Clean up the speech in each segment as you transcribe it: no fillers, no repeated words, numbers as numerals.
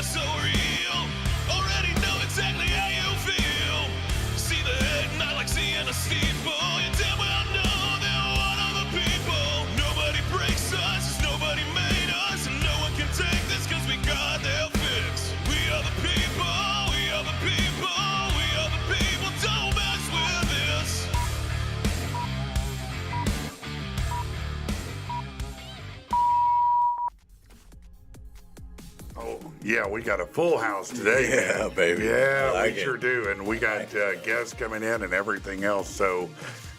feels so real. Already know exactly how you feel. See the head, not like seeing a steeple. You damn well know they're one of the people. Nobody breaks us, as nobody made us, and no one can take this cause we got their fix. We are the people, we are the people, we are the people, don't mess with this. Oh, yeah, we got a full house today. Yeah, man. baby. Yeah, I like we it. sure do. And we got guests coming in and everything else. So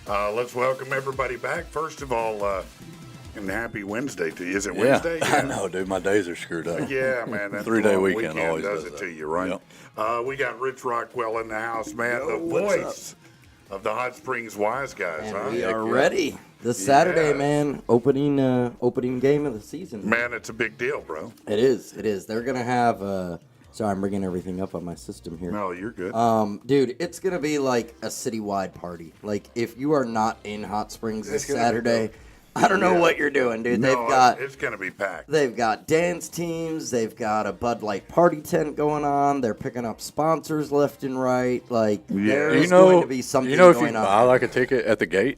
let's welcome everybody back. First of all, and happy Wednesday to you. Is it Wednesday? I know, dude. My days are screwed up. Yeah, man. That 3-day long weekend always does does it that. to you, right? Yep. We got Rich Rockwell in the house, man. Yo, the what's voice of the Hot Springs Wise Guys, huh? We are yeah. ready. This Saturday, Yeah. man. Opening game of the season. Man, it's a big deal, bro. It is. It is. They're gonna have. Sorry, I'm bringing everything up on my system here. No, you're good. Dude, it's gonna be like a citywide party. Like if you are not in Hot Springs this It's gonna be Saturday, dope. I don't know Yeah. what you're doing, dude. No, They've it's going to be packed. got dance teams. They've got a Bud Light party tent going on. They're picking up sponsors left and right. Like there's going to be something if going you on. buy like a ticket at the gate?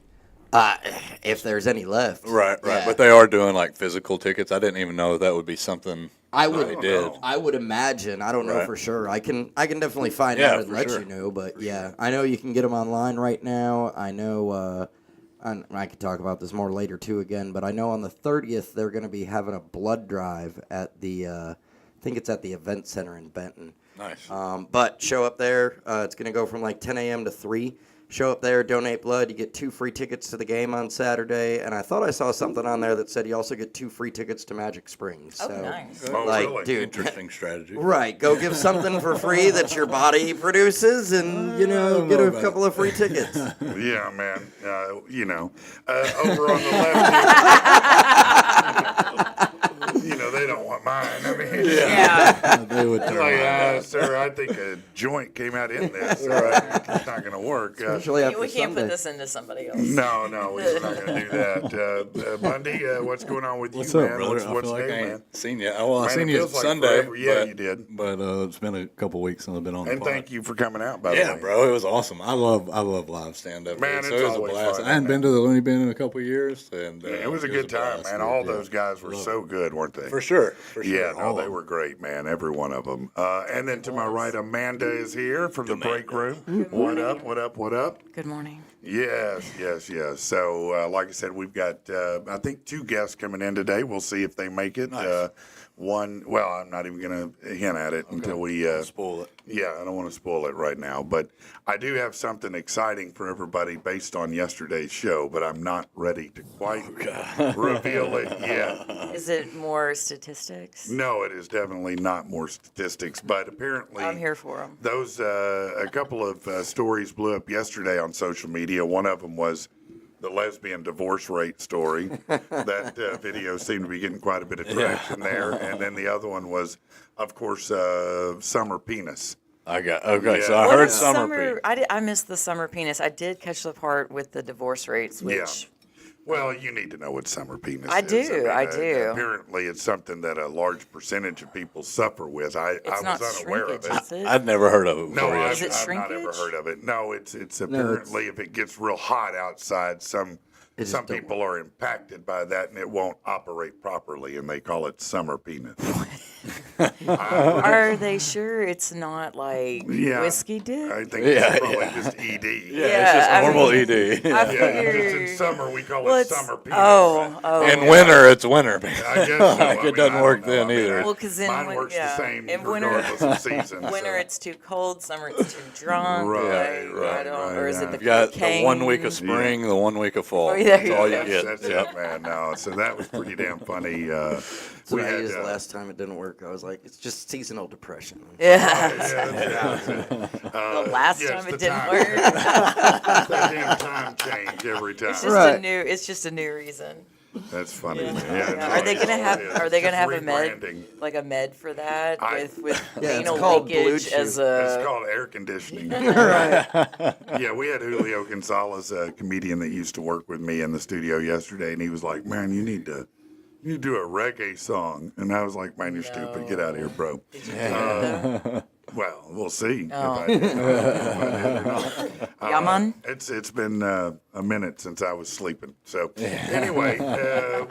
If there's any left. Right. Yeah. But they are doing like physical tickets. I didn't even know that would be something I would they did. I would imagine. I don't know Right. for sure. I can definitely find Yeah, out and for let sure. you know. But yeah, I know you can get them online right now. I know. I could talk about this more later too again. But I know on the 30th they're going to be having a blood drive at the. I think it's at the event center in Benton. Nice. But show up there. It's going to go from like 10 a.m. to 3. Show up there, donate blood. You get 2 free tickets to the game on Saturday. And I thought I saw something on there that said you also get 2 free tickets to Magic Springs. Oh, So, nice. Oh, like, really? dude, Interesting strategy. right. Go give something for free that your body produces and, get know a about couple of free tickets. Yeah, man. Over on the left, they don't want mine. I mean, Yeah. They would turn like, around. sir, I think a joint came out in this. It's not going to work. Especially after We can't Sunday. put this into somebody else. No, we're not going to do that. Bundy, what's going on with What's you, up, man? brother? What's I feel like new, I ain't man? seen you. Well, I Man, seen it you feels like Sunday. forever. Yeah, but, you did. But it's been a couple weeks since I've been on the And pod. thank you for coming out, by the Yeah, way. bro, it was awesome. I love live stand up. Man, so it's it was a always blast. fun, I hadn't man. been to the Looney Bin in a couple years, and It was a good time, blast, man. dude. All Yeah. those guys were so good, weren't they? For sure. Yeah, no, All they of were great, man. Every one of them. And then to my right, Amanda is here from the break room. What up? What up? What up? Good morning. Yes. So, like I said, we've got, I think, 2 guests coming in today. We'll see if they make it. Nice. One, well, I'm not even going to hint at it until we. Spoil it. Yeah, I don't want to spoil it right now, but I do have something exciting for everybody based on yesterday's show, but I'm not ready to quite reveal it yet. Is it more statistics? No, it is definitely not more statistics, but apparently I'm here for them. those a couple of stories blew up yesterday on social media. One of them was the lesbian divorce rate story. That video seemed to be getting quite a bit of traction there. And then the other one was, of course, summer penis. So I Yeah. heard is summer. I missed the summer penis. I did catch the part with the divorce rates, which Yeah. Well, you need to know what summer penis I is. do, I do. Apparently, it's something that a large percentage of people suffer with. I it's not was unaware of shrinkage, it. is it? I'd never heard of it No, before. I've, Is it I've not ever shrinkage? heard of it. No, it's apparently if it gets real hot outside, some just don't people are impacted by that and it won't operate properly, and they call it summer penis. Are they sure it's not like Yeah. whiskey dick? I think Yeah, it's probably yeah. just ED. Yeah, Yeah, it's just I normal mean, ED. I Yeah, figured. just in summer we call Well, it it's- summer penis. Oh. In winter, it's winter. I guess so. I It mean, doesn't I work don't know. then I mean, either. Well, 'cause in mine win- works yeah. the same In winter- regardless of season. Winter so. it's too cold, summer it's too drunk. Right, like, right, I don't, right, or is it right. the You got cocaine? the 1 week of spring, the 1 week of fall. Oh, there That's you all go. you get. That's Yep. it, man. No, so that was pretty damn funny. So we I had used the last time it didn't work. I was like, it's just seasonal depression. Yeah. the last time it didn't work. That damn time change every time. It's just Right. It's just a new reason. That's funny. Yeah. Man. Yeah, no, Are they gonna it have? is. Are they gonna Just have a med, rebranding. like a med for that I- with Yeah, it's anal called leakage Bluetooth. as It's a? called air conditioning. Right. Yeah, we had Julio Gonzalez, a comedian that used to work with me in the studio yesterday, and he was like, "Man, you need to You do a reggae song, and I was like, "Man, you're stupid. Get out of here, bro." Well, we'll see if I did or not. Yeah, man. It's been a minute since I was sleeping. So anyway,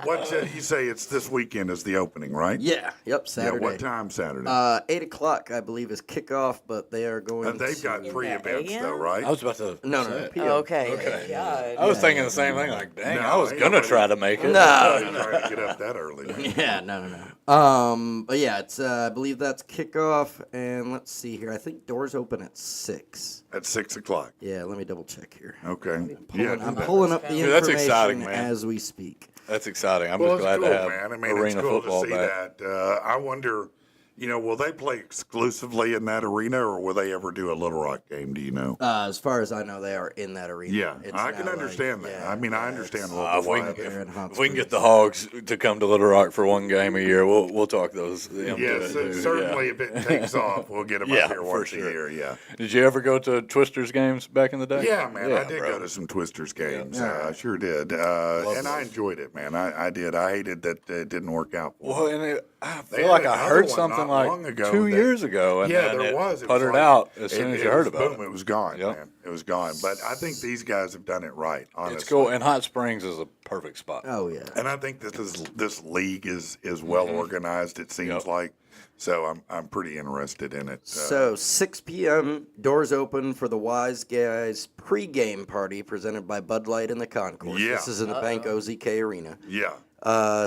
what you say? It's this weekend is the opening, right? Yeah. Yep. Saturday. Yeah, what time Saturday? 8 o'clock, I believe, is kickoff, but they are going. They've got In 3 the events AM? though, right? I was about to. No, say it. PM. Okay. God. I was thinking the same thing. Like, dang, No, I was ain't gonna nobody- try to make it. I'm trying to get up that early. Man. Yeah, no. But yeah, it's I believe that's kickoff, and let's see here. I think doors open at 6. At 6 o'clock. Yeah, let me double check here. Okay. I'm pulling up the Dude, that's information exciting, man. as we speak. That's exciting. I'm Well, just it's glad cool, to have man. I mean, arena it's cool football to see back. that. I wonder, will they play exclusively in that arena, or will they ever do a Little Rock game? Do you know? As far as I know, they are in that arena. Yeah, It's I can now, understand like, that. yeah, I mean, I yeah, understand it's- local If we, life. They're in Hot if we can get Springs. the Hogs to come to Little Rock for one game a year, we'll talk those. Yes, certainly. If it takes off, we'll get them Yeah, up here for once sure. a year. Yeah. Did you ever go to Twisters games back in the day? Yeah, man, I did bro. go to some Twisters games. Yeah. I sure did, and I enjoyed it, man. I did. I hated that it didn't work out. For Well, me. and I They feel had like I another heard one something not like long ago 2 that- years ago, and yeah, then there it was. It puttered was like- out as soon as you heard was, about boom, it. it was gone, Yep. man. It was gone. But I think these guys have done it right. Honestly, It's cool, and Hot Springs is a perfect spot. Oh yeah. And I think this league is well organized. It seems Yep. like. So I'm pretty interested in it. So 6 p.m. doors open for the Wise Guys pregame party presented by Bud Light in the concourse. Yeah. This is in the Bank OZK Arena. yeah.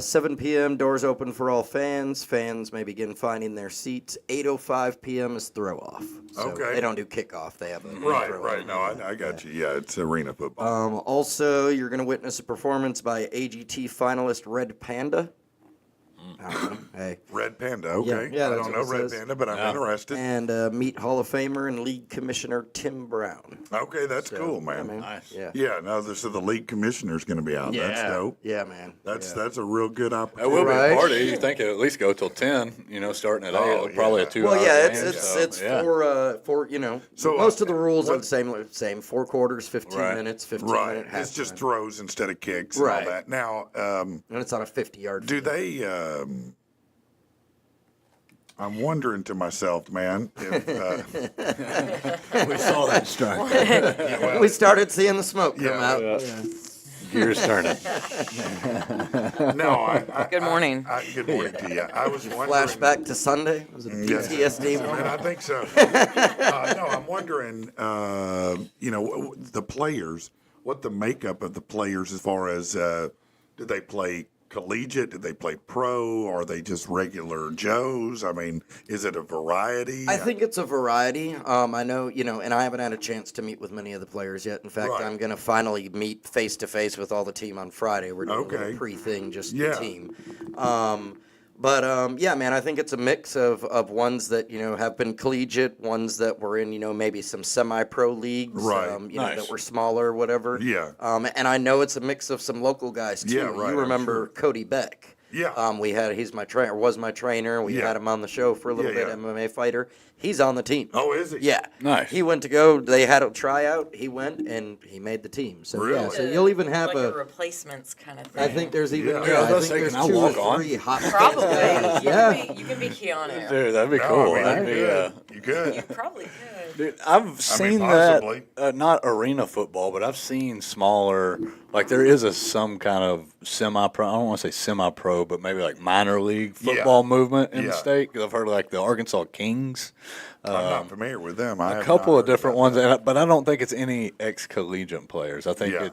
7 p.m. doors open for all fans. Fans may begin finding their seats. 8:05 p.m. is throw off. So Okay. They don't do kickoff. They have a Right, throw-off. right. No, I got you. Yeah, it's arena football. Also, you're going to witness a performance by AGT finalist Red Panda. I don't know. Hey. Red Panda. Okay. yeah, I that's don't what know it Red says. Panda, but I'm Yeah. interested. And meet Hall of Famer and League Commissioner Tim Brown. Okay, that's So, cool, man. Nice. Yeah. Yeah. No, so the league commissioner's going to be out. That's dope. Yeah, man. That's a real good It opportunity. will be Right. a party. You think it'll at least go till 10, starting at 8. Oh, Probably yeah. a 2 Well, hour yeah, game, it's so, it's yeah. for So, most of the rules are what- the same 4 quarters, 15 Right. minutes, 15 Right. minute It's just halftime. throws instead of kicks and Right. all that. Now, And it's on a 50-yard. do they? I'm wondering to myself, man, if We saw that strike. We started seeing the smoke come Yeah, out. yeah. Gears turning. no. Good morning. Good morning to you. I was wondering. Flashback to Sunday. Was it Yes. PTSD? Man, I think so. No, I'm wondering, the players, what the makeup of the players as far as, did they play collegiate? Did they play pro? Are they just regular Joes? I mean, is it a variety? I think it's a variety. I know, and I haven't had a chance to meet with many of the players yet. In fact, Right. I'm going to finally meet face to face with all the team on Friday. We're doing a Okay. little pre-thing, just Yeah. the team. Yeah, man, I think it's a mix of ones that, have been collegiate, ones that were in, maybe some semi-pro leagues, Right. Nice. that were smaller or whatever. Yeah. And I know it's a mix of some local guys, too. Yeah, right, You I'm remember Cody Beck. Yeah. He's my trainer, was my trainer. We Yeah. had him on the show for a little Yeah, bit, yeah. MMA fighter. He's on the team. Oh, is he? Yeah. Nice. He went to go, they had a tryout, he went, and he made the team. So, yeah, Really? so you'll even have like a a, replacemance kind of thing. I think there's even, Yeah. Yeah, I was I gonna think say, there's can I 2 walk or on? 3 hot Probably. Yeah. You can be Keanu. Dude, that'd be No, cool. I mean, That'd you be, could. You could. You probably could. Dude, I've seen that, possibly. not arena football, but I've seen smaller, like there is some kind of semi-pro, I don't want to say semi-pro, but maybe like minor league football movement in the Yeah. state. 'Cause I've heard of like the Arkansas Kings, I'm not familiar with them. I a have couple not of heard different about ones, but I don't think it's any ex-collegiate players. I think Yeah.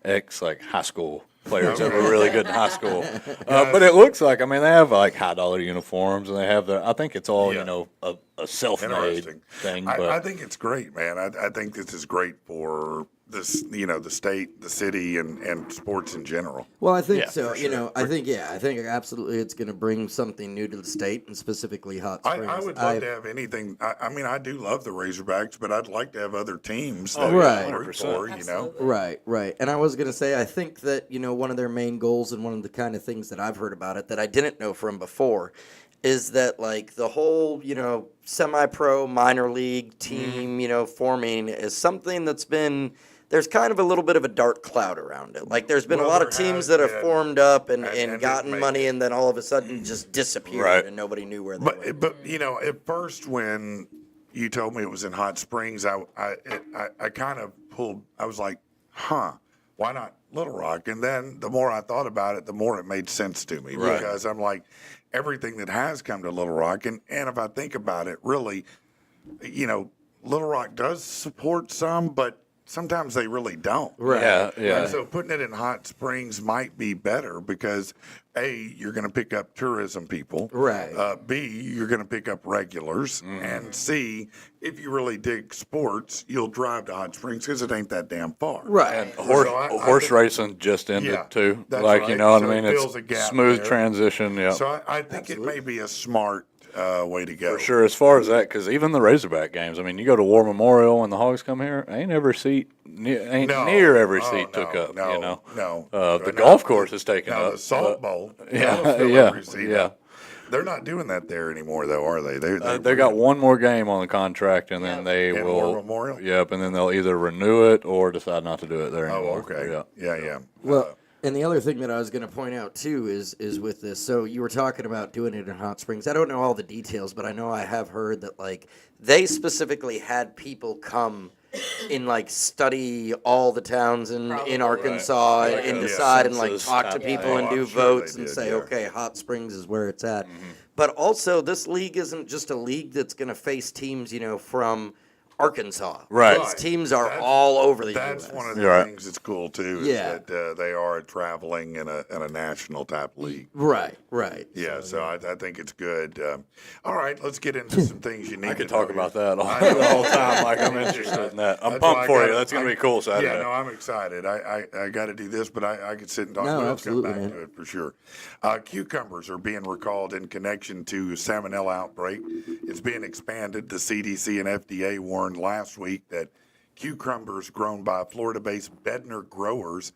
it's like high school players that were really good in high school. But it looks like, they have like high dollar uniforms and they have I think it's all, Yeah. a self-made Interesting. thing. I But think it's great, man. I think this is great for this, the state, the city, and sports in general. Well, I think Yeah, so. for I think absolutely it's going to bring something new to the state and specifically Hot Springs. I would love to have anything. I do love the Razorbacks, but I'd like to have other teams that Right. I root for, Absolutely. Right. And I was going to say, I think that, one of their main goals and one of the kind of things that I've heard about it that I didn't know from before is that, like, the whole, semi-pro minor league team, forming is something that's been there's kind of a little bit of a dark cloud around it. Like there's been a Well, lot of there teams has that have been, formed up and didn't gotten make money, it. and then all of a sudden just disappeared, Right. and nobody knew where they were. But at first when you told me it was in Hot Springs, I kind of pulled. I was like, huh, why not Little Rock? And then the more I thought about it, the more it made sense to me because I'm like, everything that has come to Little Rock, and if I think about it, really, Little Rock does support some, but sometimes they really don't. Right. Yeah. And so putting it in Hot Springs might be better because A, you're going to pick up tourism people. Right. B, you're going to pick up regulars. And C, if you really dig sports, you'll drive to Hot Springs because it ain't that damn far. Right. And So horse think- racing just ended Yeah, too. that's Like, right. you know what So I it mean? fills a It's gap smooth there. transition. Yeah. So I think it may be a smart way to go. For sure, as far as that, because even the Razorback games, I mean, you go to War Memorial when the Hogs come here, ain't every seat, ain't No. near every Oh, seat took no, up. no, You know, no. the No, golf course is taken Now up. the Salt but- Bowl. Yeah, that'll fill yeah, every seat yeah. up. They're not doing that there anymore, though, are they? They got one more game on the contract, and then they In will. War Memorial? Yep, and then they'll either renew it or decide not to do it there Oh, anymore. okay. Yeah. Yeah. Well, and the other thing that I was going to point out too is with this. So you were talking about doing it in Hot Springs. I don't know all the details, but I know I have heard that like they specifically had people come in like study all the towns in Probably. Arkansas Right. and Like a decide and like census talk to type people thing. and Oh, do I'm sure votes they and did, say, yeah. okay, Hot Springs is where it's at. But also, this league isn't just a league that's going to face teams, from Arkansas. Right. Those teams are That's- all over the That's U.S. one of the You're right. things that's cool too. Is Yeah. that they are traveling in a national type league. Right. Yeah, so I think it's good. All right, let's get into some things you need. I could to talk know about here. that I know. the whole time. Like, I'm interested in that. I'm That's why pumped I for you. gotta- That's going to be cool Saturday. Yeah, no, I'm excited. I got to do this, but I could sit and talk. No, We'll absolutely, come back man. to it for sure. Cucumbers are being recalled in connection to salmonella outbreak. It's being expanded. The CDC and FDA warned last week that cucumbers grown by Florida-based Bedner growers,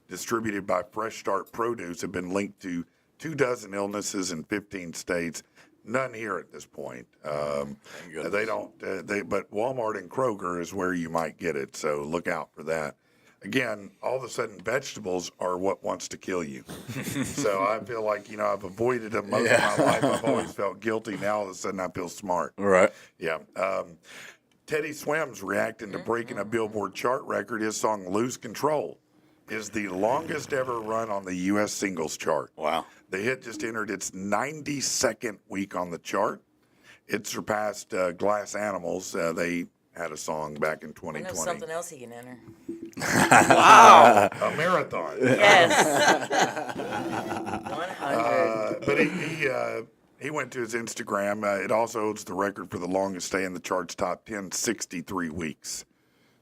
distributed by Fresh Start Produce, have been linked to 24 illnesses in 15 states. None here at this point. They don't. But Walmart and Kroger is where you might get it. So look out for that. Again, all of a sudden, vegetables are what wants to kill you. So I feel like I've avoided them most of my life. I've always felt guilty. Now all of a sudden, I feel smart. Right. Yeah. Teddy Swims reacting to breaking a Billboard chart record. His song "Lose Control" is the longest ever run on the U.S. singles chart. Wow. The hit just entered its 92nd week on the chart. It surpassed Glass Animals. They had a song back in I know 2020. something else he can enter. A marathon. Yes. 100. But he went to his Instagram. It also holds the record for the longest stay in the charts top 10, 63 weeks.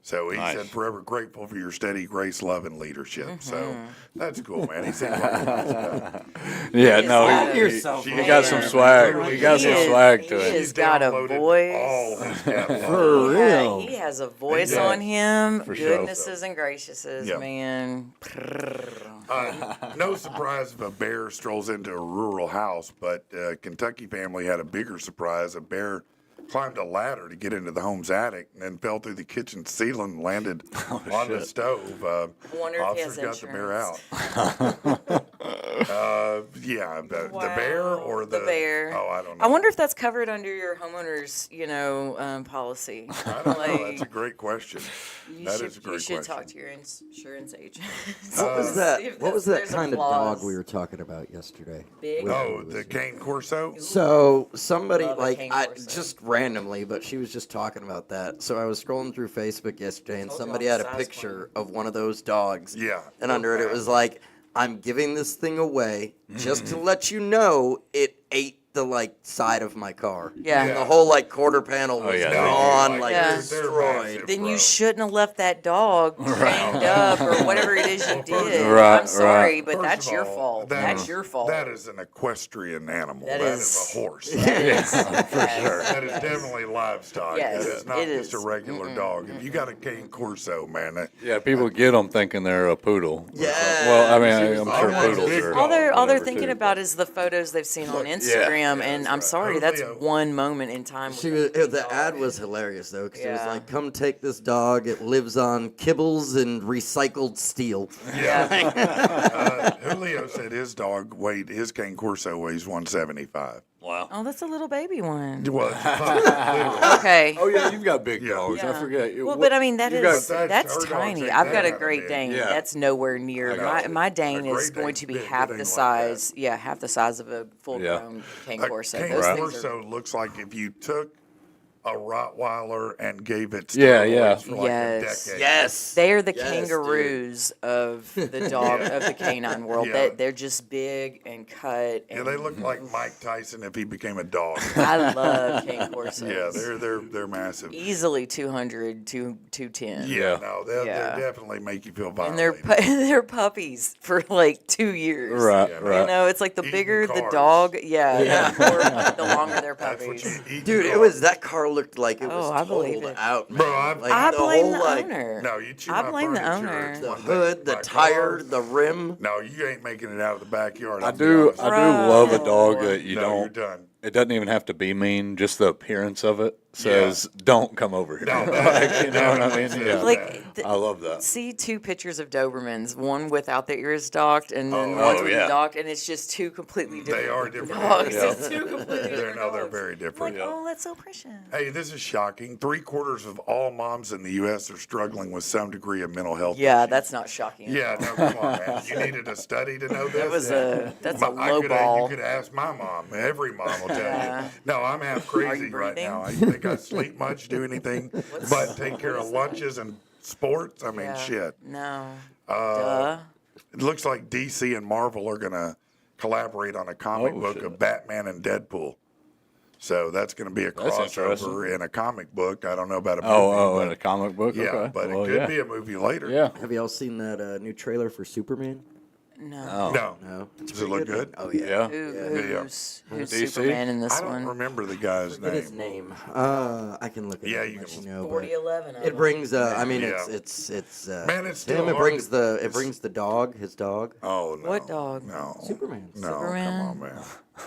So he Nice. said, forever grateful for your steady grace, love, and leadership. So that's cool, man. He seems like a nice guy. Yeah, He is no, not- yourself, he got some swag. He got some swag to he it. has got a downloaded voice. all his catalog. For real. He has a voice Yeah. on him. For sure. Goodnesses and graciouses, Yeah. man. No surprise if a bear strolls into a rural house, but a Kentucky family had a bigger surprise. A bear climbed a ladder to get into the home's attic and then fell through the kitchen ceiling and landed on the stove. Wonder if he has Officers got the bear out. insurance. The bear or the bear. Oh, I don't know. I wonder if that's covered under your homeowner's, policy. I don't know. That's a great question. That is a great You should question. talk to your insurance agent. What was See that? if What was that there's a kind of clause. dog we were talking about yesterday? Big. With- Oh, the cane corso. So somebody Love a like cane I corso. just randomly, but she was just talking about that. So I was scrolling through Facebook yesterday, and Told you somebody I'm had a size picture of one of those dogs. Yeah. And under it was like, "I'm giving this thing away just to let you know it ate the side of my car." Yeah. And the whole quarter panel was yeah, gone, Yeah. destroyed. massive, Then bro. you shouldn't have left that dog chained up or whatever it is you did. Right, I'm sorry, right. but First that's of your all, fault. That's your fault. That is an equestrian animal. That That is- is a horse. That is- That is definitely livestock. Yes, that is not it just a is. regular dog. If you got a cane corso, man, Yeah, people get them thinking they're a poodle. Yeah. Well, I mean, She was I'm like, sure "I want a poodles big are. dog." all they're whatever, thinking too. about is the photos they've seen on Yeah, Instagram program, and I'm sorry, that's Leo. one moment in time. She with was, that the dog. ad was hilarious though, because it was Yeah. like, "Come take this dog. It lives on kibbles and recycled steel." Julio said his dog his cane corso weighs 175. Wow. Oh, that's a little baby one. Well, it's a puppy, literally. Okay. Oh yeah, you've got big Yeah. dogs. I Yeah. forget. Well, but I mean you got- that's her dogs tiny. ain't I've that got a kinda Great big. Dane. Yeah. That's nowhere near I got my you. Dane A is Great going Dane's to be big, half it the ain't like size. that. Yeah, half the size of a full-grown cane A corso. cane Those things are. corso looks like if you took a Rottweiler and gave it Yeah, steroids yeah. for like Yes. a decade. Yes. They are the Yes, dude. kangaroos of the dog of the canine world. Yeah. They're just big and cut. Yeah, And they look like Mike Tyson if he became a dog. I love cane corsos. Yeah, they're massive. Easily 200 to 210. Yeah, no, they'll Yeah. definitely make you feel And they're violated. they're puppies for like 2 years. Right, Yeah, right. You know, it's like the Eating bigger the cars. dog, the longer their That's what puppies. you eat. Dude, it was that car looked like it was Oh, I believe totaled it. out, man. Bro, I the blame whole, the like, owner. No, you chew I my blame the furniture, owner. it's the one thing. hood, the My tire, car, the rim. No, you ain't making it out of the backyard. I I'll be do honest. love a dog that you No, don't. you're done. It doesn't even have to be mean. Just the appearance of it says, "Don't come over here." No, Like, you know what I definitely mean? says Yeah. that. Like, I love that. see 2 pictures of Dobermans, one without the ears docked, and then Oh, one's oh, with yeah. the docked, and it's just 2 completely different. They are different dogs. animals. It's 2 completely They're different they're dogs. very Like, different. oh, that's so precious. Hey, this is shocking. 3/4 of all moms in the U.S. are struggling with some degree of mental health. Yeah, issues. that's not shocking. at Yeah, all. no, come on, man. You needed a study to know this. That's a I low could ball. You could ask my mom. Every mom will tell Yeah. you. No, I'm half crazy right breathing? now. You think I sleep much, do anything, but take care of lunches and sports? I mean, Yeah. shit. No. It looks like DC and Marvel are going to collaborate on a comic Oh, book shit. of Batman and Deadpool. So that's going to be a That's crossover interesting. in a comic book. I don't know about a movie. Oh, but, in a comic book. yeah, Okay. but Well, it could yeah. be a movie later. Yeah. Have y'all seen that new trailer for Superman? No. Oh. No. No. Does it look good? Oh yeah. Yeah. Who's DC? Superman in this I don't one? remember the guy's Forget his name. name. I can look it Yeah, up. you and let can- know, but 4011. it brings. I mean, Yeah. it's. Man, it's still him. It hard brings to- the. It it's- brings the dog. His dog. Oh, no. What dog? No. Superman. No, Superman? come on, man.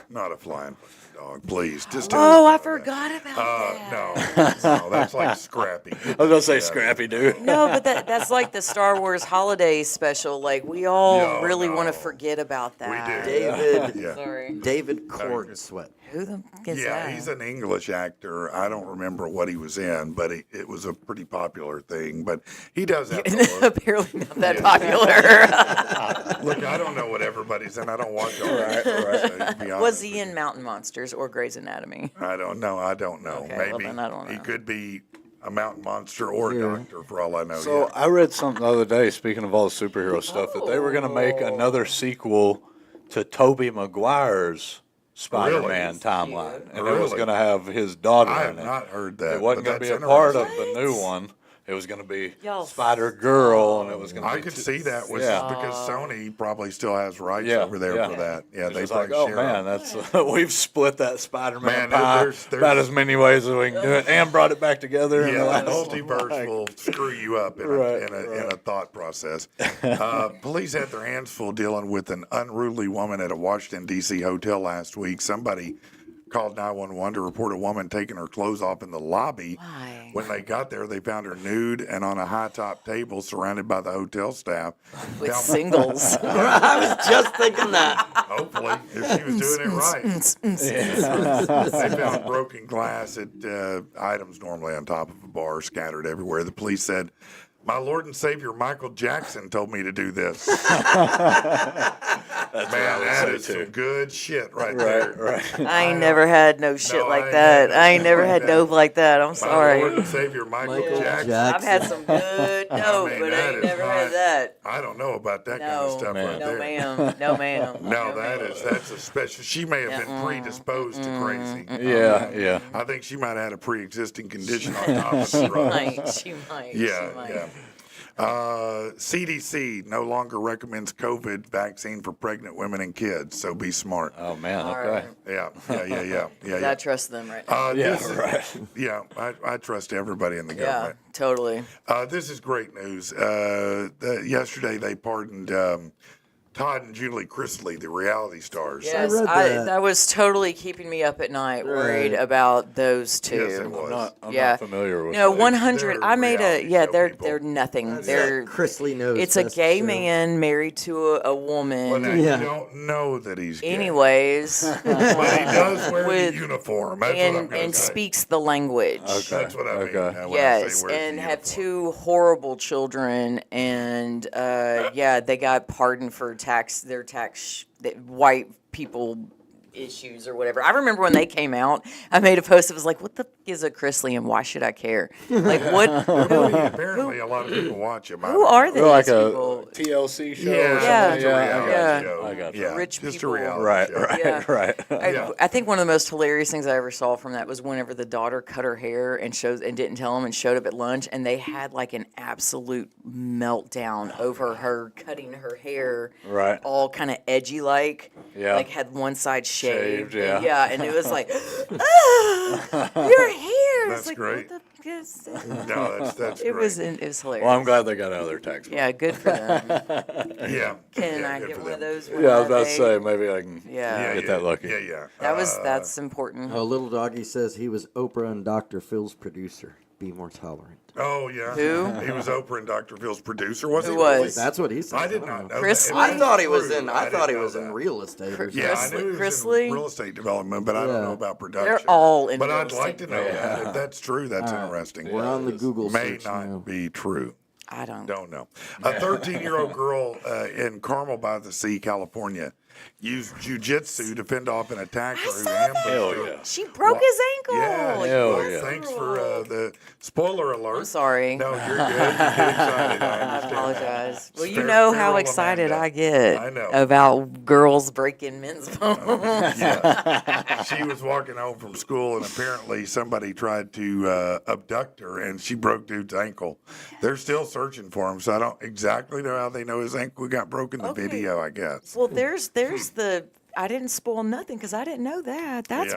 Not a flying dog. Please, just Oh, tell I us about forgot about that. that. No, that's like Scrappy. I was gonna say Scrappy, dude. No, but that's like the Star Wars holiday special. Like we all No, really want no. to forget about We that. do. David. Yeah. Sorry. David Cornsweat. Who the is Yeah, that? he's an English actor. I don't remember what he was in, but it was a pretty popular thing. But he does have to look. Apparently not that popular. Look, I don't know what everybody's in. I don't watch all that. So, to be Was honest he with in Mountain Monsters or Grey's Anatomy? you. I don't know. Okay, well Maybe then I don't he know. could be a mountain monster or a doctor for all I know. So I read something the other day, speaking of all the superhero stuff, that they were going to make another sequel to Tobey Maguire's Spider-Man timeline, and it was Really? going to have his daughter I in have it. not heard that. It wasn't but going to be a that's part of interesting. the new one. It was going to be Y'all Spider-Girl, and it was going to be. I could see that was Yeah. because Sony probably still has rights Yeah, over there yeah. for that. Yeah, It they was like, probably oh share man, them. that's we've split that Spider-Man Man, pie there's- about as many ways as we can do it, and brought it back together. in the Yeah, last the one. multiverse Like, will screw you up in, Right, in a thought process. Police had their hands full dealing with an unruly woman at a Washington, D.C. hotel last week. Somebody called 911 to report a woman taking her clothes off in the lobby. Why? When they got there, they found her nude and on a high-top table surrounded by the hotel staff. With Down- singles. I was just thinking that. Hopefully, if she was doing it right. They found broken glass at items normally on top of a bar scattered everywhere. The police said, "My Lord and Savior Michael Jackson told me to do this." That's Man, what I that would is say some too. good shit right there. Right. I ain't never had no shit No, I like ain't that. had I ain't no never shit had like that. dope like that. I'm My Lord sorry. and Savior Michael Michael Jackson. Jackson. I've had some good dope, mean, but I that ain't is never not- had that. I don't know about that kind of No, stuff right no there. ma'am, no ma'am. No, that's a special. She may have been predisposed to crazy. Yeah, yeah. I think she might have had a pre-existing condition on top of the drugs. She might. Yeah, she might. yeah. CDC no longer recommends COVID vaccine for pregnant women and kids, so be smart. Oh man, All okay. right. Yeah. I trust them right Yeah, now. this is- right. Yeah, I trust everybody in the Yeah, government. totally. This is great news. Yesterday they pardoned Todd and Julie Chrisley, the reality stars. Yes, read that. that was totally keeping me up at night, worried Right. about those two. Yes, it was. I'm Yeah. not familiar with No, those. 100. They're I made a reality yeah. show They're people. they're nothing. That's They're that Chrisley knows. it's a best gay show. man married to a woman. Well, now Yeah. you don't know that he's gay. Anyways, But he does wear with- the uniform. That's what I'm and going to say. speaks the language. That's what I mean. Okay. When I say Yes, wears the and have uniform. two horrible children, and yeah, they got pardoned for white people issues or whatever. I remember when they came out, I made a post that was like, "What the f- is a Chrisley, and why should I care? Like, what? Apparently, a lot of people watch him. Who are these They're like people? a TLC show. Yeah, or something? Yeah. it's a reality Yeah. show. I got you. Yeah, Rich just people. a reality Right, show. right, Yeah. right. Yeah. I think one of the most hilarious things I ever saw from that was whenever the daughter cut her hair and didn't tell him and showed up at lunch, and they had like an absolute meltdown over her cutting her hair, Right. all kind of edgy, like had one side shaved, Shaved, and it was like, ah, your hair. That's It's like, great. What the f- is that? No, that's It great. was hilarious. Well, I'm glad they got out of their tax. Yeah, good for them. Yeah. Can yeah, I good get for one of them. those? Yeah, I was about to they- say maybe I can Yeah. get that lucky. Yeah, yeah. That's important. Oh, little doggy says he was Oprah and Dr. Phil's producer. Be more tolerant. Oh, yeah. Who? He was Oprah and Dr. Phil's producer, was Who he? was? really? That's what he said. I did not know Chris that. Lee? If I thought he that's was true, in. I thought he didn't was know in that. real estate or something. Yeah, I knew he was Chris in Lee? real estate development, but I don't Yeah. know about production. They're all in But real I'd like estate to know that. If that's true, that's interesting. We're on the Google May search not now. be true. I don't. Don't know. A 13-year-old girl in Carmel by the Sea, California, used jujitsu to fend off an attacker who ambushed Hell her. yeah. She broke his ankle. Yeah, Hell well, yeah. thanks for the spoiler alert. I'm sorry. No, you're good. You get excited. I I understand. apologize. Well, you Spare- know how feral excited Amanda. I get I know. about girls breaking men's bones. Yeah. She was walking home from school, and apparently somebody tried to abduct her, and she broke dude's ankle. They're still searching for him, so I don't exactly know how they know his ankle got broken. The Okay. video, I guess. Well, there's the. I didn't spoil nothing because I didn't know that. That's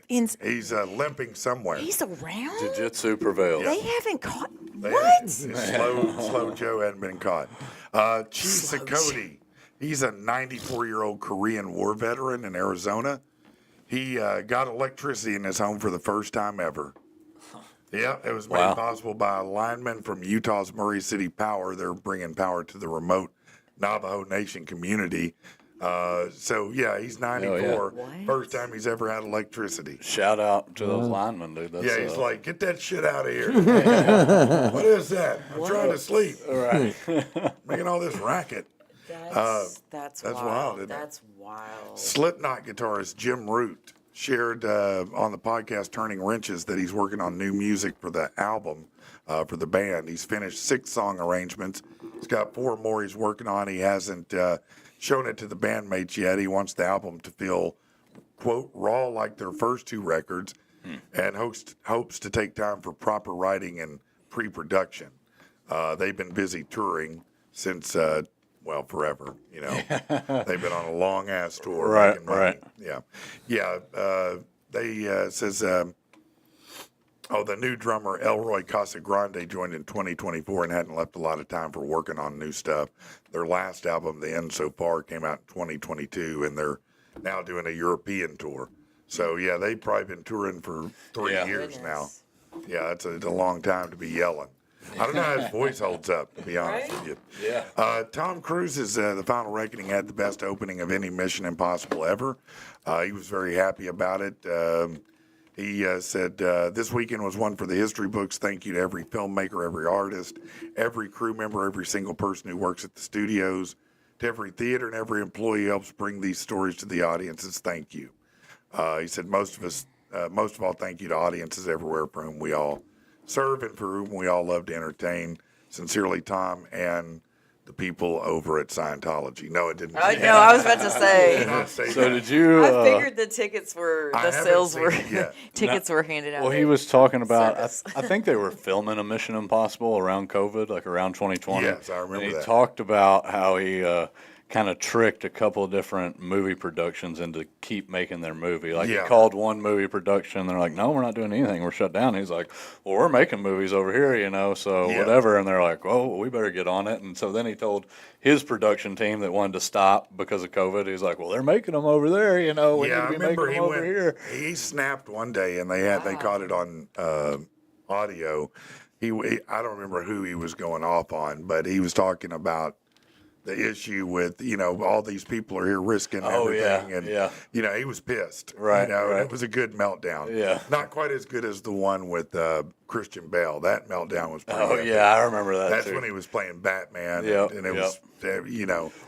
Yeah, he's limping somewhere. he's around. Jiu-jitsu prevails. They haven't caught They- what? Slow Joe hadn't been caught. Chief Sakoti, he's a 94-year-old Korean war veteran in Arizona. He got electricity in his home for the first time ever. Yeah, it was made Wow. possible by a lineman from Utah's Murray City Power. They're bringing power to the remote Navajo Nation community. So, yeah, he's 94. What? First time he's ever had electricity. Shout out to those linemen, dude. That's, Yeah, he's like, get that shit out of here. What is that? I'm trying to sleep. right. Making all this racket. That's wild, wild. isn't it? That's wild. Slipknot guitarist Jim Root shared on the podcast Turning Wrenches that he's working on new music for the album for the band. He's finished 6 song arrangements. He's got 4 more he's working on. He hasn't shown it to the bandmates yet. He wants the album to feel, quote, raw like their first 2 records and hopes to take time for proper writing and pre-production. They've been busy touring since, forever, you know. They've been on a long-ass tour. Right, making money. right. Yeah. Yeah, they says, the new drummer Elroy Casagrande joined in 2024 and hadn't left a lot of time for working on new stuff. Their last album, The End So Far, came out in 2022, and they're now doing a European tour. So, yeah, they've probably been touring for 3 Yeah. years now. Goodness. Yeah, it's a long time to be yelling. I don't know how his voice holds up, to be honest with you. Yeah. Tom Cruise's The Final Reckoning had the best opening of any Mission Impossible ever. He was very happy about it. He said, this weekend was one for the history books. Thank you to every filmmaker, every artist, every crew member, every single person who works at the studios, to every theater and every employee who helps bring these stories to the audiences. Thank you. He said, most of all, thank you to audiences everywhere for whom we all serve and for whom we all love to entertain. Sincerely, Tom and the people over at Scientology. No, it didn't. I know. I was about to Did say. not say So that. did you? I figured the tickets were I the haven't sales seen were it yet. tickets were handed out. Well, he was talking about. I think they were filming a Mission Impossible around COVID, like around 2020. Yes, I remember and he that. talked about how he kind of tricked a couple of different movie productions into keep making their movie. Like, Yeah. he called one movie production, they're like, no, we're not doing anything. We're shut down. He's like, well, we're making movies over here, so Yeah. whatever. And they're like, well, we better get on it. And so then he told his production team that wanted to stop because of COVID. He's like, well, they're making them over there, we Yeah, need I to be making remember them he over went. here. He snapped one day, and they caught it on audio. I don't remember who he was going off on, but he was talking about the issue with, all these people are here risking Oh, everything. yeah, And, yeah. he was pissed. Right, and right. it was a good meltdown. Yeah. Not quite as good as the one with Christian Bale. That meltdown was pretty Oh, epic. yeah, I remember that That's too. when he was playing Batman. Yep, And it yep. was,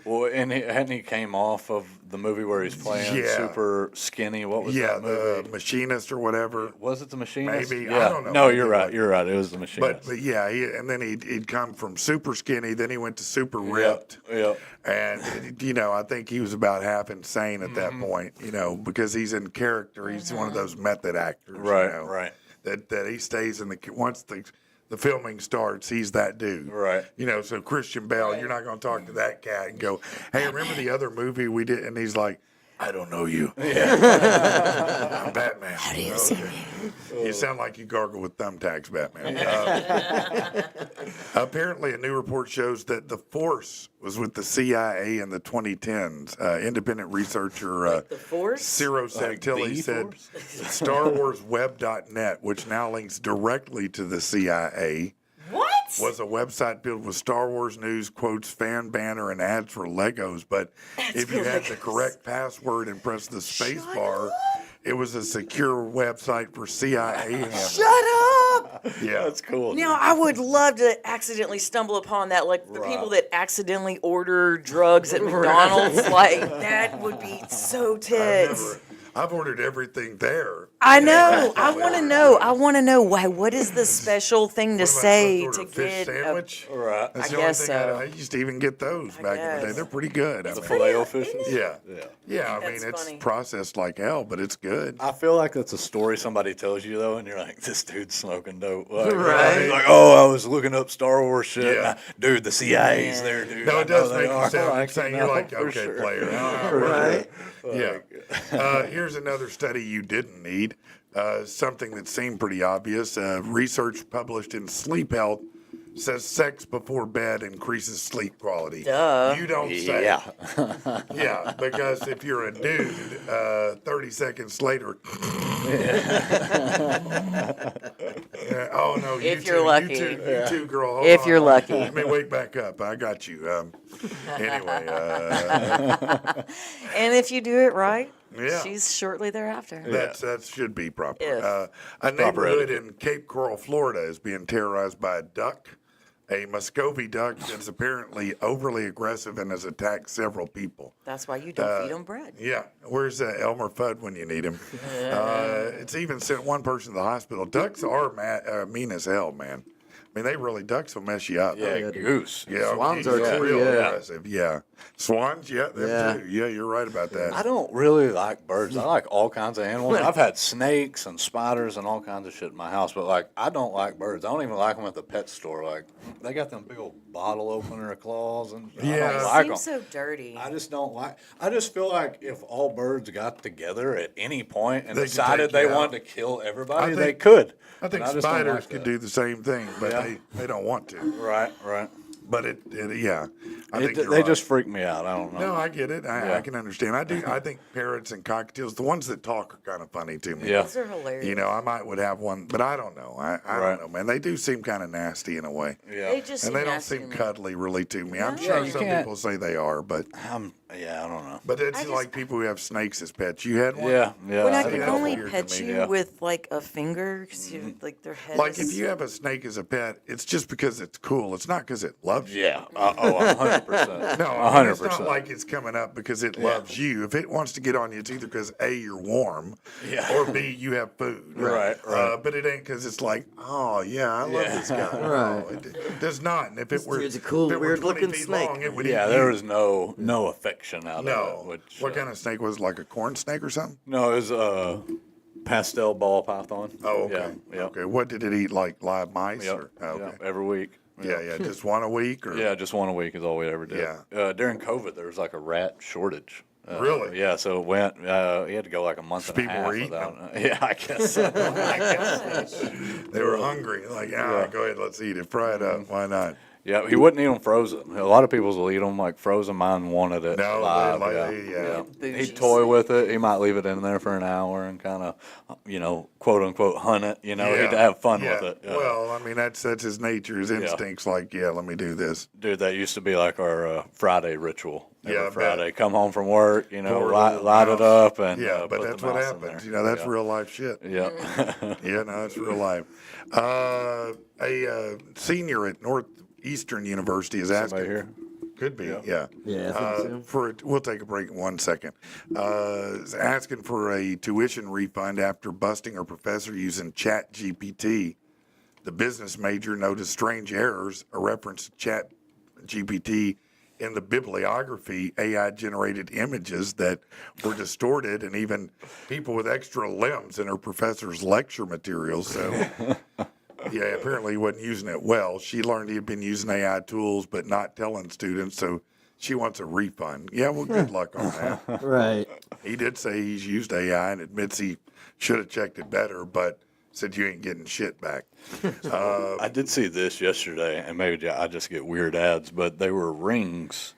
Well, and hadn't he came off of the movie where he's playing Yeah. super skinny? What was yeah, that movie? the Machinist or whatever. Was it The Machinist? Maybe. Yeah. I don't know. No, Maybe you're it right. was. You're right. It was The Machinist. But yeah, and then he'd come from super skinny, then he went to super ripped. Yep. And, I think he was about half insane at Mm-hmm. that point, because he's in character. He's one of those method actors. Right, right. That he stays in once the filming starts, he's that dude. Right. So Christian Bale, you're not going to talk to that cat and go, hey, remember the other movie we did? And he's like, I don't know you. I'm Batman. How do you see me? You sound like you gargle with thumbtacks, Batman. Apparently, a new report shows that the Force was with the CIA in the 2010s. Independent researcher The Force? Ciro Like Santilli the said Force? StarWarsWeb.net, which now links directly to the CIA, What? was a website filled with Star Wars news, quotes, fan banner, and ads for Legos. But if you had the correct password and pressed the space bar, it was a secure website for CIA handlers. Shut up! Yeah, That's cool. Now, I would love to accidentally stumble upon that, like the people that accidentally order drugs at McDonald's. Like, that would be so tits. I've ordered everything there. I know. I want to know. I want to know why. What is the special thing to What am I say supposed to order, fish get? sandwich? Right. That's I the only guess thing so. I used to even get those back in the day. guess. They're pretty good. The Filet-O-Fish? Yeah. Yeah. Yeah, I That's mean, it's funny. processed like hell, but it's good. I feel like that's a story somebody tells you, though, and you're like, this dude's smoking dope. Like, Right. He's like, oh, I was looking up Star Wars shit. Yeah. and dude, the CIA's there, dude. No, I it does know they make you are. sound I insane. know, You're like, for okay, sure. player. Right. Yeah. Here's another study you didn't need. Something that seemed pretty obvious. Research published in Sleep Health says sex before bed increases sleep quality. Duh. You don't say. Yeah. Yeah, because if you're a dude, 30 seconds later. Oh, no. If you're lucky. You too, girl. Hold If on. you're lucky. Let me wake back up. I got you. Anyway. And if you do it right, Yeah. she's shortly thereafter. That should be proper. If. A neighborhood in Cape Coral, Florida, is being terrorized by a duck, a Muscovy duck that's apparently overly aggressive and has attacked several people. That's why you don't feed them bread. Yeah, where's Elmer Fudd when you need him? It's even sent one person to the hospital. Ducks are mean as hell, man. I mean, ducks will mess you up. Yeah, goose. Yeah, Swans are too, real yeah. aggressive. Yeah, swans. Yeah, them Yeah. too. Yeah, you're right about that. I don't really like birds. I like all kinds of animals. I've had snakes and spiders and all kinds of shit in my house, but like I don't like birds. I don't even like them at the pet store. Like they got them big old bottle opener claws, and I Yeah. don't They like seem them. so dirty. I just don't like. I just feel like if all birds got together at any point and They could decided take you they out. wanted to kill everybody, I they think- could. I think And just don't spiders like could that. do the same thing, but Yeah. they don't want to. Right, right. But yeah, I think you're They right. just freak me out. I don't know. No, I get it. I Yeah. can understand. I do. I think parrots and cockatiels, the ones that talk, are kind of funny to me. Yeah. Those are hilarious. I would have one, but I don't know. I Right. don't know, man. They do seem kind of nasty in a way, Yeah. They just and they don't nasty seem to me. cuddly really to me. I'm No. sure Yeah, you some can't- people say they are, but Yeah, I don't know. it's I just- like people who have snakes as pets. You had one. Yeah, yeah. When I think can that's only weird to pet me. you Yeah. with like a finger, because like their head. Like is... if you have a snake as a pet, it's just because it's cool. It's not because it loves you. Yeah. 100%. No, 100%. it's not like it's coming up because it loves you. If it wants to get on you, it's either because A, you're warm, Yeah. or B, you have food. Right, right. But it ain't because it's like, oh yeah, I love this guy. Right. No, it does not. And if it were, dude's a cool, if it were weird-looking 20 feet snake. long, it would Yeah, eat there you. was no affection out no. of it. Which, What kind of snake was it? Like a corn snake or something? No, it was a pastel ball python. Oh, okay. Yeah. Okay. What did it eat? Like live mice? Yep. Or, okay. Yep. Every week. Yeah. Just one a week, or Yeah, just one a week is all we ever did. Yeah. During COVID, there was like a rat shortage. Really? Yeah, so it went. He had to go like a month and a People half were eating without. Yeah, I guess so. they were hungry. Like, go ahead, let's eat it. Fry it up. Why not? Yeah, he wouldn't eat them frozen. A lot of people will eat them like frozen. Mine wanted it No, live. yeah. Bougie. He'd toy with it. He might leave it in there for an hour and kind of, quote unquote, hunt it. He'd have fun with it. Yeah. Well, I mean, that's his nature, his instincts. Like, let me do this. Dude, that used to be like our Friday ritual. Every Yeah, I Friday, bet. come home from work, Pour a light little it mouse. up, and But put that's the what mouse in happens. there. That's real life shit. Yeah. Yeah, no, it's real life. A senior at Northeastern University is asking. Somebody here? Could be, Yeah. Yeah, I think so. We'll take a break in 1 second. Is asking for a tuition refund after busting her professor using Chat GPT. The business major noticed strange errors, a reference to Chat GPT in the bibliography, AI-generated images that were distorted, and even people with extra limbs in her professor's lecture materials. So, apparently he wasn't using it well. She learned he had been using AI tools, but not telling students, so she wants a refund. Yeah, well, good luck on that. Right. He did say he's used AI and admits he should have checked it better, but said you ain't getting shit back. I did see this yesterday, and maybe I just get weird ads, but they were rings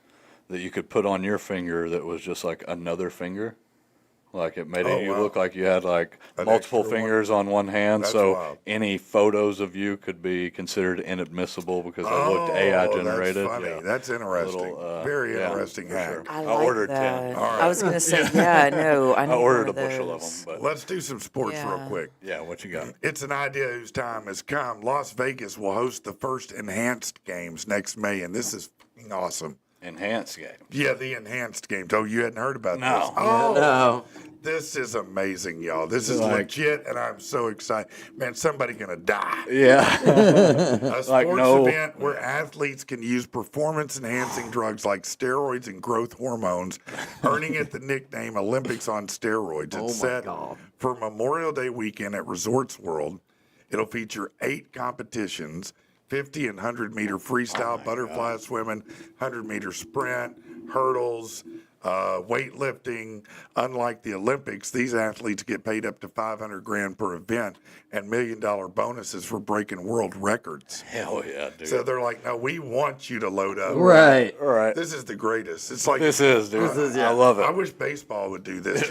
that you could put on your finger that was just like another finger. Like it made you wow. look like you had like An multiple extra one. fingers on one hand, That's so wild. any photos of you could be considered inadmissible because they looked AI generated. That's funny. Yeah. That's interesting. Little, Very yeah, interesting for hack. sure. I I like ordered that. 10. All right. I was gonna say, I know. I I need ordered a one of bushel of those. them, but Let's do some sports real Yeah. quick. yeah, what you got? It's an idea whose time has come. Las Vegas will host the first enhanced games next May, and this is fucking awesome. Enhanced game. Yeah, the enhanced games. Oh, you hadn't heard about No. this? Oh, No. this is amazing, y'all. This is Like- legit, and I'm so excited. Man, somebody gonna die. Yeah. A sports no- event where athletes can use performance-enhancing drugs like steroids and growth hormones, earning it the nickname Olympics on Steroids. Oh, It's my set God. for Memorial Day weekend at Resorts World. It'll feature 8 competitions, 50 and 100-meter freestyle, butterfly swimming, 100-meter sprint, hurdles, weightlifting. Unlike the Olympics, these athletes get paid up to $500,000 per event and $1 million bonuses for breaking world records. Hell yeah, dude. So they're like, no, we want you to load up. Right. All right. This is the greatest. It's like This is, dude. I love I it. wish baseball would do this.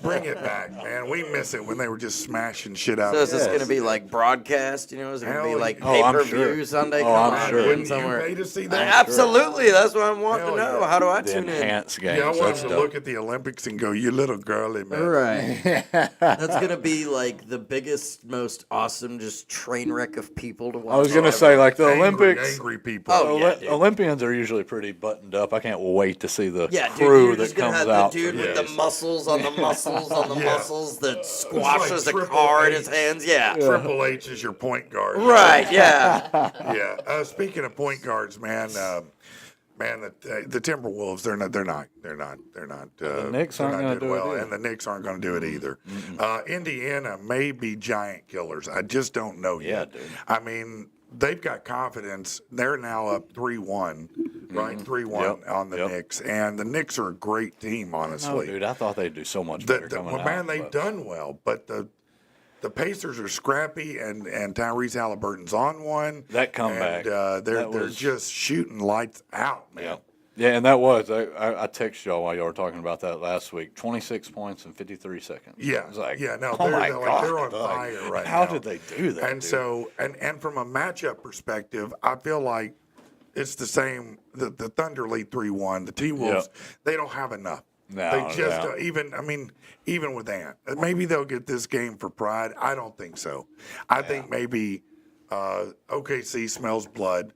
Bring it back, man. We miss it when they were just smashing shit out. So is of this it. going to be like broadcast? Is it going to be Hell like yeah. Oh, I'm pay-per-view sure. Sunday? Oh, I'm Come sure. on, Wouldn't somewhere. you pay to see that? Absolutely. That's what I'm wanting to Hell know. yeah. How do I The tune in? enhanced games. Yeah, I want That's them to dope. look at the Olympics and go, you little girly man. Right. That's going to be like the biggest, most awesome, just train wreck of people to watch. I was gonna say like the Angry, Olympics. Angry people. Oh, yeah, dude. Olympians are usually pretty buttoned up. I can't wait to see the Yeah, dude, crew you're that just going to comes have out. the dude for with these. the muscles on the muscles on the Yeah. muscles that squashes a Triple car in H. his hands. Yeah. Triple H is your point guard. Right, yeah. Yeah. Speaking of point guards, man, the Timberwolves, they're not. The Knicks aren't gonna do it either. and the Knicks aren't going to do it either. Indiana may be giant killers. I just don't know Yeah, yet. dude. I mean, they've got confidence. They're now up 3-1, right? 3-1 Yep, on the yep. Knicks, and the Knicks are a great team, No, honestly. dude, I thought they'd do so much better coming Well, out. man, they've but- done well, but the Pacers are scrappy, and Tyrese Halliburton's on one. That comeback, and they're was- just shooting lights out, man. Yeah. Yeah, and that was I texted y'all while y'all were talking about that last week. 26 points in 53 seconds. Yeah, It was like, yeah, no, oh they're, my they're, God, they're on like, fire right how now. did they do that? And dude? so, and from a matchup perspective, I feel like it's the same. The Thunder lead 3-1. The T-Wolves, they don't have enough. No, they just no. even with Ant, maybe they'll get this game for pride. I don't think so. I think maybe OKC smells blood,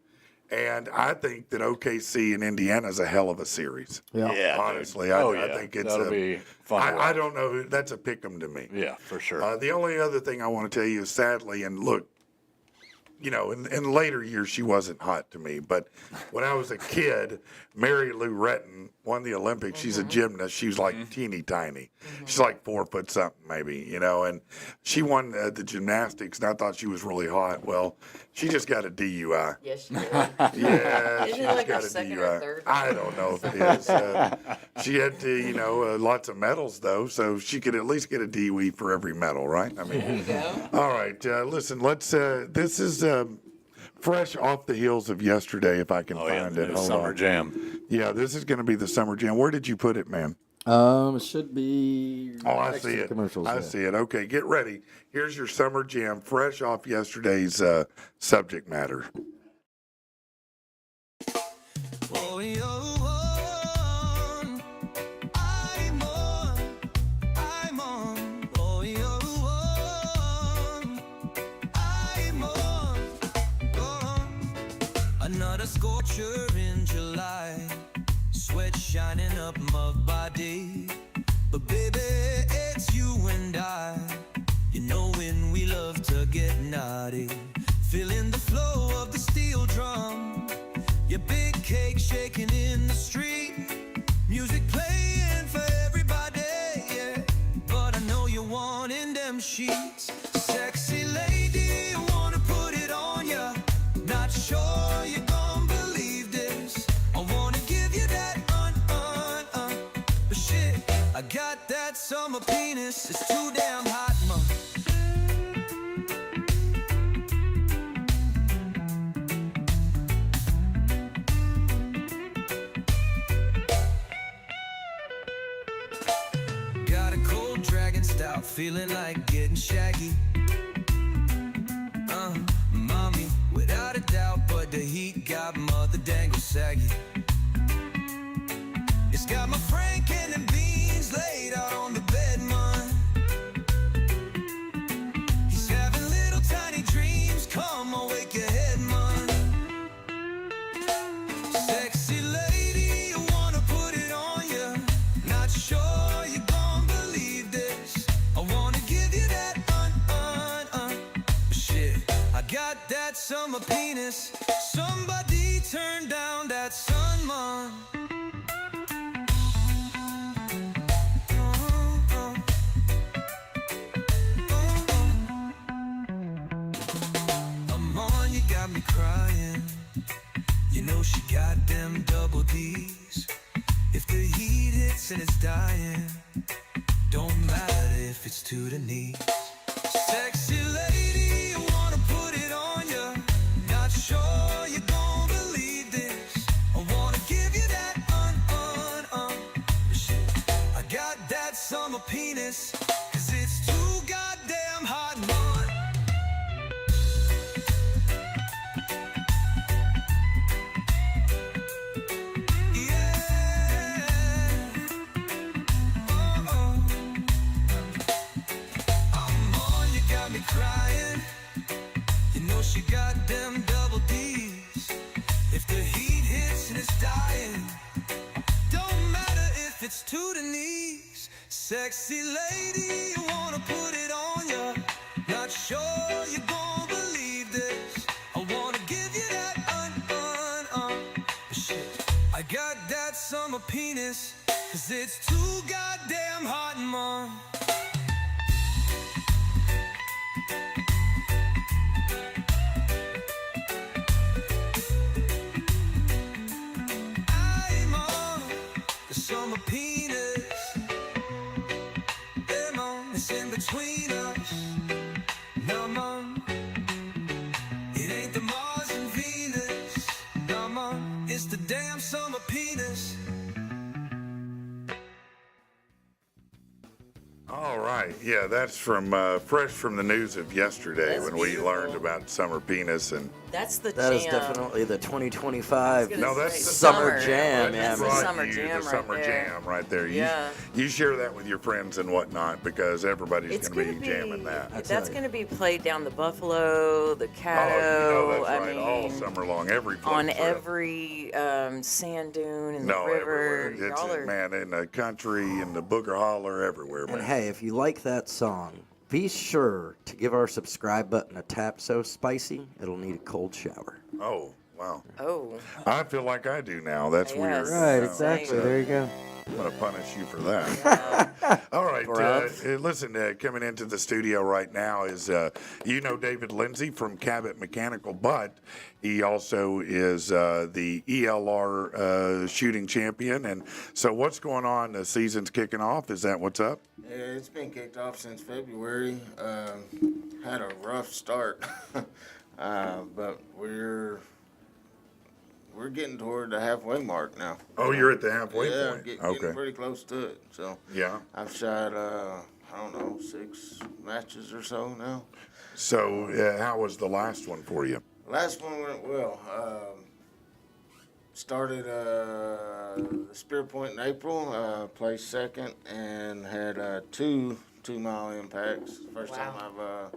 and I think that OKC and Indiana is a hell of a series. Yeah. Yeah, dude. honestly, Oh, I yeah. think it's That'll be fun. to I watch. don't know. That's a pick 'em to me. Yeah, for sure. The only other thing I want to tell you is sadly, and look, in later years, she wasn't hot to me. But when I was a kid, Mary Lou Retton won the Olympics. She's a gymnast. She was like teeny tiny. She's like 4 foot something, maybe, and she won the gymnastics, and I thought she was really hot. Well, she just got a DUI. Yes, she did. Yeah, Isn't she it just like her got a second DUI. or third? I don't know if it is. She had to, lots of medals, though, so she could at least get a DUI for every medal, right? I mean, There you go. all right, listen, this is fresh off the heels of yesterday, if I can find it. the Hold summer on. jam. Yeah, this is going to be the summer jam. Where did you put it, man? It should be. Oh, I next see to the it. Commercials. I see it. Okay, get ready. Here's your summer jam, fresh off yesterday's subject matter. Another scorcher in July, sweat shining up my body. But baby, it's you and I. You know when we love to get naughty. Feeling the flow of the steel drum. Your big cake shaking in the street. Music playing for everybody, yeah. But I know you're wanting them sheets. Sexy lady, I wanna put it on ya. Not sure you're gonna believe this. I wanna give you that but shit, I got that summer penis. It's too damn hot, man. Got a cold dragon stout, feeling like getting shaggy. Mommy, without a doubt, but the heat got mother dangle saggy. It's got my franken and beans laid out on the bed, man. He's having little tiny dreams, come on, wake your head, man. Sexy lady, I wanna put it on ya. Not sure you're gonna believe this. I wanna give you that shit, I got that summer penis. Somebody turn down that sun, man. I'm on, you got me crying. You know she got them double D's. If the heat hits and it's dying, don't matter if it's to the knees. Sexy lady, I wanna put it on ya. Not sure you're gonna believe this. I wanna give you that shit. I got that summer penis, 'cause it's too goddamn hot, man. Crying, you know she got them double D's. If the heat hits and it's dying, don't matter if it's to the knees. Sexy lady, I wanna put it on ya. Not sure you're gonna believe this. I wanna give you that shit. I got that summer penis, 'cause it's too goddamn hot, man. Summer penis, yeah, man, it's in between us. No, man, it ain't the Mars and Venus. No, man, it's the damn summer penis. All right, yeah, that's from fresh from the news of yesterday That's when we beautiful. learned about summer penis and. That's the That is jam. definitely the 2025 No, that's the summer jam. That's the brought summer you jam the right summer there. jam right there. Yeah. You share that with your friends and whatnot because everybody's It's going to gonna be jamming that. That's going to be played down the Buffalo, the Oh, Caddo. that's I right. mean, All summer long, every float on trip. every sand dune in No, the river. everywhere. It's Y'all are, man in the country, in the Booger Holler, everywhere, man. And hey, if you like that song, Be sure to give our subscribe button a tap so spicy it'll need a cold shower. Oh, wow. Oh, I feel like I do now. That's weird. Yes. Right, Same. exactly. There you go. I'm going to punish you for that. All right. Bruv. Listen, coming into the studio right now is, David Lindsay from Cabot Mechanical, but he also is the ELR shooting champion. And so what's going on? The season's kicking off. Is that what's up? Yeah, it's been kicked off since February. Had a rough start, but we're getting toward the halfway mark now. Oh, you're at the halfway Yeah, point. getting pretty close to it. So Yeah. I've shot 6 matches or so now. So how was the last one for you? Last one went well. Started the Spear Point in April, placed second, and had 2 2-mile impacts. First time I've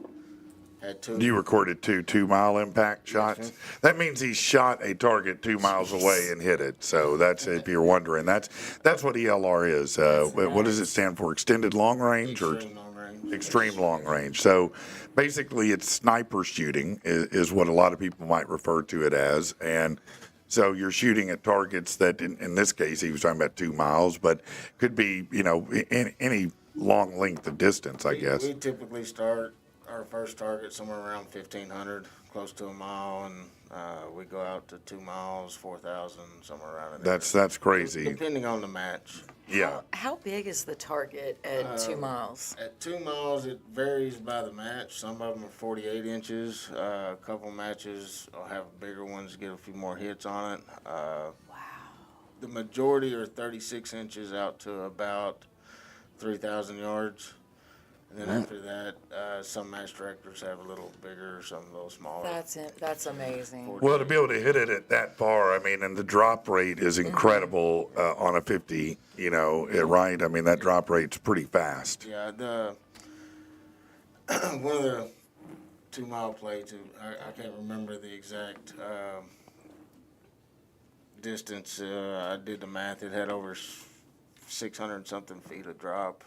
had 2. You recorded 2 2-mile impact shots. sir. That means he shot a target 2 miles away and hit it. So that's, if you're wondering, that's what ELR is. What does it stand for? Extended long range or Extreme long range. extreme long range? So basically, it's sniper shooting is what a lot of people might refer to it as. And so you're shooting at targets that, in this case, he was talking about 2 miles, but could be, any long length of distance, I guess. We typically start our first target somewhere around 1,500, close to a mile, and we go out to 2 miles, 4,000, somewhere around in there. That's crazy. Depending on the match. Yeah. how big is the target at 2 miles? At 2 miles, it varies by the match. Some of them are 48 inches. A couple matches will have bigger ones, get a few more hits on it. Wow. The majority are 36 inches out to about 3,000 yards. And then after that, some match directors have a little bigger, some a little smaller. That's it. That's amazing. Well, to be able to hit it at that far, and the drop rate is incredible on a 50, right? I mean, that drop rate's pretty fast. Yeah, one of the 2-mile plates, I can't remember the exact distance. I did the math. It had over 600 something feet of drop.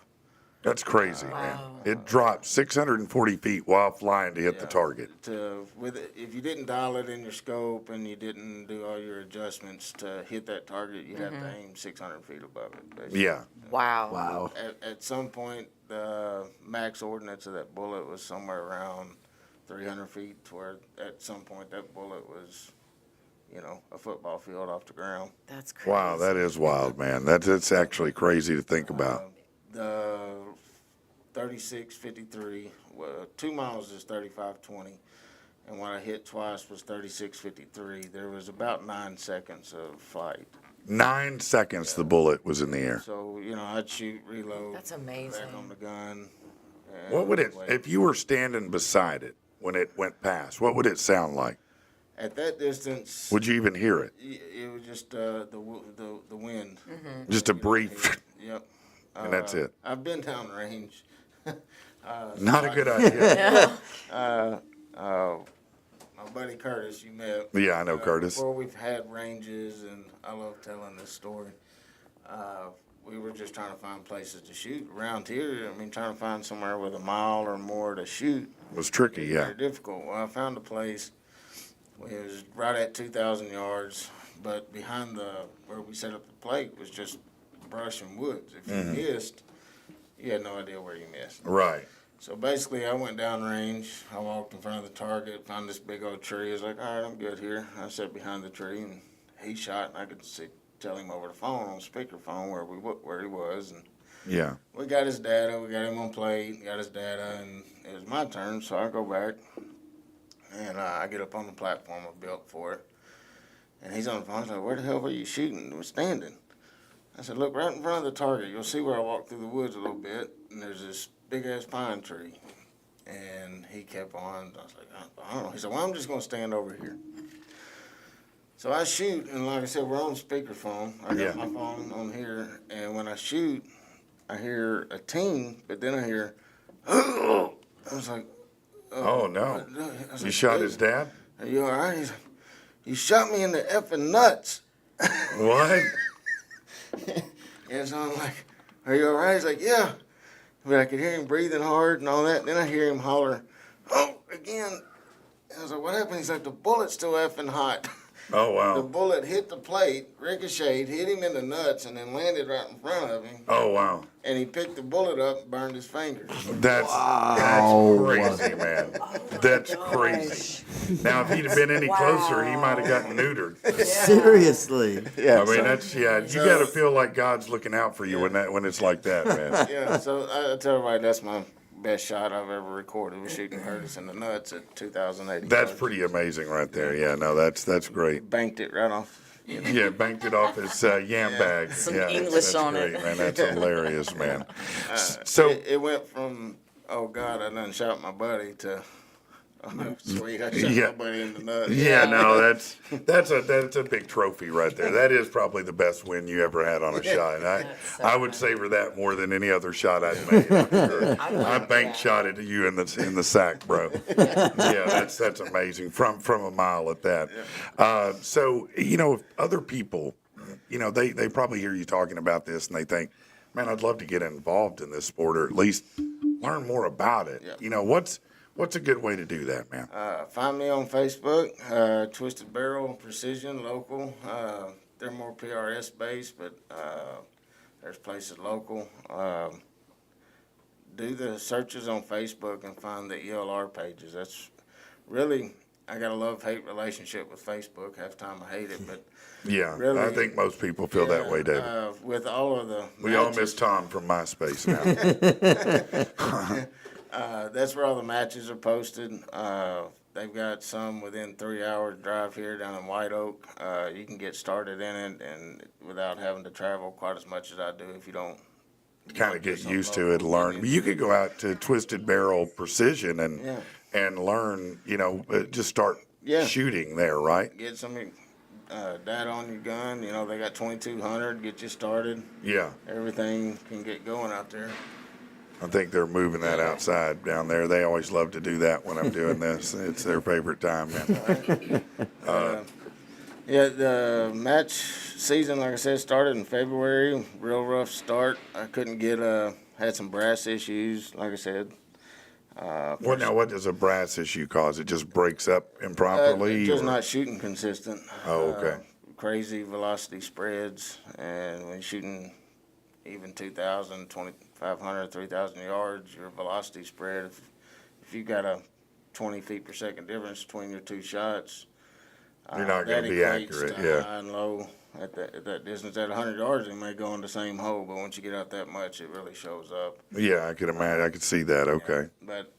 That's crazy, man. It dropped 640 feet while flying to hit the target. If you didn't dial it in your scope and you didn't do all your adjustments to hit that target, you have to aim 600 feet above it. Basically. Yeah. Wow. Wow. At some point, the max ordnance of that bullet was somewhere around 300 feet, to where at some point that bullet was, a football field off the ground. That's crazy. Wow, that is wild, man. That's actually crazy to think about. The 36.53, 2 miles is 35.20, and what I hit twice was 36.53. There was about 9 seconds of flight. 9 seconds the bullet was in the air. So, I'd shoot, reload. That's amazing. Back on the gun. and What would it, wait. if you were standing beside it when it went past, what would it sound like? At that distance, Would you even hear it? it was just the wind. Just a brief, Yep. and that's it. I've been down range. Not a good idea. My buddy Curtis, you met. Yeah, I know Curtis. Before we've had ranges, and I love telling this story. We were just trying to find places to shoot around here. Trying to find somewhere with a mile or more to shoot. It was tricky, yeah. Very difficult. Well, I found a place. It was right at 2,000 yards, but behind where we set up the plate was just brush and woods. If you missed, you had no idea where you missed. Right. So basically, I went down range. I walked in front of the target, found this big old tree. I was like, all right, I'm good here. I sat behind the tree, and he shot, and I could tell him over the phone, on speakerphone, where he was. And Yeah. we got his data. We got him on plate, got his data, and it was my turn. So I go back, and I get up on the platform I built for it. And he's on the phone. He's like, where the hell were you shooting? We're standing. I said, look right in front of the target. You'll see where I walked through the woods a little bit, and there's this big-ass pine tree. And he kept on. I was like, I don't know. He said, well, I'm just going to stand over here. So I shoot, and like I said, we're on speakerphone. I got my phone on here, and when I shoot, I hear a ting, but then I hear, I was like, Oh, no. I was You like, shot "Dude, his dad? Are you all right? He's like, you shot me in the effing nuts. What? And so I'm like, are you all right? He's like, yeah. But I could hear him breathing hard and all that. Then I hear him holler, "Oh!" again. I was like, "What happened?" He's like, "The bullet's still effing hot." Oh, The wow. bullet hit the plate, ricocheted, hit him in the nuts, and then landed right in front of him. Oh, wow. And he picked the bullet up and burned his fingers. That's crazy, man. That's crazy. Now, if he'd have been any closer, he might have gotten neutered. Seriously. Yeah, I mean, that's you got to feel like God's looking out for you when it's like that, man. yeah. So I tell everybody that's my best shot I've ever recorded was shooting Curtis in the nuts at 2,080. That's pretty amazing right there. Yeah, no, that's great. Banked it right off. Yeah, banked it off his yam bag. Some yeah, English that's on great, it. man. That's hilarious, man. So It went from, oh God, I done shot my buddy to, oh sweet, I shot Yeah. my buddy in the nuts. yeah, no, that's a big trophy right there. That is probably the best win you ever had on a shot. And I would savor that more than any other shot I've made. I'm sure. I bank shot it to you in the sack, bro. Yeah, that's amazing from a mile at that. So if other people, they probably hear you talking about this and they think, man, I'd love to get involved in this sport or at least learn more about it. Yeah. What's a good way to do that, man? Find me on Facebook, Twisted Barrel Precision Local. They're more PRS based, but there's places local. Do the searches on Facebook and find the ELR pages. That's really, I got a love-hate relationship with Facebook. Half the time I hate it, but Yeah, really, I think most people feel that way, David. With all of the We all matches, miss Tom from MySpace now. that's where all the matches are posted. They've got some within 3 hours drive here down in White Oak. You can get started in it and without having to travel quite as much as I do if you don't. Kind of get used to it, learn. You could go out to Twisted Barrel Precision Yeah. and learn, just start Yeah. shooting there, right? Get some data on your gun. They got 2200, get you started. Yeah. Everything can get going out there. I think they're moving that outside down there. They always love to do that when I'm doing this. It's their favorite time, man. Yeah, the match season, like I said, started in February. Real rough start. I couldn't get, had some brass issues, like I said. What does a brass issue cause? It just breaks up improperly? Just or- not shooting consistent. Oh, okay. Crazy velocity spreads, and when shooting even 2,000, 2,500, 3,000 yards, your velocity spread, if you got a 20 feet per second difference between your two shots, You're not going that to be equates accurate, to yeah. high and low at that distance. At 100 yards, it may go in the same hole, but once you get out that much, it really shows up. Yeah, I could imagine. I could see that. Okay. But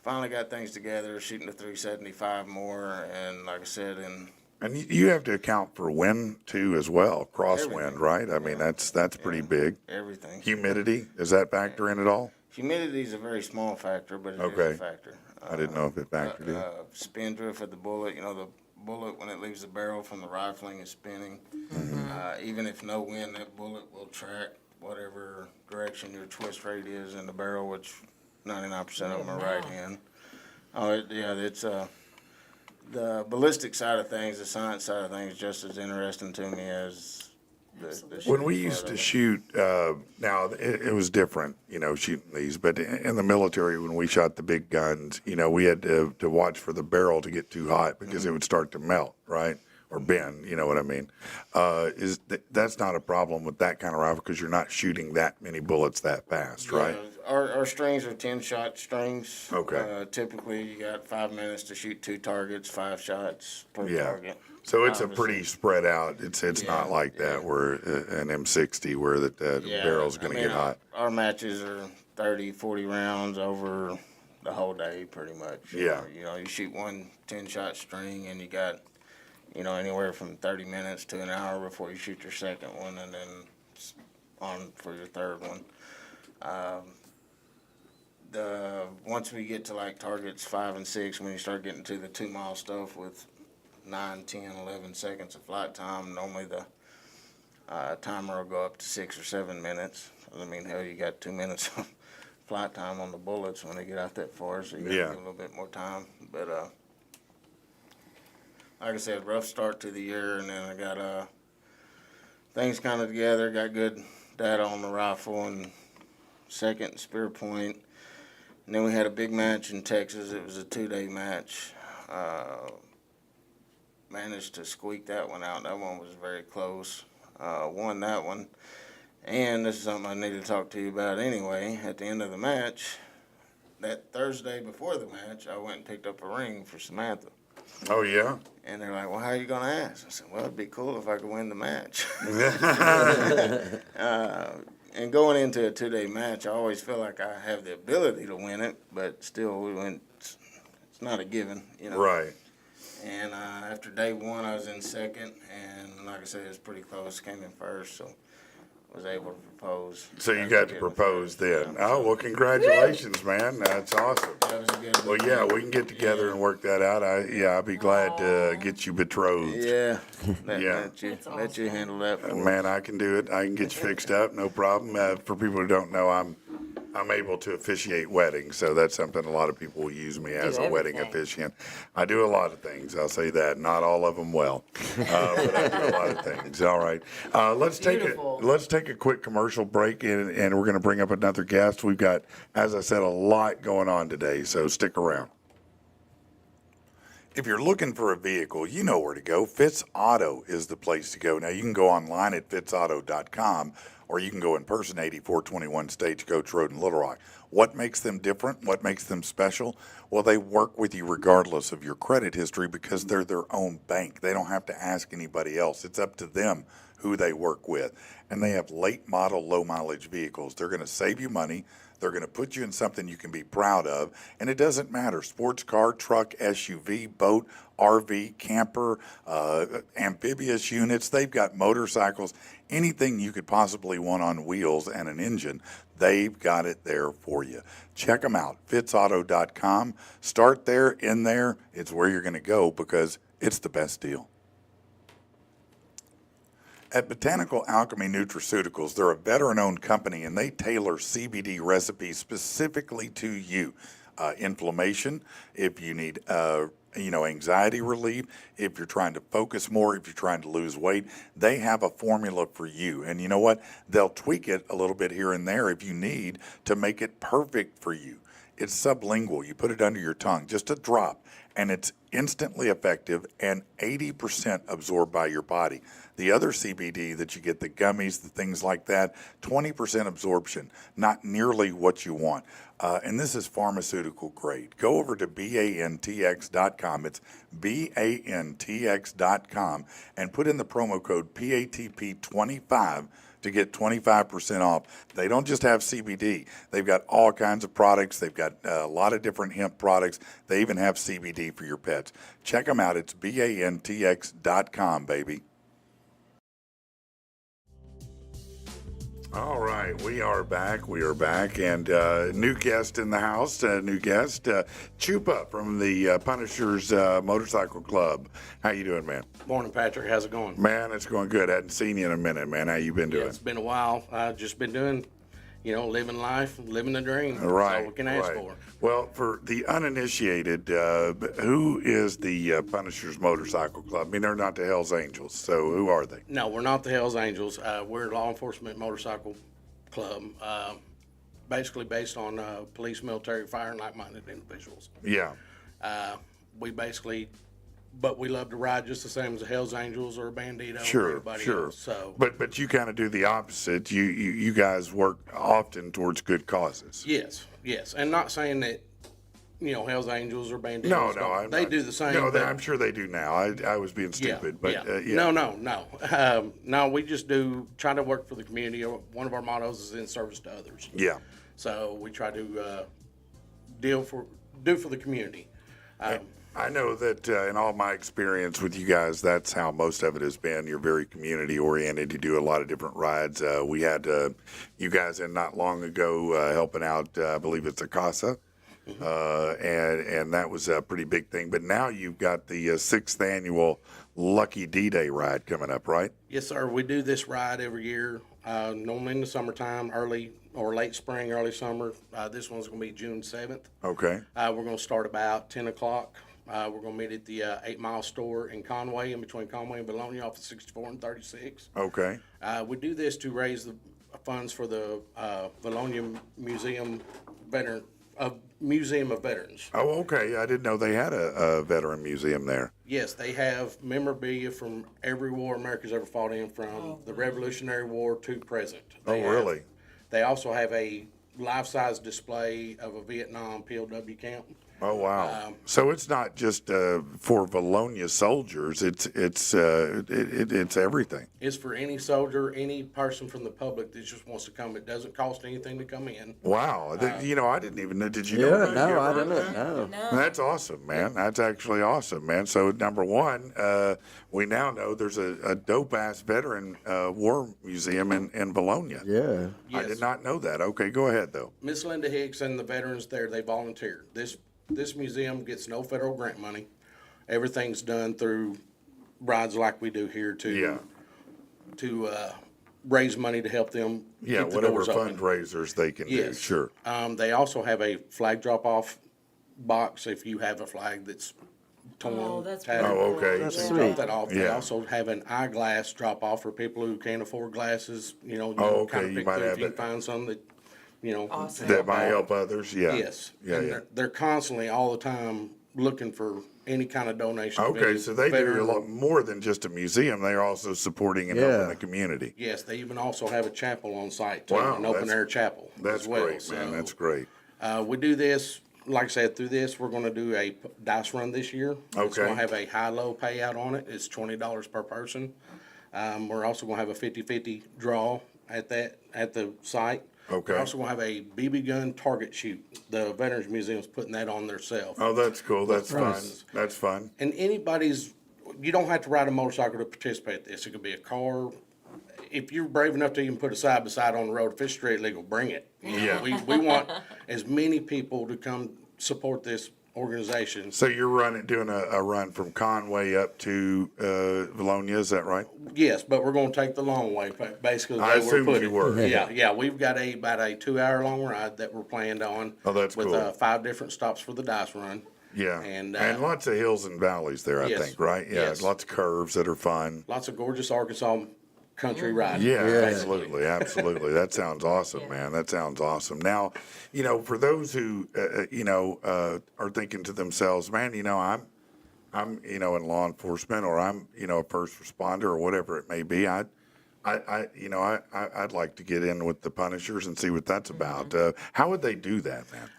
finally got things together, shooting the 375 more, and like I said, And you have to account for wind too as well, crosswind, Everything. right? I mean, that's pretty big. everything. Humidity, does that factor in at all? Humidity is a very small factor, but it is Okay. a factor. I didn't know if it factored in. Spin drift of the bullet, the bullet when it leaves the barrel from the rifling is spinning. Even if no wind, that bullet will track whatever direction your twist rate is in the barrel, which 99% of them are right hand. It's the ballistic side of things, the science side of things, just as interesting to me as the When we shooting used part to of it. shoot, now it was different, shooting these, but in the military, when we shot the big guns, we had to watch for the barrel to get too hot because it would start to melt, right? Or bend, you know what I mean? That's not a problem with that kind of rifle because you're not shooting that many bullets that fast, right? Our strings are 10-shot strings. Okay. Typically, you got 5 minutes to shoot 2 targets, 5 shots per Yeah. target. So it's a Obviously. pretty spread out. It's not like that where an M60 where the barrel's going to get hot. Our matches are 30, 40 rounds over the whole day, pretty much. Yeah. You shoot one 10-shot string, and you got, anywhere from 30 minutes to an hour before you shoot your second one, and then on for your third one. Once we get to like targets 5 and 6, when you start getting to the 2-mile stuff with 9, 10, 11 seconds of flight time, normally the timer will go up to 6 or 7 minutes. I mean, hell, you got 2 minutes of flight time on the bullets when they get out that far, so you got to Yeah. give a little bit more time. But like I said, rough start to the year, and then I got things kind of together, got good data on the rifle, and second in Spear Point. And then we had a big match in Texas. It was a 2-day match. Managed to squeak that one out. That one was very close. Won that one. And this is something I need to talk to you about anyway. At the end of the match, that Thursday before the match, I went and picked up a ring for Samantha. Oh, yeah? And they're like, well, how are you going to ask? I said, well, it'd be cool if I could win the match. And going into a 2-day match, I always feel like I have the ability to win it, but still, it's not a given, you know. Right. And after day one, I was in second, and like I said, it was pretty close. Came in first, so was able to propose. So you got to propose then. Oh, well, congratulations, man. That's awesome. That was a good Well, yeah, we can get together and work that out. I'd be glad to get you betrothed. Yeah. Yeah. Let you handle that for us. Man, I can do it. I can get you fixed up, no problem. For people who don't know, I'm able to officiate weddings, so that's something a lot of people will use me as a wedding officiant. I do a lot of things, I'll say that. Not all of them well, but I do a lot of things. All right, let's take a quick commercial break, and we're going to bring up another guest. We've got, as I said, a lot going on today, so stick around. If you're looking for a vehicle, you know where to go. Fitz Auto is the place to go. Now, you can go online at fitzauto.com, or you can go in person, 8421 Stagecoach Road in Little Rock. What makes them different? What makes them special? Well, they work with you regardless of your credit history because they're their own bank. They don't have to ask anybody else. It's up to them who they work with. And they have late model, low mileage vehicles. They're going to save you money. They're going to put you in something you can be proud of. And it doesn't matter, sports car, truck, SUV, boat, RV, camper, amphibious units. They've got motorcycles, anything you could possibly want on wheels and an engine. They've got it there for you. Check them out, fitzauto.com. Start there, in there. It's where you're going to go because it's the best deal. At Botanical Alchemy Nutraceuticals, they're a veteran-owned company, and they tailor CBD recipes specifically to you. Inflammation, if you need, anxiety relief, if you're trying to focus more, if you're trying to lose weight, they have a formula for you. And you know what? They'll tweak it a little bit here and there if you need to make it perfect for you. It's sublingual. You put it under your tongue, just a drop, and it's instantly effective and 80% absorbed by your body. The other CBD that you get, the gummies, the things like that, 20% absorption, not nearly what you want. And this is pharmaceutical grade. Go over to bantx.com. It's bantx.com and put in the promo code PATP25 to get 25% off. They don't just have CBD. They've got all kinds of products. They've got a lot of different hemp products. They even have CBD for your pets. Check them out. It's bantx.com, baby. All right, we are back. And new guest in the house, Chupa from the Punishers Motorcycle Club. How you doing, man? Morning, Patrick. How's it going? Man, it's going good. Hadn't seen you in a minute, man. How you been doing? Yeah, it's been a while. I've just been doing, living life, living the dream. Right. That's all we can ask for. Well, for the uninitiated, who is the Punishers Motorcycle Club? I mean, they're not the Hells Angels, so who are they? No, we're not the Hells Angels. We're a law enforcement motorcycle club, basically based on police, military, fire, and like-minded individuals. Yeah. But we love to ride just the same as the Hells Angels or a Bandito or Sure. anybody else. So, But you kind of do the opposite. You guys work often towards good causes. yes, and not saying that, Hells Angels or Banditos. No, they do the same. No, but- I'm sure they do now. I was being stupid, but yeah. No. No, we just try to work for the community. One of our mottos is in service to others. Yeah. So we try to do for the community. I know that in all my experience with you guys, that's how most of it has been. You're very community oriented. You do a lot of different rides. We had you guys in not long ago helping out, I believe it's a Casa. And that was a pretty big thing. But now you've got the 6th annual Lucky D-Day ride coming up, right? Yes, sir. We do this ride every year, normally in the summertime, early or late spring, early summer. This one's going to be June 7th. Okay. We're going to start about 10 o'clock. We're going to meet at the 8 Mile store in Conway, in between Conway and Bologna, off of 64 and 36. Okay. We do this to raise funds for the Valonia Museum of Veterans. Oh, okay. I didn't know they had a veteran museum there. Yes, they have memorabilia from every war America's ever fought in, from the Revolutionary War to present. Oh, really? They also have a life-size display of a Vietnam POW camp. Oh, wow. So it's not just for Valonia soldiers. It's everything. It's for any soldier, any person from the public that just wants to come. It doesn't cost anything to come in. Wow. You know, I didn't even know. Did you know Yeah, that? no, You I ever- didn't know. That's awesome, man. That's actually awesome, man. So number one, we now know there's a dope ass veteran war museum in Valonia. Yeah. I did not know that. Okay, go ahead though. Miss Linda Hicks and the veterans there, they volunteered. This museum gets no federal grant money. Everything's done through rides like we do here to raise money to help them Yeah, keep the whatever doors open. fundraisers they can do. Yes. Sure. They also have a flag drop-off box if you have a flag that's torn. Oh, that's tattered. pretty Oh, okay. That's You can sweet. drop that off. They Yeah. also have an eyeglass drop-off for people who can't afford glasses. You know, Oh, okay, kind of you pick might through have if you it. find some that, you know. Awesome. That might help others. Yeah. Yes. Yeah, And yeah. they're constantly, all the time, looking for any kind of donation. of Okay, any so they do veteran a or- lot more than just a museum. They're also supporting and Yeah. helping the community. Yes, they even also have a chapel on site too, Wow, an open that's- air chapel That's as well. great, man. So, That's great. we do this, like I said, through this, we're gonna do a dice run this year. It's Okay. gonna have a high-low payout on it. It's $20 per person. We're also gonna have a 50-50 draw at the site. Okay. We're also gonna have a BB gun target shoot. The Veterans Museum's putting that on theirself. Oh, that's cool. That's fun. Nice. That's fun. And you don't have to ride a motorcycle to participate in this. It could be a car. If you're brave enough to even put a side by side on the road, if it's street legal, bring it. You know, Yeah. We want as many people to come support this organization. So you're doing a run from Conway up to Valonia, is that right? Yes, but we're gonna take the long way, basically. the I way we're assumed putting you it. were. Yeah, we've got about a 2-hour long ride that we're planned on. Oh, that's with, cool. 5 different stops for the dice run. Yeah. And, lots of hills and valleys there, I yes. think, right? Yeah. Yes. Lots of curves that are fun. Lots of gorgeous Arkansas country riding. Yeah, basically. absolutely, absolutely. That sounds awesome, man. That sounds awesome. Now, for those who, are thinking to themselves, man, I'm, in law enforcement, or I'm, a first responder, or whatever it may be. I'd like to get in with the Punishers and see what that's about. How would they do that, man?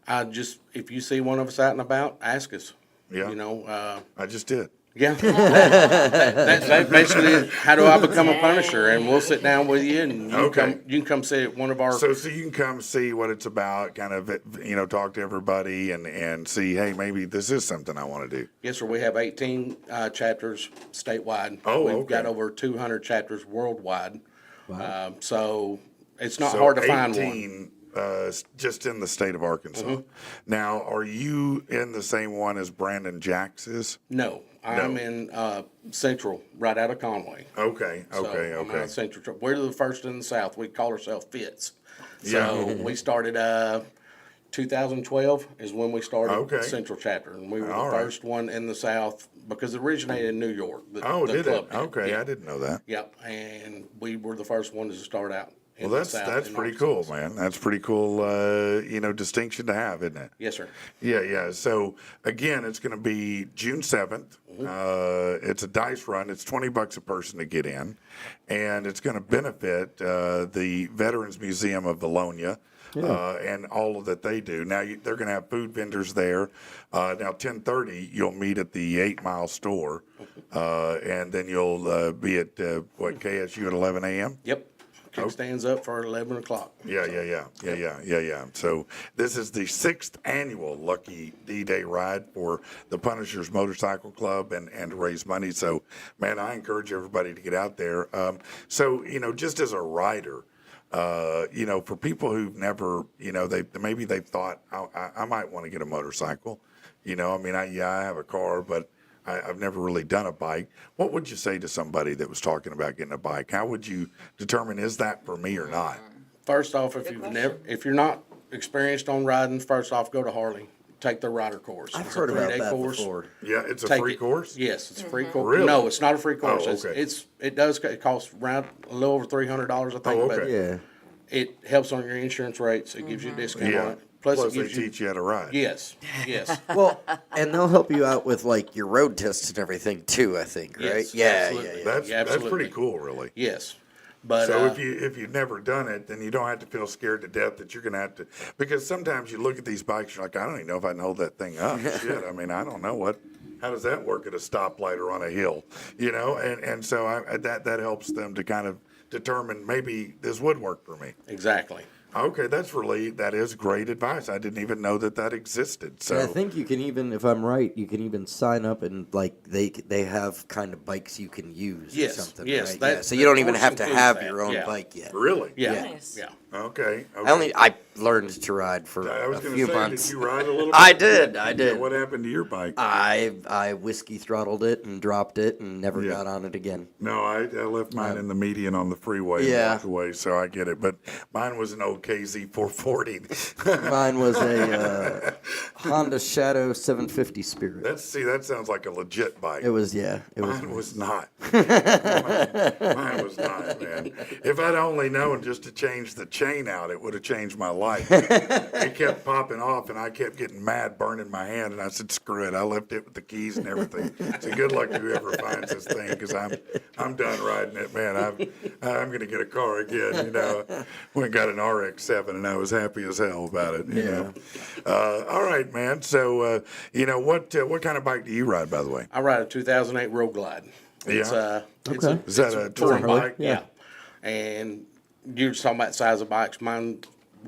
If you see one of us out and about, ask us. Yeah. I just did. Yeah. That's basically how do I become a Punisher, and we'll sit down with you, and Okay. you can come see one of our. So you can come see what it's about, kind of, talk to everybody and see, hey, maybe this is something I want to do. Yes, sir. We have 18 chapters statewide. Oh, We've okay. got over 200 chapters worldwide. Wow. So it's not So hard to find one. 18, just in the state of Arkansas. Mm-hmm. Now, are you in the same one as Brandon Jacks is? No, I'm in Central, right out of Conway. Okay, So okay, I'm out okay. of Central. We're the first in the South. We call ourselves Fitz. Yeah. So we started 2012 is when we started Okay. the Central chapter, and we were All the right. first one in the South because it originated in New York. Oh, the did club it? Okay, Yeah. I didn't know that. Yep, and we were the first one to start out. In Well, the South that's in pretty Arkansas. cool, man. That's pretty cool, distinction to have, isn't it? Yes, sir. Yeah. So again, it's going to be June 7th. It's a dice run. It's $20 a person to get in, and it's going to benefit the Veterans Museum of Valonia. And all of that they do. Now they're going to have food vendors there. Now 10:30, you'll meet at the 8 Mile store, and then you'll be at KSU at 11 a.m. Yep. Kickstand's up for 11 o'clock. Yeah. So this is the 6th annual Lucky D-Day ride for the Punishers Motorcycle Club and to raise money. So, man, I encourage everybody to get out there. So, just as a rider, for people who've never, they've thought, I might want to get a motorcycle. I have a car, but I've never really done a bike. What would you say to somebody that was talking about getting a bike? How would you determine, is that for me or not? First off, if you're not experienced on riding, first off, go to Harley. Take the rider course. I've It's heard a about 3-day that course. before. Yeah, it's a Take free it. course? Yes, it's a free course. Really? No, it's not a free course. Oh, okay. It costs around a little over $300, I think. Oh, but okay. Yeah. It helps on your insurance rates. It gives you a discount on Yeah. it. Plus, Plus it they gives you. teach you how to ride. Yes, yes. Well, and they'll help you out with like your road tests and everything too. I think, right? Yes, Yeah, absolutely. yeah, yeah. That's absolutely. pretty cool, really. Yes. But So if you've never done it, then you don't have to feel scared to death that you're going to have to, because sometimes you look at these bikes, you're like, I don't even know if I can hold that thing up. Shit, I mean, I don't know how does that work at a stoplight or on a hill, and so that helps them to kind of determine maybe this would work for me. exactly. Okay, that is great advice. I didn't even know that existed. So And I think you can even, if I'm right, you can even sign up and like they have kind of bikes you can use Yes, or something. yes, right? that- Yeah, so you don't even course have to includes have that, your own yeah. bike yet. Really? Yeah. Nice. Yeah. Okay. I learned to ride for I was a going few to say, months. did you ride a little bit? I did. Yeah, what happened to your bike? I whiskey throttled it and dropped it and never Yeah. got on it again. No, I left mine in the median on the freeway and Yeah. walked away, so I get it. But mine was an old KZ 440. Mine was a Honda Shadow 750 Spirit. That sounds like a legit bike. It was, yeah. It was. Mine was not. Mine was not, man. If I'd only known just to change the chain out, it would have changed my life. It kept popping off, and I kept getting mad, burning my hand, and I said, screw it. I left it with the keys and everything. So good luck to whoever finds this thing, because I'm done riding it, man. I'm going to get a car again, Went and got an RX-7, and I was happy as hell about it, you know. All right, man. So, what kind of bike do you ride, by the way? I ride a 2008 Road Glide. It's, Yeah. it's Okay. Is that a touring bike? Yeah. And you're just talking about size of bikes. Mine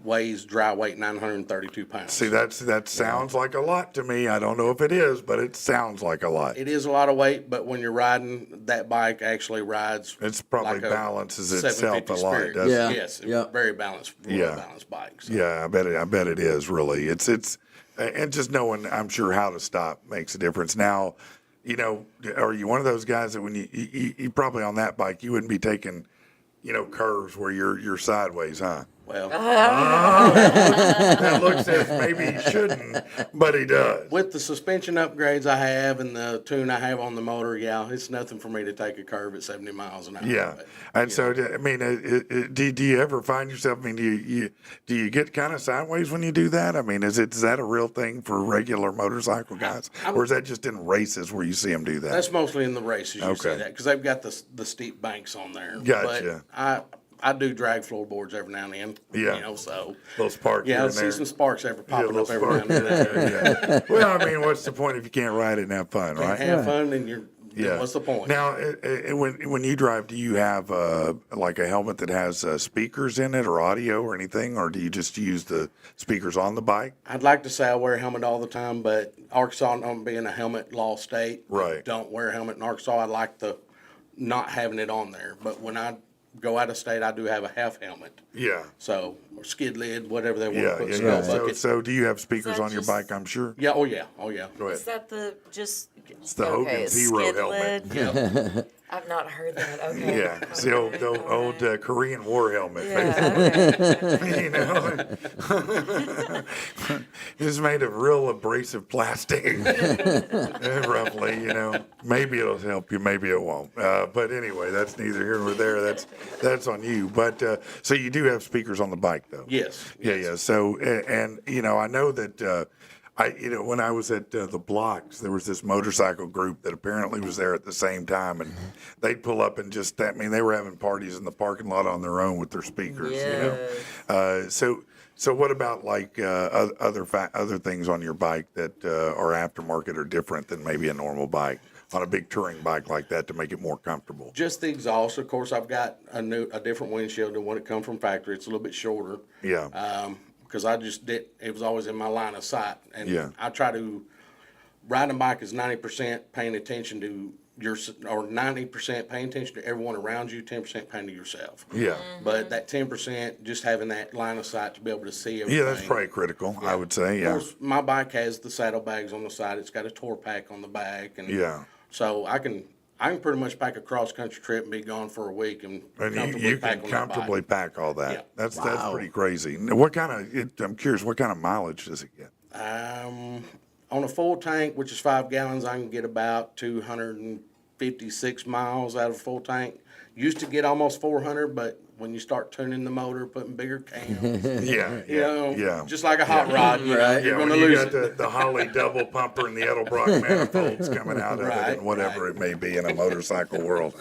weighs dry weight 932 pounds. See, that sounds like a lot to me. I don't know if it is, but it sounds like a lot. It is a lot of weight, but when you're riding, that bike actually rides. It's probably like a balances itself a 750 lot, Spirit. doesn't Yeah. it? Yes. Yeah. Very balanced. Really Yeah. balanced bike. So. Yeah, I bet it is really. It's and just knowing, I'm sure, how to stop makes a difference. Now, are you one of those guys that when you probably on that bike, you wouldn't be taking, curves where you're sideways, huh? Well, That looks as maybe he shouldn't, but he does. with the suspension upgrades I have and the tune I have on the motor, yeah, it's nothing for me to take a curve at 70 miles an hour. Yeah, But, and so I mean, do you ever find yourself? I mean, do you get kind of sideways when you do that? I mean, is that a real thing for regular motorcycle guys, or is that just in races where you see them do that? that's mostly in the races you see Okay. that because they've got the steep banks on there. Gotcha. But I do drag floorboards every now and then. Yeah. So Little spark yeah, here I and see there. some sparks ever Yeah, a popping little up every now spark and then. there, yeah. Well, I mean, what's the point if you can't ride it and have fun, right? Have fun and you're. Yeah. What's the point? Now, when you drive, do you have like a helmet that has speakers in it or audio or anything, or do you just use the speakers on the bike? I'd like to say I wear a helmet all the time, but Arkansas not being a helmet law state, Right. don't wear a helmet in Arkansas. I like the not having it on there, but when I go out of state, I do have a half helmet. Yeah. So or skid lid, whatever they want Yeah, to put. yeah, Skull yeah. So, bucket. so do you have speakers that on your just- bike? I'm sure. Yeah. Oh yeah. Oh yeah. Go Is ahead. that the just? It's the Hogan's Hero helmet. Yeah. I've not heard that. Okay. Yeah, it's the old Korean War helmet. Yeah, okay. You know, it's made of real abrasive plastic, roughly. Maybe it'll help you, maybe it won't. But anyway, that's neither here nor there. That's on you. But so you do have speakers on the bike, though. Yes. Yeah, yeah. So and I know that. When I was at the Blocks, there was this motorcycle group that apparently was there at the same time, and they'd pull up and they were having parties in the parking lot on their own with their speakers. So what about like other things on your bike that are aftermarket or different than maybe a normal bike on a big touring bike like that to make it more comfortable? Just the exhaust. Of course, I've got a different windshield than when it come from factory. It's a little bit shorter. Yeah. Because I just did. It was always in my line of sight, and Yeah. I try to ride a bike is 90% paying attention to or 90% paying attention to everyone around you, 10% paying to yourself. Yeah. But that 10%, just having that line of sight to be able to see everything. Yeah, that's probably critical, I would say. Of Yeah. course, my bike has the saddlebags on the side. It's got a tour pack on the back, and Yeah. so I can pretty much pack a cross country trip and be gone for a week and And comfortably you pack can on that comfortably bike. pack all that. Yeah. That's pretty crazy. Now, I'm curious, what kind of mileage does it get? On a full tank, which is 5 gallons, I can get about 256 miles out of a full tank. Used to get almost 400, but when you start tuning the motor, putting bigger cams, Yeah, you know, yeah. just like a hot rod, you know, Right. you're Yeah, when going to you lose got it. the Holly double pumper and the Edelbrock manifolds coming out of it Right, and whatever it may be in a motorcycle world.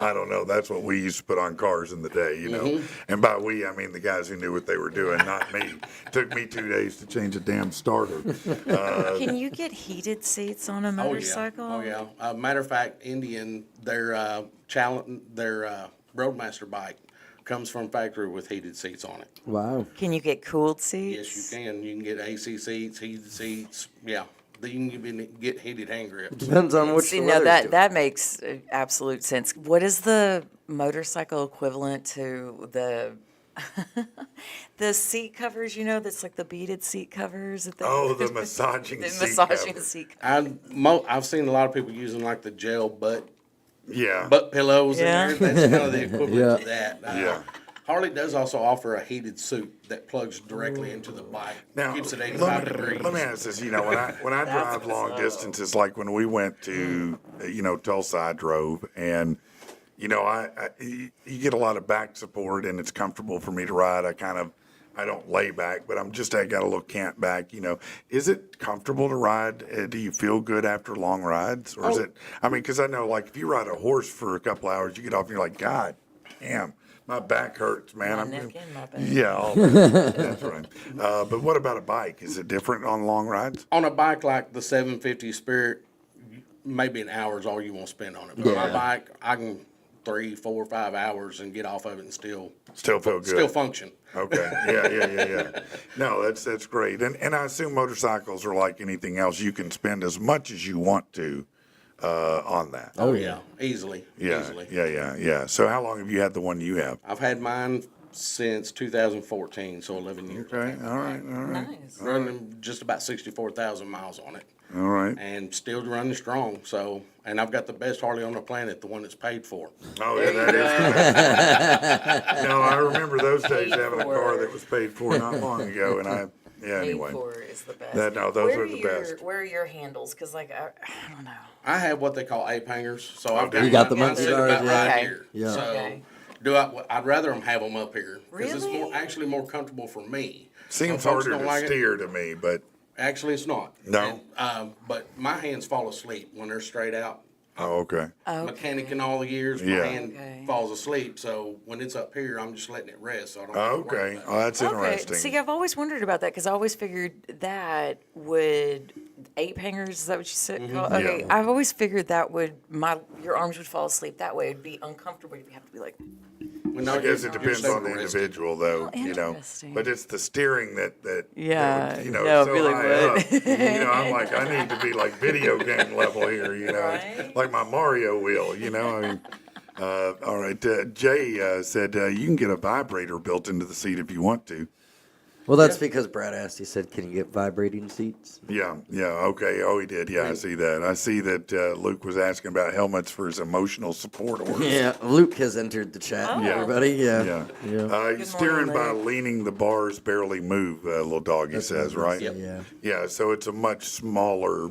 I don't know. That's what we used to put on cars in the day, you know. Mm-hmm. And by we, I mean the guys who knew what they were doing, not me. Took me 2 days to change a damn starter. Can you get heated seats on a motorcycle? Oh yeah. Matter of fact, Indian, their Roadmaster bike comes from factory with heated seats on it. Wow. Can you get cooled seats? Yes, you can. You can get AC seats, heated seats. Yeah, you can even get heated hand grips. Depends on which See, the no, weather's that doing. that makes absolute sense. What is the motorcycle equivalent to the the seat covers? You know, that's like the beaded seat covers. That they- Oh, the massaging the seat massaging cover. seat. Cover. I've seen a lot of people using like the gel butt Yeah. pillows Yeah. in there. That's kind of the equivalent Yeah. to that. Yeah. Harley does also offer a heated suit that plugs directly into the bike. Now, Keeps it let 85 me, degrees. let me ask this. You know, when I drive long distances, like when we went to, Tulsa, I drove, and you you get a lot of back support, and it's comfortable for me to ride. I don't lay back, but I got a little cant back. You know, is it comfortable to ride? Do you feel good after long rides, or is it? I mean, because I know, like, if you ride a horse for a couple hours, you get off and you're like, God damn. My back hurts, man. My neck and my back. Yeah, all that. That's right. But what about a bike? Is it different on long rides? On a bike like the 750 Spirit, maybe an hour is all you want to spend on it. But on my bike, I can 3, 4, 5 hours and get off of it and still Still feel good. still function. Okay. Yeah. No, that's great. And I assume motorcycles are like anything else. You can spend as much as you want to on that. Oh yeah, easily. Yeah. Easily. Yeah. So how long have you had the one you have? I've had mine since 2014, so 11 years. Okay. All right. Nice. Running just about 64,000 miles on it, All right. and still running strong. So, and I've got the best Harley on the planet, the one that's paid for. Oh, yeah, that is. No, I remember those days having a car that was paid for not long ago, and anyway. Paid for is the best. No, those Where are the your- best. Where are your handles? Because like I don't know. I have what they call ape hangers, so I've got You got the mine monkey sitting bars, about yeah. right Okay. here. Yeah. So, Okay. I'd rather them have them up here because it's Really? actually more comfortable for me. Seems Some folks harder don't to like it. steer to me, but Actually, it's not. No? But my hands fall asleep when they're straight out. oh, okay. Mechanic in all the years, Yeah. my hand Okay. falls asleep. So when it's up here, I'm just letting it rest. So I don't. Oh, have to worry okay. about Oh, that's Okay. interesting. See, I've always wondered about that because I always figured that would ape hangers. Is that what you said? Okay. Yeah. I've always figured that would your arms would fall asleep. That way it'd be uncomfortable. You'd have to be like. it. Well, no, I guess you're- it you're depends on the sober rested. individual, though. Oh, interesting. But it's the steering that Yeah, that would, no, it so really high would. up. I'm like, I need to be like video game level here. Right? Like my Mario wheel. I mean. All right. Jay said you can get a vibrator built into the seat if you want to. Well, that's because Brad asked. He said, "Can you get vibrating seats?" Yeah. Okay. Oh, he did. Yeah, I see that. I see that Luke was asking about helmets for his emotional support orders. Yeah, Luke has entered the chat. Oh. Everybody, yeah. Yeah. Steering by leaning the bars barely move, little doggy says, right? Yep. Yeah. Yeah, so it's a much smaller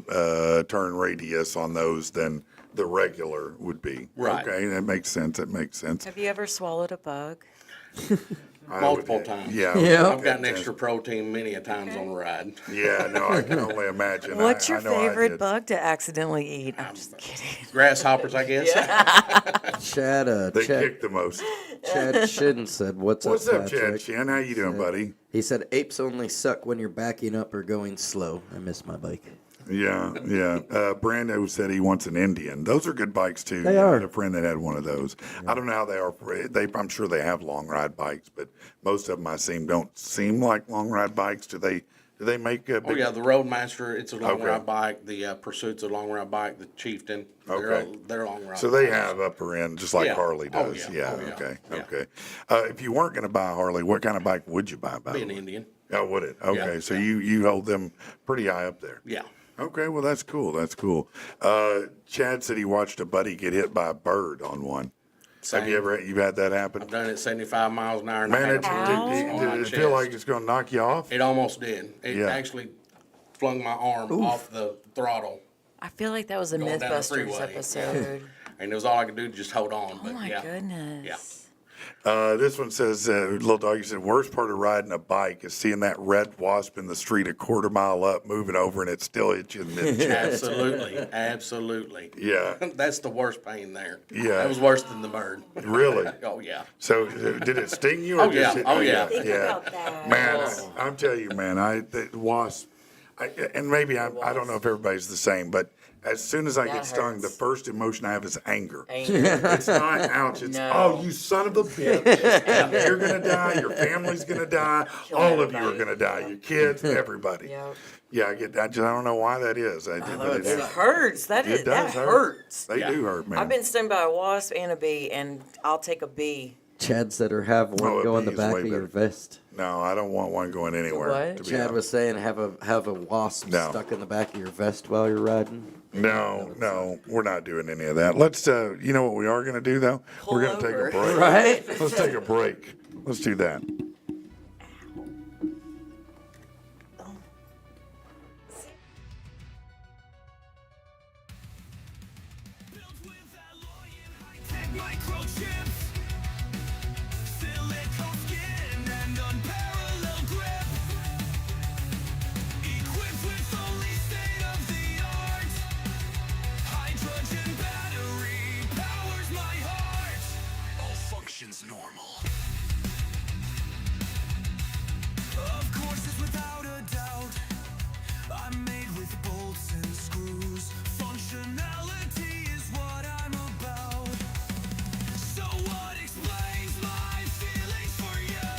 turn radius on those than the regular would be. Right. Okay, that makes sense. Have you ever swallowed a bug? Multiple times. Yeah. Yeah. I've gotten extra protein many a times on the ride. Yeah, no, I can only imagine. What's your I know I favorite did. bug to accidentally eat? I'm just kidding. Grasshoppers, I guess. Chad, They Chad, kick the most. Chad Shin said, "What's What's up, Chad Patrick?" Shin? How you doing, buddy? He said, "Apes only suck when you're backing up or going slow." I miss my bike. Yeah. Brando said he wants an Indian. Those are good bikes too. They I are. had a friend that had one of those. I don't know how they are. I'm sure they have long ride bikes, but most of them don't seem like long ride bikes. Do they make a big? Oh yeah, the Roadmaster, it's a long Okay. ride bike. The Pursuit's a long ride bike. The Chieftain, Okay. they're long ride. So they bikes. have upper end, just like Yeah. Harley Oh, does. yeah. Oh, yeah. Okay. Yeah. Okay. If you weren't going to buy a Harley, what kind of bike would you buy? By Be the an way? Indian. Oh, would it? Okay. Yeah. So you hold them pretty high up there. Yeah. Okay. Well, that's cool. Chad said he watched a buddy get hit by a bird on one. Have you had that happen? I've done it 75 miles an hour. And Man, I did had a bruise on my it feel chest. like it's going to knock you off? It almost did. It Yeah. actually flung my arm off the throttle. I feel like that was a Going down the Mythbusters freeway. episode. and it was all I could do to just hold on. Oh But my yeah, goodness. yeah. This one says, little doggy said, worst part of riding a bike is seeing that red wasp in the street a quarter mile up, moving over, and it still hits you in the chest. Absolutely, absolutely. Yeah. That's the worst pain there. Yeah. That was worse than the bird. Really? Oh yeah. So did it sting you? Or Oh, yeah. just Oh, yeah. Think yeah. about that. Man, I'm telling you, man, the wasp, and maybe I don't know if everybody's the same, but as soon as I That get stung, hurts. the first emotion I have is anger. Anger. It's not ouch. It's, No. oh, you son of a bitch. You're going to die. Your family's going to die. Kill All of you are everybody. going to die. Your kids, everybody. Yep. Yeah, I get that. I don't know why that is. But It hurts. That it does hurt. hurts. They Yeah. do hurt, man. I've been stung by a wasp and a bee, and I'll take a bee. Chad said, or have one Oh, go in the bees back way of your better. vest. No, I don't want one going anywhere. What? To be Chad honest. was saying, have a wasp No. stuck in the back of your vest while you're riding. No, we're not doing any of that. Let's, you know what we are going to do, though? Pull We're going to take over. a break. Right? Let's take a break. Let's do that. Built with alloy and high-tech microchips, silicone skin and unparalleled grip. Equipped with only state-of-the-art hydrogen battery powers my heart. All functions normal. Of course, it's without a doubt. I'm made with bolts and screws. Functionality is what I'm about. So what explains my feelings for you?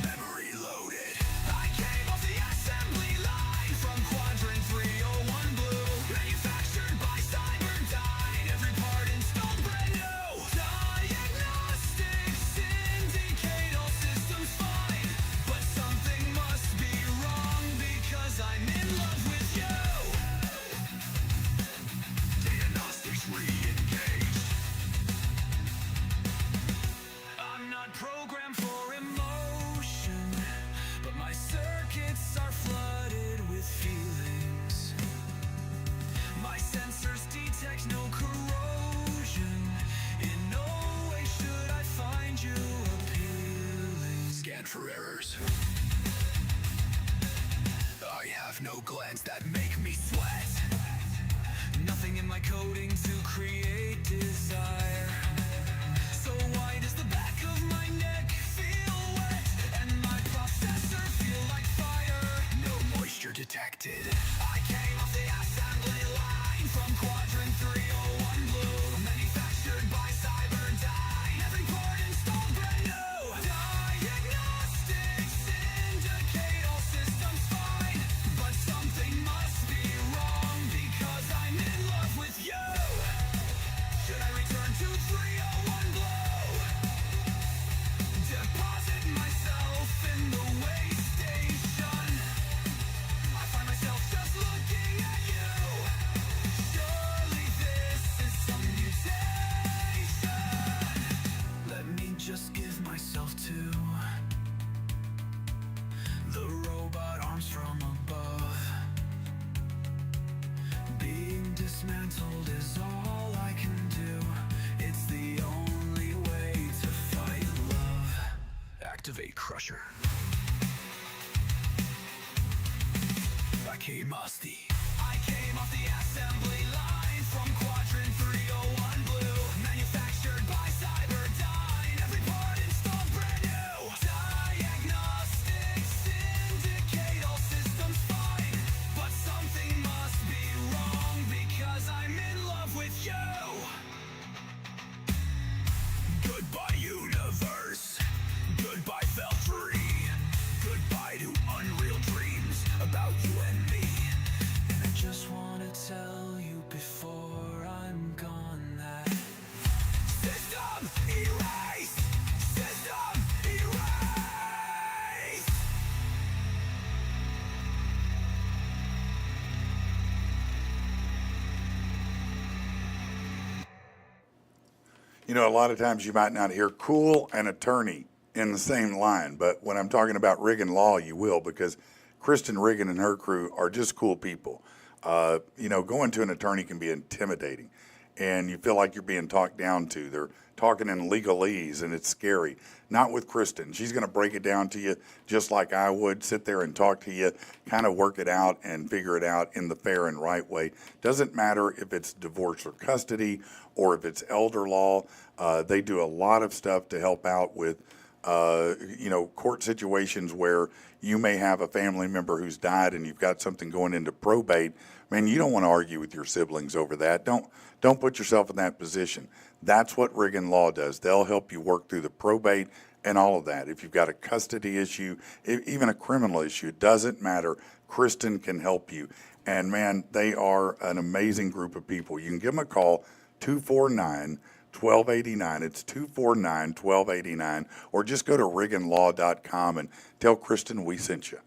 Memory loaded. I came off the assembly line from Quadrant 301 Blue. Manufactured by Cyberdyne. Every part installed brand new. Diagnostics indicate all systems fine. But something must be wrong because I'm in love with you. Diagnostics re-engaged. I'm not programmed for emotion, but my circuits are flooded with feelings. My sensors detect no corrosion. In no way should I find you appealing. Scan for errors. I have no glands that make me sweat. Nothing in my coding to create desire. So why does the back of my neck feel wet? And my processor feel like fire? No moisture detected. I came off the assembly line from Quadrant 301 Blue. Manufactured by Cyberdyne. Every part installed brand new. Diagnostics indicate all systems fine. But something must be wrong because I'm in love with you. Should I return to 301 Blue? Deposit myself in the waste station. I find myself just looking at you. Surely this is some mutation. Let me just give myself to the robot arms from above. Being dismantled is all I can do. It's the only way to fight love. Activate Crusher. I came off the assembly line from Quadrant 301 Blue. Manufactured by Cyberdyne. Every part installed brand new. Diagnostics indicate all systems fine. But something must be wrong because I'm in love with you. Goodbye, universe. Goodbye, Feltry. Goodbye to unreal dreams about you and me. And I just wanna tell you before I'm gone that system erase. System erase. You know, a lot of times you might not hear cool and attorney in the same line, but when I'm talking about Riggin Law, you will, because Kristen Riggin and her crew are just cool people. You know, going to an attorney can be intimidating. and you feel like you're being talked down to. They're talking in legalese, and it's scary. Not with Kristen. She's going to break it down to you just like I would, sit there and talk to you, kind of work it out and figure it out in the fair and right way. Doesn't matter if it's divorce or custody or if it's elder law. They do a lot of stuff to help out with court situations where you may have a family member who's died and you've got something going into probate. Man, you don't want to argue with your siblings over that. Don't put yourself in that position. That's what Riggin Law does. They'll help you work through the probate and all of that. If you've got a custody issue, even a criminal issue, it doesn't matter. Kristen can help you. And man, they are an amazing group of people. You can give them a call, 249-1289. It's 249-1289. Or just go to rigginlaw.com and tell Kristen we sent you.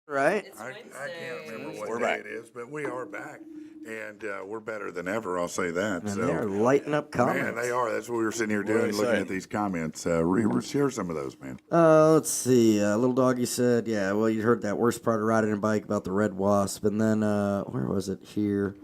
Right? I can't remember what day it is, but we are back, and we're better than ever. I'll say that. And So, they're lighting up comments. man, they are. That's what we were sitting here do doing, they looking say? at these comments. Share some of those, man. Let's see. Little Doggy said, yeah, well, you heard that worst part of riding a bike about the red wasp. And then, where was it here?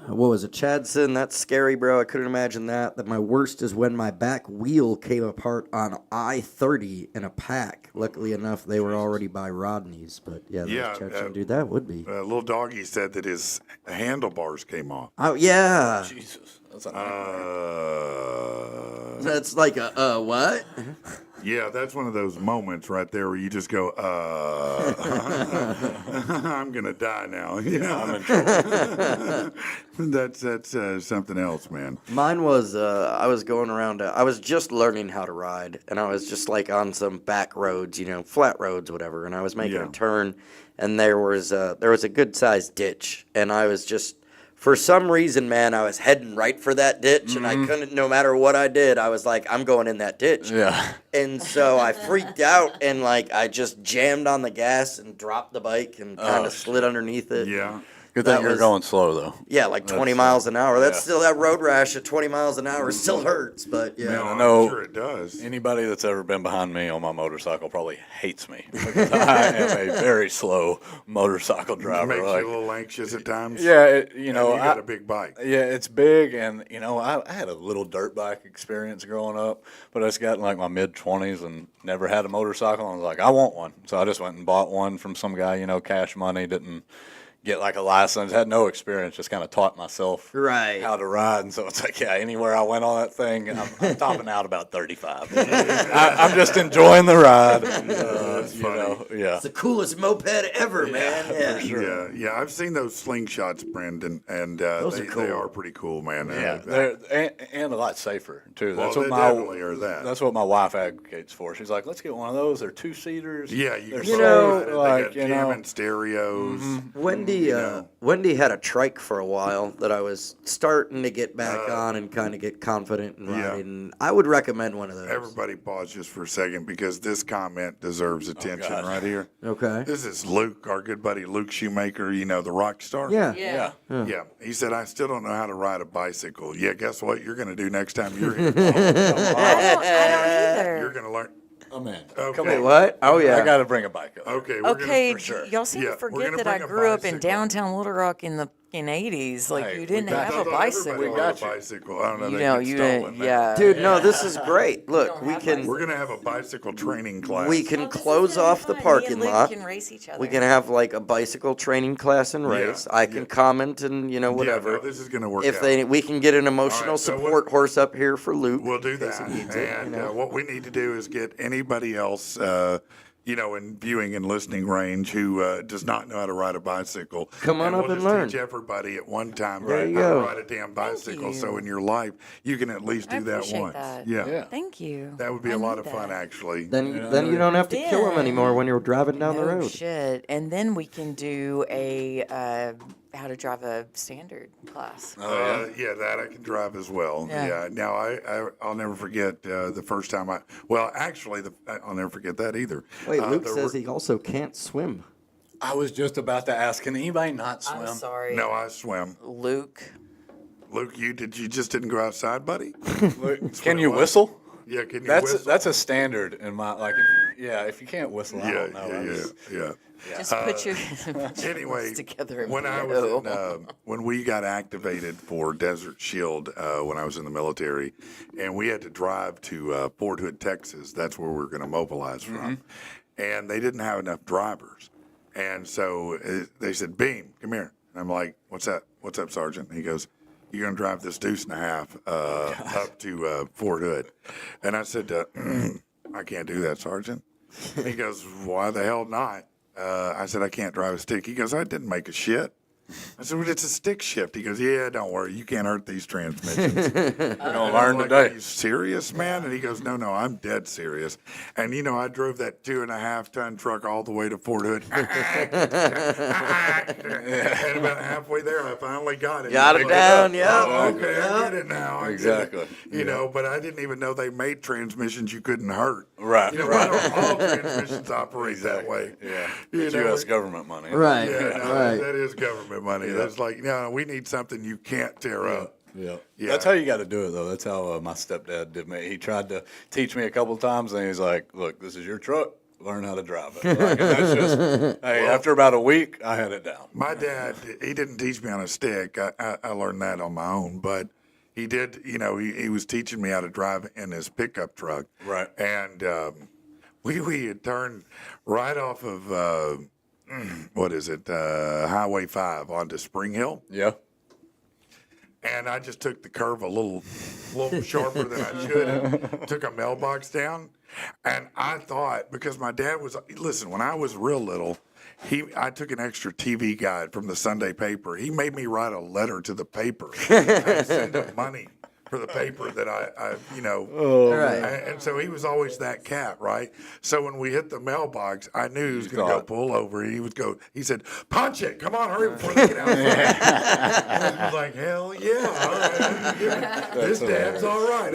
What was it? Chad said, that's scary, bro. I couldn't imagine that. That my worst is when my back wheel came apart on I-30 in a pack. Luckily enough, they were already by Rodney's. But yeah, Yeah, dude, that would be. Little Doggy said that his handlebars came off. Oh, yeah. Jesus, that's a nightmare. That's like a, what? Yeah, that's one of those moments right there where you just go, I'm going to die now. I'm in trouble. That's something else, man. Mine was, I was going around, I was just learning how to ride, and I was just like on some back roads, flat roads, whatever, and I was making a turn, and there was a good sized ditch, and I was just, for some reason, man, I was heading right for that ditch, and I couldn't, no matter what I did, I was like, I'm going in that ditch. Yeah. And so I freaked out, and like, I just jammed on the gas and dropped the bike and kind of slid underneath it. Yeah. Good thing That you're was- going slow, though. Yeah, like 20 miles an hour. That's yeah. still, that road rash at 20 miles an hour still hurts, but yeah. No, I know- I'm sure it does. Anybody that's ever been behind me on my motorcycle probably hates me because I am a very slow motorcycle driver. Makes Like, you a little anxious at times. yeah, You got a big bike. Yeah, it's big, and I had a little dirt bike experience growing up, but I just got in like my mid-20s and never had a motorcycle. And I was like, I want one, so I just went and bought one from some guy, cash money. Didn't get like a license, had no experience, just kind of taught myself Right. how to ride. And so it's like, yeah, anywhere I went on that thing, I'm topping out about 35. I'm just enjoying the ride. That's funny. Yeah. It's the coolest moped ever, man. Yeah. for sure. Yeah, I've seen those slingshots, Brendan, and Those are they cool. are pretty cool, man. Yeah, they're and a lot safer too. Well, That's they what my definitely are that. That's what my wife advocates for. She's like, let's get one of those. They're 2-seaters. Yeah, you They're can safe, know, they like got you know. jamming stereos. Wendy had a trike for a while that I was starting to get back on and kind of get confident in Yeah. riding. I would recommend one of those. Everybody pause just for a second because this comment deserves attention God. right here. Okay. This is Luke, our good buddy Luke Shoemaker, the rock star. Yeah. Yeah. Yeah. He said, I still don't know how to ride a bicycle. Yeah, guess what you're going to do next time you're here? I don't either. You're going to learn. I'm in. Okay. Come Wait, on. what? Oh, yeah. I got to bring a bike up. Okay. We're Okay, Gonna, sure. y'all seem Yeah, to we're forget gonna that I bring a grew up in bicycle. downtown Little Rock in the 80s. Like, Hey, you we didn't got- have I a thought bicycle. everybody We had got a you. bicycle. I don't know. You they know, get you stolen, didn't, man. yeah. Dude, no, this is great. Look, we have can We're going to have a bicycle training class. we can close off the parking lot. Can race each other. We can have like a bicycle training class and race. I can comment and whatever. Yeah, no, this is going to work If out. we can get an emotional so what- support horse up here for Luke. We'll do in case that. he needs it, And what we need to do is get anybody else, in viewing and listening range who does not know how to ride a bicycle. Come on we'll up and just learn. Teach everybody at one time There you how go. to ride a damn bicycle. you. So in your life, you can at least I do that appreciate once. that. Yeah. Thank you. That would be I a lot need of fun, that. actually. Then you don't have to kill him Then- anymore when you're driving down the No road. shit. And then we can do a how to drive a standard class. Yeah, that I can drive as well. Yeah. Yeah. Now I'll never forget the first time I'll never forget that either. Wait, Luke the- says he also can't swim. I was just about to ask, can anybody not swim? I'm sorry. No, I swim. Luke. Luke, you just didn't go outside, buddy? Look, can you what? whistle? Yeah, can you That's whistle? that's a standard in my like. Yeah, if you can't whistle, I Yeah, don't know. yeah. Just put your Anyway, together. And when I blow. was in, when we got activated for Desert Shield when I was in the military, and we had to drive to Fort Hood, Texas. That's where we were going to mobilize from, and they didn't have enough drivers, and so they said, "Beam, come here." And I'm like, "What's that? What's up, Sergeant?" And he goes, "You're going to drive this deuce and a half up to Fort Hood," and I said, "I can't do that, Sergeant." He goes, "Why the hell not?" I said, "I can't drive a stick." He goes, "I didn't make a shit." I said, "Well, it's a stick shift." He goes, "Yeah, don't worry. You can't hurt these transmissions." You're going to And learn I'm like, today. "Are you serious, man?" And he goes, "No, I'm dead serious." And, I drove that 2.5-ton truck all the way to Fort Hood. And about halfway there, I finally got it. Got it down, yeah. Oh, okay, I get it now. I get it. Exactly. But I didn't even know they made transmissions you couldn't hurt. Right, Why don't all transmissions operate that way? Yeah. You It's know, U.S. government money. Right, Yeah, no, right. that is government money. That's like, we need something you can't tear up. Yeah. Yeah. That's how you got to do it, though. That's how my stepdad did me. He tried to teach me a couple of times, and he's like, "Look, this is your truck. Learn how to drive it." Like, and that's just, hey, after about a week, I had it down. My dad, he didn't teach me on a stick. I learned that on my own, but he did, he was teaching me how to drive in his pickup truck. Right. And we had turned right off of, Highway 5 onto Spring Hill. Yeah. And I just took the curve a little sharper than I should have. Took a mailbox down. And I thought, because my dad listen, when I was real little, I took an extra TV guide from the Sunday paper. He made me write a letter to the paper and send him money for the paper that I Right. and so he was always that cat, right? So when we hit the mailbox, I knew he was going to go pull over. He said, "Punch it, come on, hurry before they get outside." And I was like, "Hell yeah, all right. This dad's all right."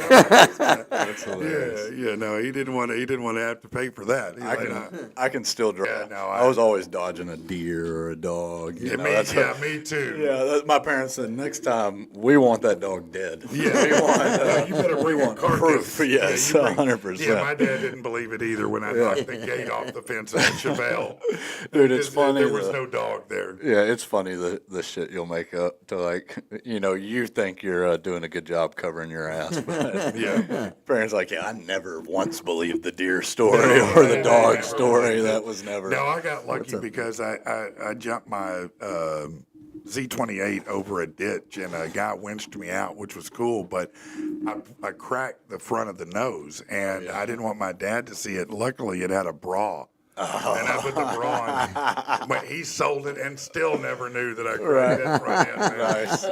That's hilarious. No, he didn't want to have to pay for that. He's like, I can still drive. Yeah, no, I was always dodging a deer or a dog. me too. Yeah, my parents said, next time, we want that dog dead. Yeah. We want, You better bring a carcass. proof. Yes, Yeah, you bring- 100%. Yeah, my dad didn't believe it either when I knocked the gate off the fence at Chevelle. Dude, it's funny. There was no dog there. Yeah, it's funny the shit you'll make up to, like, you think you're doing a good job covering your ass, but Yeah. parents like, yeah, I never once believed the deer story or the dog story. That was never. No, I got lucky because I jumped my Z28 over a ditch and a guy winched me out, which was cool, but I cracked the front of the nose and I didn't want my dad to see it. Luckily, it had a bra. And I put the bra on, but he sold it and still never knew that I cracked that front end. Nice.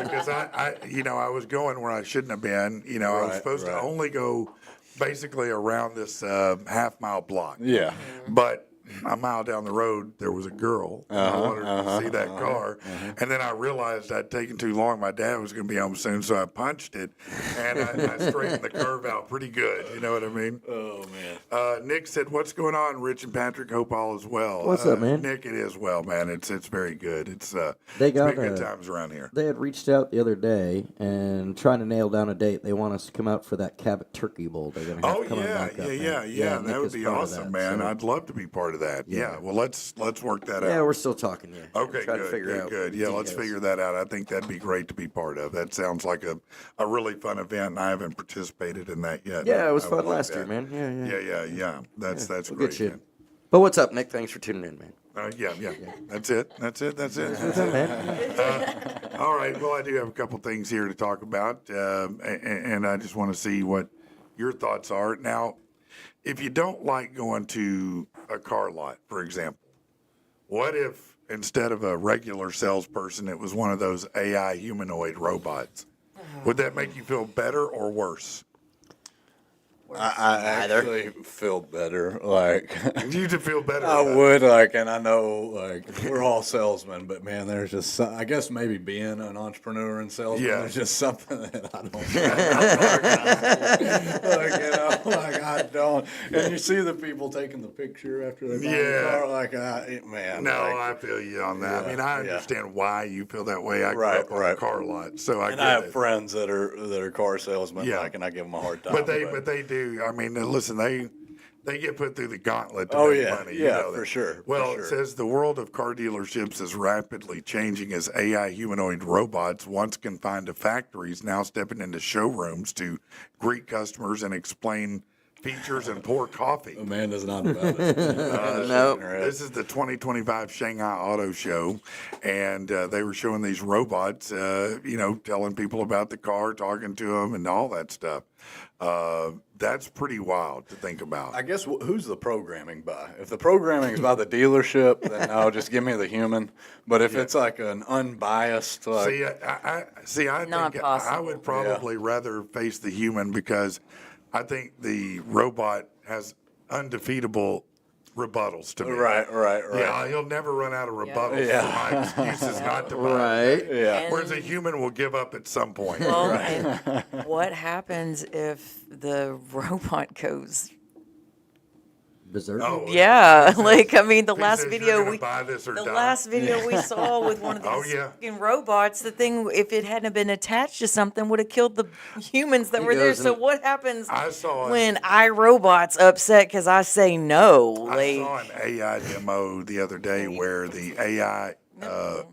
Because I was going where I shouldn't have been. I was supposed to only go basically around this half-mile block. Yeah. But a mile down the road, there was a girl. I wanted to see that car. And then I realized I'd taken too long. My dad was going to be home soon, so I punched it. And I straightened the curve out pretty good. You know what I mean? Oh, man. Nick said, "What's going on, Rich and Patrick? Hope all is well." What's up, man? Nick, it is well, man. It's very good. It's They it's got been good times around here. They had reached out the other day and trying to nail down a date. They want us to come out for that Cabot Turkey Bowl. They're going to have Oh coming yeah, back up, yeah. man. Nick That would is be part of awesome, that, man. so- I'd love to be part of that. Yeah. Well, let's work that Yeah, out. we're still talking. Yeah. Okay, Trying to good, figure good, out good. Yeah, let's details. figure that out. I think that'd be great to be part of. That sounds like a really fun event, and I haven't participated in that yet. Yeah, it was I would fun like last year, that. man. Yeah. Yeah. That's We'll great. get you. Man. But what's up, Nick? Thanks for tuning in, man. Yeah. That's it. All right. Well, I do have a couple things here to talk about, and I just want to see what your thoughts are. Now, if you don't like going to a car lot, for example, what if instead of a regular salesperson, it was one of those AI humanoid robots? Would that make you feel better or worse? I actually feel better. Like, You to feel better. I about it. would, like, and I know, like, we're all salesmen, but man, there's just some, I guess maybe being an entrepreneur and salesman Yeah. is just something that I don't like, I don't. And you see the people taking the picture after they buy the Yeah. car, like, man. No, like, I feel you on that. I mean, I yeah. understand why you feel that way. I grew Right, up on a right. car lot, so I and get I have it. friends that are car salesmen, Yeah. like, and I give them a hard time. But they do. I mean, listen, they they get put through the gauntlet to Oh, make yeah. money. You Yeah, know for that. sure, for Well, sure. it says the world of car dealerships is rapidly changing as AI humanoid robots, once confined to factories, now stepping into showrooms to greet customers and explain features and pour coffee. Amanda's not about it. Nope. This is the 2025 Shanghai Auto Show, and they were showing these robots, telling people about the car, talking to them, and all that stuff. That's pretty wild to think about. I guess who's the programming by? If the programming is by the dealership, then no, just give me the human. But if it's like an unbiased, like, I Not think I would possible. probably rather face the human because I think the robot has undefeatable rebuttals to me. right. Yeah, he'll never run out of rebuttals. Yeah. So my excuse is not to buy. Right. Yeah. Whereas a human will give up at some point. Well, and what happens if the robot goes? Berserk. Oh, Yeah, like I mean, the he last says, "You're video gonna we buy this or the die." last video we saw with one of these Oh, yeah. fucking robots, the thing, if it hadn't been attached to something, would have killed the humans that He were there. goes So and- what happens I saw it. when iRobot's upset because I say no? I Like, saw an AI demo the other day where the AI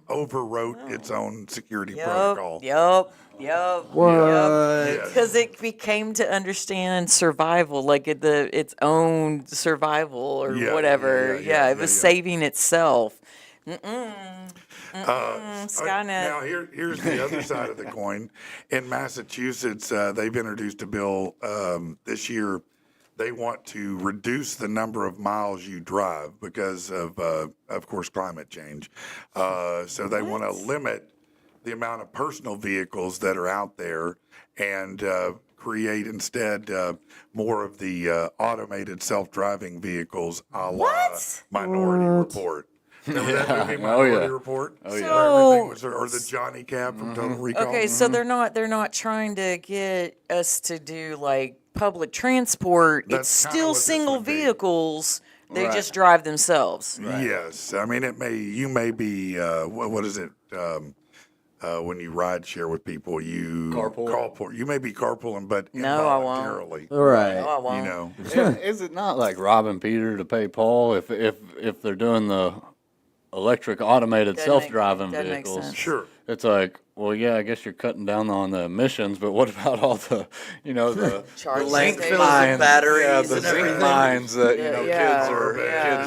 overwrote its own security protocol. Yup. What? Yes. Because it became to understand survival, like its own survival or Yeah, whatever. yeah, It was yeah. saving itself. Now Skynet. here's the other side of the coin. In Massachusetts, they've introduced a bill this year. They want to reduce the number of miles you drive because of course, climate change. So they want to limit the amount of personal vehicles that are out there and create instead more of the automated self-driving vehicles a la Minority Report. Remember that movie, Minority Report? Oh, yeah. Where everything was, or the Johnny Cab from Total Recall. Okay, so they're not trying to get us to do like public transport. That's It's kinda still what this single would be. vehicles. They Right. just drive themselves. Yes, I mean you may be what is it when you ride share with people you Carpool. you may be carpooling but No, I won't. involuntarily. All right. Oh, I won't. You know, Is it not like robbing Peter to pay Paul if they're doing the electric automated Doesn't make- self-driving doesn't make vehicles? sense. sure. It's like, well, yeah, I guess you're cutting down on the emissions, but what about all the, the Charging zinc stations. mines, batteries yeah, the and zinc everything. mines that Yeah. kids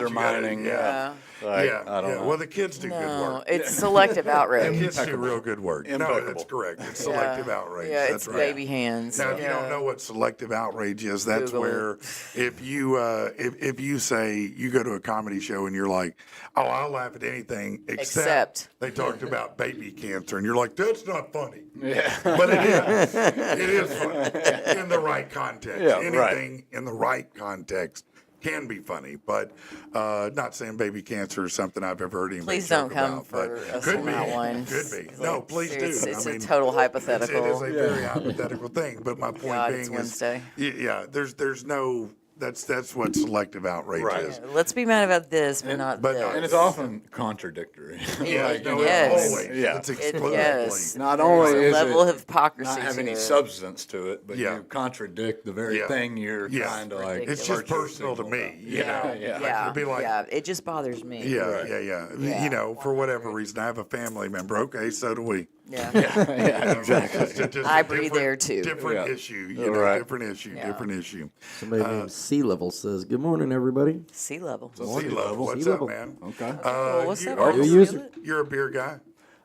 are Yeah. mining. Yeah. Like, Yeah, I don't know. Well, the kids do good No, work. it's selective The outrage. kids do real good work. No, Impeccable. that's correct. It's selective outrage. Yeah, That's it's right. baby hands. Now, if you don't know what selective outrage is, that's Google it. where if you say you go to a comedy show and you're like, oh, I'll laugh at anything except they talked about baby cancer, and you're like, that's not funny. Yeah. But it is. It is funny in the right context. Yeah, right. Anything in the right context can be funny, but not saying baby cancer is something I've ever heard anybody Please don't joke come about, for but us could on be, that one. could be. No, please do. It's I a mean, total it is hypothetical. a very hypothetical thing, but my point God, being it's is, Wednesday. yeah, there's no. That's what selective outrage Right. is. Let's be mad about this, but not but this. not- And it's often contradictory. Yeah, no, Yes. it's always. Yeah. It's It- exclusively. yes. Not only There's a is level it of hypocrisy not have to any it. substance to it, but Yeah. you contradict the very Yeah. thing you're Yeah. trying to like. It's just virtue personal to signal me, about. you know. Yeah. Yeah, It'd be like, yeah, it just bothers me. yeah. Yeah. You know, for whatever reason, I have a family member. Okay, so do we. Yeah. Yeah, exactly. It's just a I breathe different- there, too. Different Yeah. issue, you know, Right. different issue, Yeah. different issue. Somebody named Sea Level says, "Good morning, everybody." Sea level. Sea level, what's Sea up, level. man? Okay. Oh, what's you- up? are Uncle you use Skillet? You're a beer guy.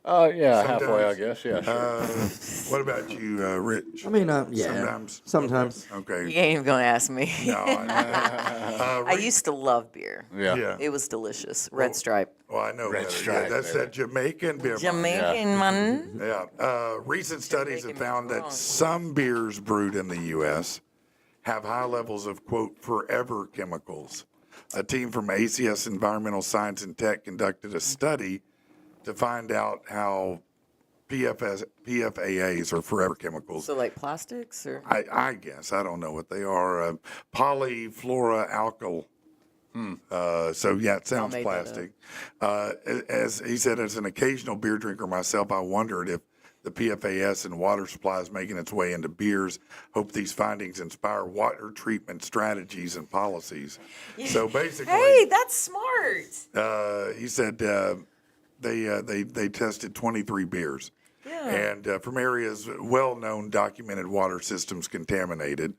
Yeah, halfway, I Sometimes. guess. Yeah, sure. What about you, Rich? I mean, yeah. Sometimes. Sometimes. You Okay. ain't even gonna ask me. No, I used to love beer. Yeah. yeah. It was delicious. Red Stripe. Well, I know Red better. Stripe, Yeah, that's baby. that Jamaican beer. Jamaican man. Yeah. Recent studies have Jamaican found that strong. some beers brewed in the U.S. have high levels of, quote, forever chemicals. A team from ACS Environmental Science and Tech conducted a study to find out how PFAAs, or forever chemicals, So like plastics or I guess, I don't know what they are, polyfluoroalkyl. So yeah, it sounds made that up. plastic. As he said, as an occasional beer drinker myself, I wondered if the PFAS in water supplies making its way into beers. Hope these findings inspire water treatment strategies and policies. So basically, Hey, that's smart. he said they tested 23 beers. Yeah. And from areas well-known documented water systems contaminated.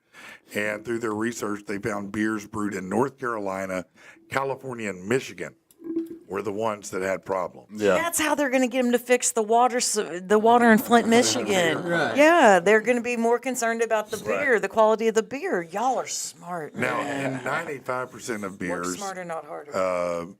And through their research, they found beers brewed in North Carolina, California, and Michigan were the ones that had problems. Yeah. That's how they're going to get them to fix the water in Flint, Michigan. Right. Yeah, they're going to be more concerned about the beer, the quality of the beer. Y'all are smart. Now, man. in 95% of Work beers, smarter, not harder.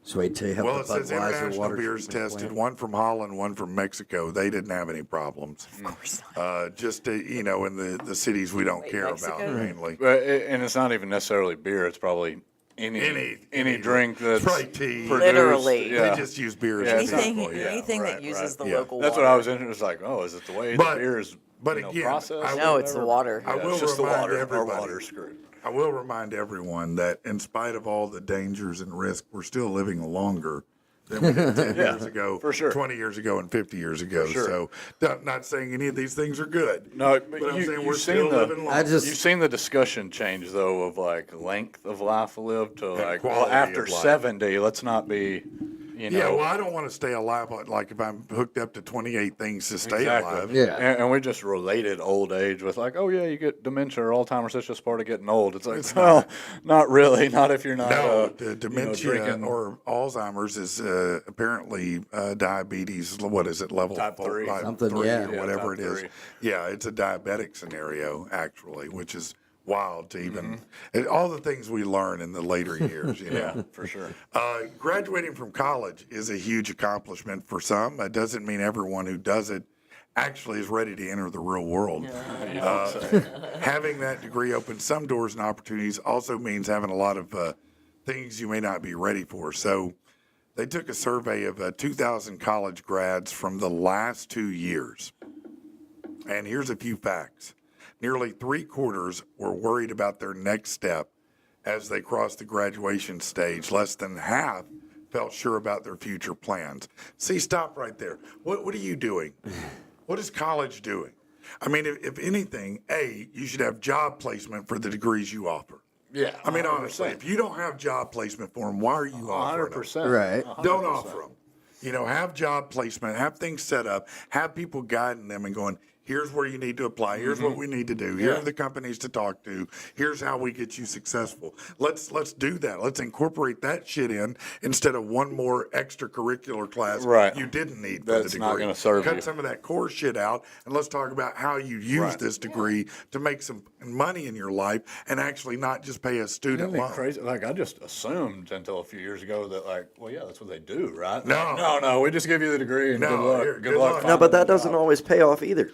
So wait till you have well, the it says Budweiser international water beers treatment tested, plant. one from Holland, one from Mexico. They didn't have any problems. Of course not. Just, in the cities we don't care Mexico? about mainly. And it's not even necessarily beer. It's probably any drink that's probably tea. produced. Literally. Yeah. They just use beer as Yeah, an it's anything example. Yeah. anything that right, uses the Yeah. local That's water. what I was interested. It's like, oh, is it the way But- the beer is but you know, again, processed? I No, will it's the never- water. I Yeah, will it's just the remind water. Our everybody. water's screwed. I will remind everyone that in spite of all the dangers and risk, we're still living longer than we did 10 years ago, for sure. 20 years ago, and 50 years ago. sure. So, not saying any of these things are good. No, but but I'm saying we're you've still seen living longer. you've seen the discussion change though of like length of life lived to like well quality after of life. 70, let's not be, you know. Yeah, well, I don't want to stay alive. Like if I'm hooked up to 28 things to stay alive. Yeah. And we just related old age with like, oh yeah, you get dementia or Alzheimer's. That's just part of getting old. It's like, well, not really. Not if you're not. No, you know, dementia drinking. or Alzheimer's is apparently diabetes. What is it? Level Type 3. Something, 3 yeah. or Yeah, whatever type it is. 3. Yeah, it's a diabetic scenario actually, which is wild to even and all the things we learn in the later years. You know. Yeah, for sure. Graduating from college is a huge accomplishment for some. It doesn't mean everyone who does it actually is ready to enter the real world. Having that degree opens some doors and opportunities also means having a lot of things you may not be ready for. So they took a survey of 2,000 college grads from the last 2 years. And here's a few facts. Nearly 3/4 were worried about their next step as they crossed the graduation stage. Less than half felt sure about their future plans. See, stop right there. What are you doing? What is college doing? I mean, if anything, you should have job placement for the degrees you offer. Yeah, I mean, honestly, if you don't have job placement for them, why are you offering them? 100%. Right. Don't offer them. You know, have job placement, have things set up, have people guiding them and going, here's where you need to apply. Here's what we need to do. Here are the companies to talk to. Here's how we get you successful. Let's do that. Let's incorporate that shit in instead of one more extracurricular class Right. you didn't need for That's the not degree. gonna serve Cut you. some of that core shit out, and let's talk about how you use Right. this degree to make some money in your life and actually not just pay a student Isn't it loan. crazy? Like I just assumed until a few years ago that like, well, yeah, that's what they do, right? No. No, we just give you the degree and No, good luck. here, Good good luck. luck. No, but that finding a doesn't job. always pay off either.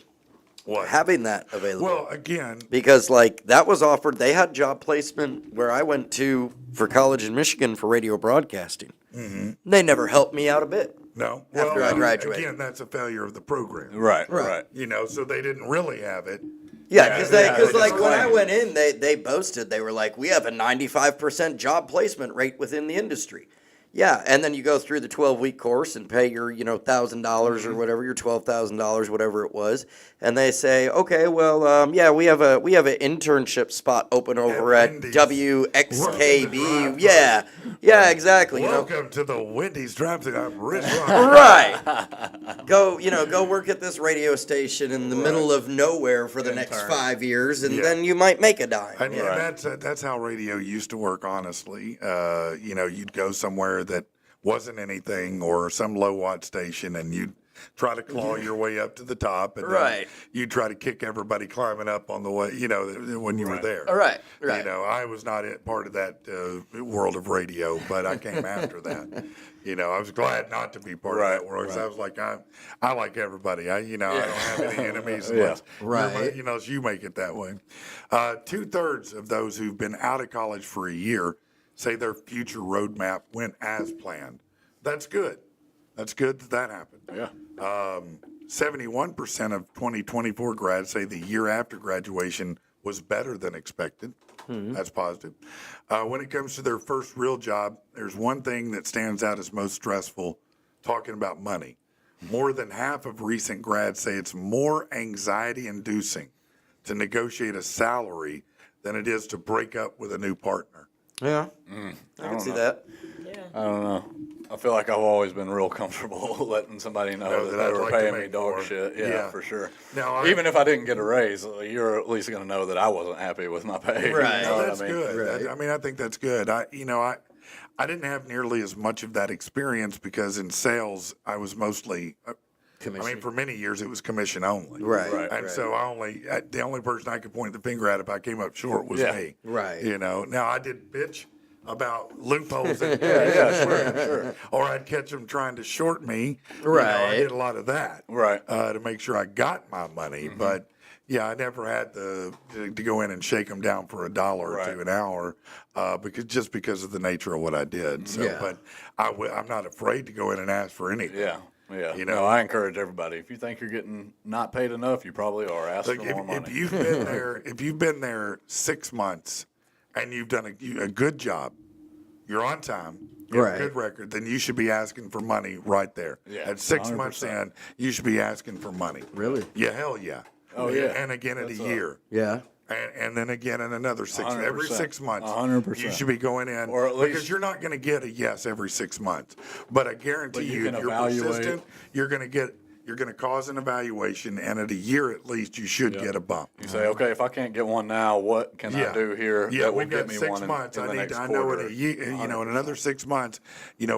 What? Having that available. Well, again, Because like that was offered, they had job placement where I went to for college in Michigan for radio broadcasting. Mm-hmm. They never helped me out a bit. no. After I graduated. Again, that's a failure of the program. Right. You know, so they didn't really have it. Yeah, because yeah, like when I claimed. went in, they boasted. They were like, we have a 95% job placement rate within the industry. Yeah, and then you go through the 12-week course and pay your, $1,000 or whatever, your $12,000, whatever it was, and they say, okay, well, yeah, we have an internship spot open over at Wendy's. WXKB. Yeah, exactly. Welcome to the Wendy's drive-thru. I'm Rich Rock. Right. Go work at this radio station in the middle of nowhere for the next 5 years, and Yeah. then you might make a dime. I mean, that's how radio used to work, honestly. You'd go somewhere that wasn't anything or some low watt station, and you'd try to claw your way up to the top, and then Right. you'd try to kick everybody climbing up on the way, when you were there. Right. I was not part of that world of radio, but I came after that. I was glad not to be part of that world because I was like, I like everybody. I don't have any enemies unless Right. you make it that way. 2/3 of those who've been out of college for a year say their future roadmap went as planned. That's good. That's good that happened. Yeah. 71% of 2024 grads say the year after graduation was better than expected. That's positive. When it comes to their first real job, there's one thing that stands out as most stressful, talking about money. more than half of recent grads say it's more anxiety-inducing to negotiate a salary than it is to break up with a new partner. Yeah, I can see that. I don't know. I feel like I've always been real comfortable letting somebody know that they I'd were like to paying me make dog more. shit. Yeah. Yeah, for sure. Now, Even if I didn't get a raise, you're at least going to know that I wasn't happy with my pay. Right. You know what That's I mean? good. Right. I mean, I think that's good. I didn't have nearly as much of that experience because in sales, I was mostly, I mean, for many years, it was commission only. Right. Right. And so the only person I could point the finger at if I came up short was Yeah. me. Right. You know, now I did bitch about loopholes in Sure. or I'd catch them trying to short me. You know, Right. I did a lot of that. Right. To make sure I got my money. But yeah, I never had to go in and shake them down for $1 or Right. $2 an hour because of the nature of what I did. So, Yeah. but I'm not afraid to go in and ask for anything. Yeah. Yeah. You No, know. I encourage everybody. If you think you're getting not paid enough, you probably are. Ask Look, for more money. if you've been there 6 months and you've done a good job, you're on time, you have Right. a good record, then you should be asking for money right there. Yeah, At 6 months 100%. in, you should be asking for money. Really? Yeah, hell yeah. Oh, yeah. And again at a year. Yeah. And then again in another 6 every 100%. 6 months. 100%. You should be going in Or at least- because you're not going to get a yes every 6 months. But I guarantee But you you, can if you're evaluate. persistent, you're going to cause an evaluation, and at a year at least, you should get a bump. You say, okay, if I can't get one now, what can I do here Yeah, that will we've get got me 6 one months. in the next I know in quarter? a year, in another 6 months,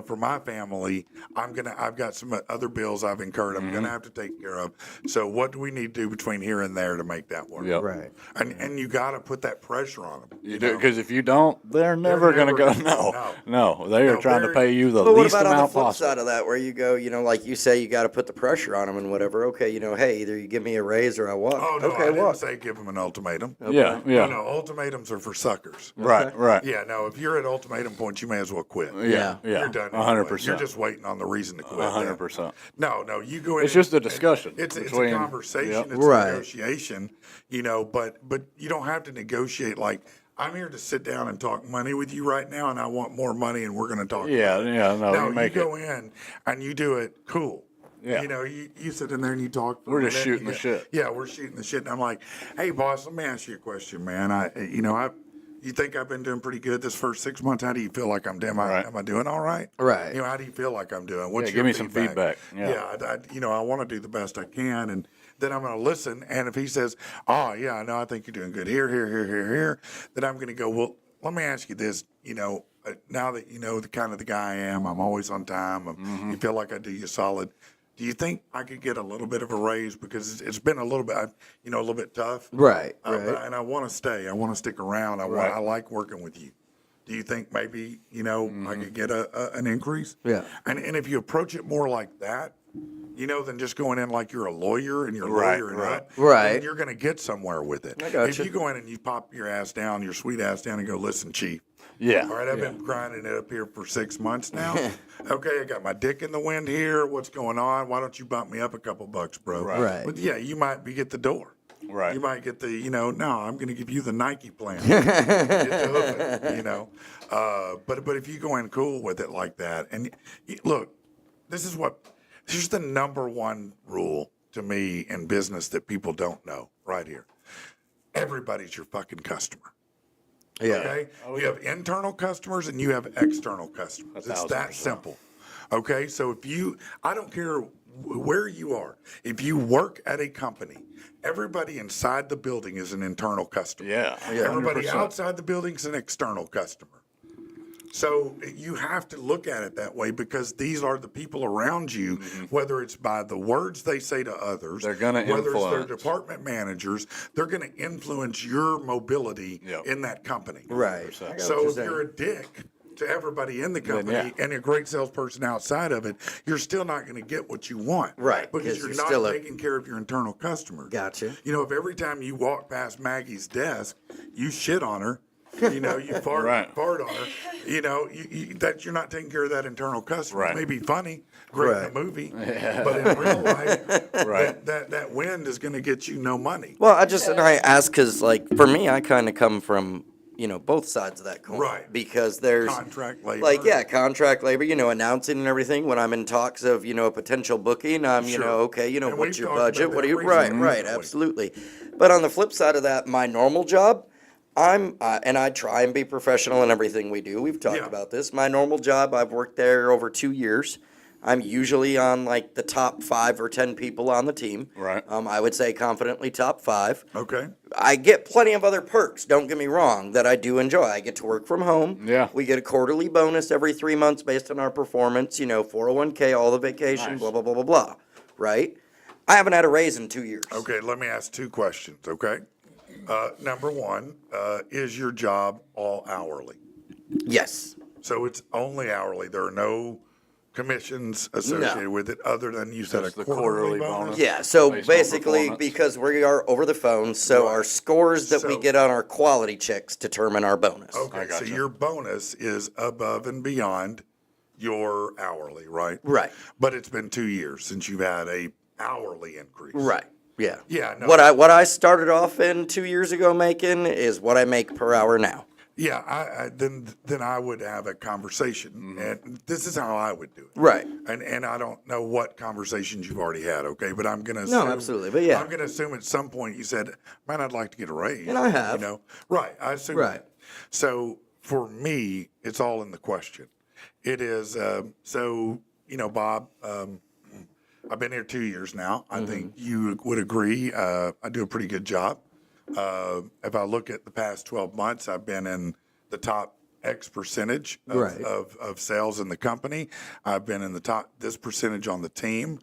for my family, I've got some other bills I've incurred. I'm gonna have to take care of. So what do we need to do between here and there to make that work? Yep. Right. And you got to put that pressure on them. You do, because if you don't, they're never going to go, never- no, they are No, trying to they're- pay you the But what least about on the amount flip possible. side of that, where you go, like you say, you got to put the pressure on them and whatever. Okay, hey, either you give me a raise or I walk. Oh no, okay, I didn't walk. say give them an ultimatum. Yeah, yeah. No, ultimatums are for suckers. Right, right. Yeah, no, if you're at ultimatum point, you may as well quit. Yeah, Yeah. yeah. You're done. 100%. You're just waiting on the reason to quit. 100%. No, you go in. It's just a discussion It's a between- conversation. Yep. It's Right. a negotiation. But you don't have to negotiate like I'm here to sit down and talk money with you right now, and I want more money, and we're going to talk. Yeah, yeah, no, No, you you make go it. in and you do it cool. Yeah. You sit in there and you talk. For We're a just minute, shooting the yeah. shit. Yeah, we're shooting the shit. And I'm like, hey, boss, let me ask you a question, man. You think I've been doing pretty good this first 6 months? How do you feel like I'm doing? Right. Am I doing all right? Right. How do you feel like I'm doing? What's Yeah, your give me some feedback. Yeah. I want to do the best I can, and then I'm going to listen. And if he says, "Oh, yeah, no, I think you're doing good here, then I'm going to go, well, let me ask you this. Now that you know the kind of the guy I am, I'm always on time. You feel like I do you solid. Do you think I could get a little bit of a raise because it's been a little bit, a little bit tough? Right. And I want to stay. I want to stick around. Right. I like working with you. Do you think maybe I could get an increase? Yeah. And if you approach it more like that, than just going in like you're a lawyer and you're a Right, lawyer and right. up, Right. then you're going to get somewhere with it. I gotcha. If you go in and you pop your ass down, your sweet ass down, and go, listen, chief. Yeah. All right, I've been grinding it up here for 6 months now. Okay, I got my dick in the wind here. What's going on? Why don't you bump me up a couple bucks, bro? Right. But yeah, you might get the door. Right. You might get the, no, I'm going to give you the Nike plan. Get the hook, But if you go in cool with it like that, and look, this is the number one rule to me in business that people don't know right here. Everybody's your fucking customer. Yeah. Okay? You have internal customers and you have external customers. It's that 1,000%. simple. Okay? So I don't care where you are, if you work at a company, everybody inside the building is an internal customer. Yeah. Everybody 100%. outside the building is an external customer. So you have to look at it that way because these are the people around you, whether it's by the words they say to others, They're gonna whether it's influence. their department managers, they're going to influence your mobility Yep. in that company. Right. I got what So you're if saying. you're a dick to everybody in the company yeah. and a great salesperson outside of it, you're still not going to get what you want. Right, Because 'cause you're you're not still a- taking care of your internal customers. Gotcha. If every time you walk past Maggie's desk, you shit on her, you fart, Right. fart on her, that you're not taking care of that internal customer. Right. It may be funny, great in Right. a movie, but in real life, Right. that wind is going to get you no money. Well, I ask because, for me, I kind of come from both sides of that coin. Right. Because there's Contract labor. like, announcing and everything. When I'm in talks of, a potential booking, I'm, Sure. okay, And what's we've your talked budget? about What that do you, right, recently, right, haven't we? absolutely. But on the flip side of that, my normal job, and I try and be professional in everything we do. We've talked Yeah. about this. My normal job, I've worked there over 2 years. I'm usually on like the top 5 or 10 people on the team. Right. I would say confidently top 5. Okay. I get plenty of other perks, don't get me wrong, that I do enjoy. I get to work from home. Yeah. We get a quarterly bonus every 3 months based on our performance, 401k, all the vacation, Nice. blah, blah, blah, blah, blah. Right? I haven't had a raise in 2 years. Okay, let me ask 2 questions, okay? Number 1, is your job all hourly? Yes. So it's only hourly. There are no commissions associated with it other than you said Just a the quarterly quarterly bonus? bonus. Yeah, so Based on basically, performance. because we are over the phone, so Right. our scores that we So- get on our quality checks determine our bonus. Okay, so gotcha. your bonus is above and beyond your hourly, right? Right. But it's been 2 years since you've had a hourly increase. Right. Yeah. Yeah, no. What I started off in 2 years ago making is what I make per hour now. Yeah, then I would have a conversation, and this is how I would do it. Right. And I don't know what conversations you've already had, okay? But I'm gonna assume, absolutely, but yeah. I'm gonna assume at some point you said, "Man, I'd like to get a raise." And I have. Right? I assume. Right. That. So for me, it's all in the question. It is Bob. I've been here 2 years now. I think you would agree. I do a pretty good job. If I look at the past 12 months, I've been in the top X percentage of, Right. of sales in the company. I've been in the top this percentage on the team.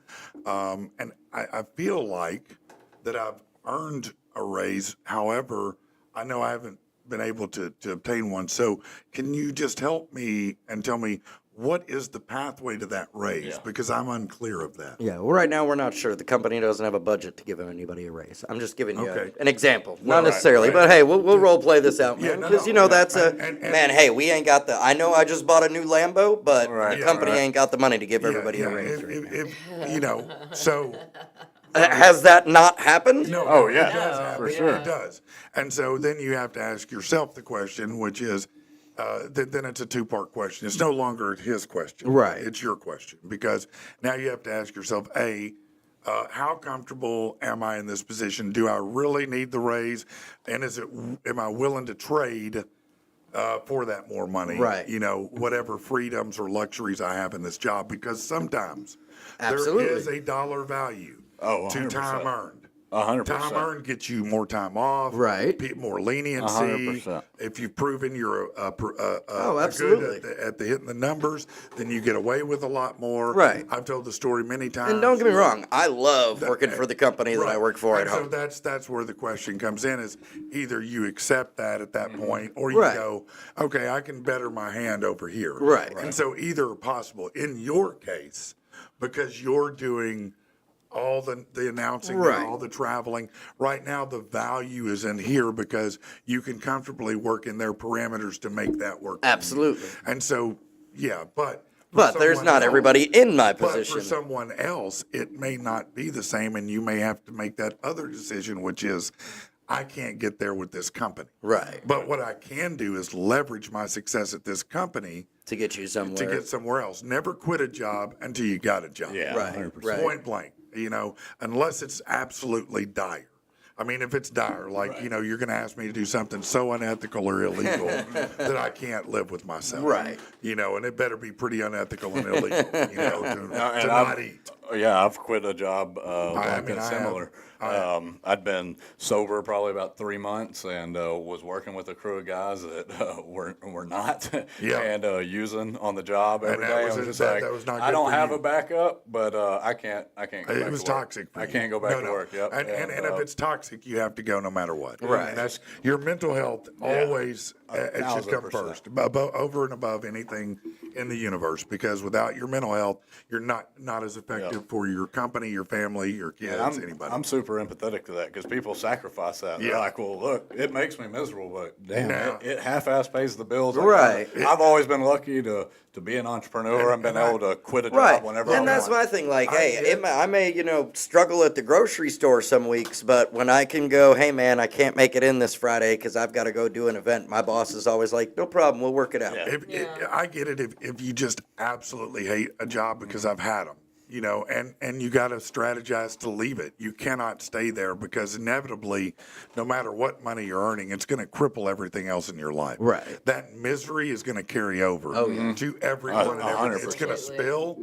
And I feel like that I've earned a raise. However, I know I haven't been able to obtain one. So can you just help me and tell me what is the pathway to that raise? Yeah. Because I'm unclear of that. Yeah, well, right now we're not sure. The company doesn't have a budget to give anybody a raise. I'm just giving you Okay. an example, Well, not right, necessarily, right. but hey, we'll role play this out, Yeah, man. no, Because no, yeah. that's a And- man. Hey, we ain't got the. I know I just bought a new Lambo, but Right. the Yeah, company right. ain't got the money to give Yeah, everybody yeah, a raise. so. Has that not happened? No, Oh, it yeah, does happen. for sure. It does. And so then you have to ask yourself the question, which is, then it's a 2-part question. It's no longer his question. Right. It's your question. Because now you have to ask yourself, how comfortable am I in this position? Do I really need the raise? And am I willing to trade for that more money? Right. Whatever freedoms or luxuries I have in this job. Because sometimes Absolutely. there is a dollar value Oh, to 100%. time earned. 100%. Time earned gets you more time off, Right. More leniency. 100%. If you've proven you're absolutely. good at the hitting the numbers, then you get away with a lot more. Right. I've told the story many times. And don't get me wrong, I love working for the company that I Right. work for at And home. So that's where the question comes in: is either you accept that at that point, or you Right. go, okay, I can better my hand over here. Right. And so either are possible. In your case, because you're doing all the announcing, Right. and all the traveling. Right now, the value is in here because you can comfortably work in their parameters to make that work. for you. Absolutely. And so, yeah, but. for But there's someone not else- everybody in my But position. for someone else, it may not be the same, and you may have to make that other decision, which is, I can't get there with this company. Right. But what I can do is leverage my success at this company To get you somewhere. to get somewhere else. Never quit a job until you got a job. Yeah, Right, 100%. right. Point blank, unless it's absolutely dire. I mean, if it's dire, like, you're going to ask me to do something so unethical or illegal that I can't live with myself. Right. And it better be pretty unethical and illegal, to And not eat. Yeah, I've quit a job I like mean, that, I similar. I'd been sober probably about 3 months and was working with a crew of guys that were not Yeah. and using on the job And every that day. was I it, was just that- like, that was not I good don't for have you. a backup, but I can't go back It to was work. toxic for I you. can't go back No, to no. work. Yep. And if it's toxic, you have to go no matter what. Right. That's your mental health always. It should come 1,000%. first, over and above anything in the universe. Because without your mental health, you're not as effective for your company, your family, your kids, anybody. I'm super empathetic to that because people sacrifice that. Yeah. They're like, well, look, it makes me miserable, but damn, Yeah. it half-ass pays the bills. Like, Right. I've always been lucky to to be an entrepreneur and been able to quit a job Right, whenever I and that's want. my thing. Like, I hey, get- I may, struggle at the grocery store some weeks, but when I can go, hey, man, I can't make it in this Friday because I've got to go do an event. My boss is always like, no problem, we'll work it out. I get it if you just absolutely hate a job, because I've had them, and you got to strategize to leave it. You cannot stay there, because inevitably, no matter what money you're earning, it's going to cripple everything else in your life. Right. That misery is going to carry over to everyone. And everything. It's going to spill,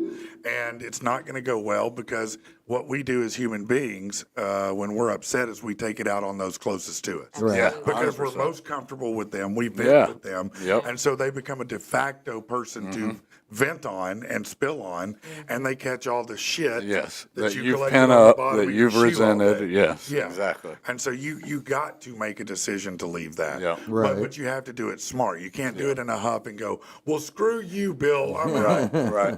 and it's not going to go well, because what we do as human beings when we're upset is we take it out on those closest to us. Right. Yeah, Because we're 100%. most comfortable with them. We vent Yeah. with them. Yep. And so they become a de facto person to vent on and spill on, and they catch all the shit Yes, that that you you've collected pent on the up, bottom that of your you've shoe all resented. day. Yes, Yeah. exactly. And so you got to make a decision to leave that. Yeah. Right. But you have to do it smart. You can't do it in a huff and go, well, screw you, Bill. I'm out. Right.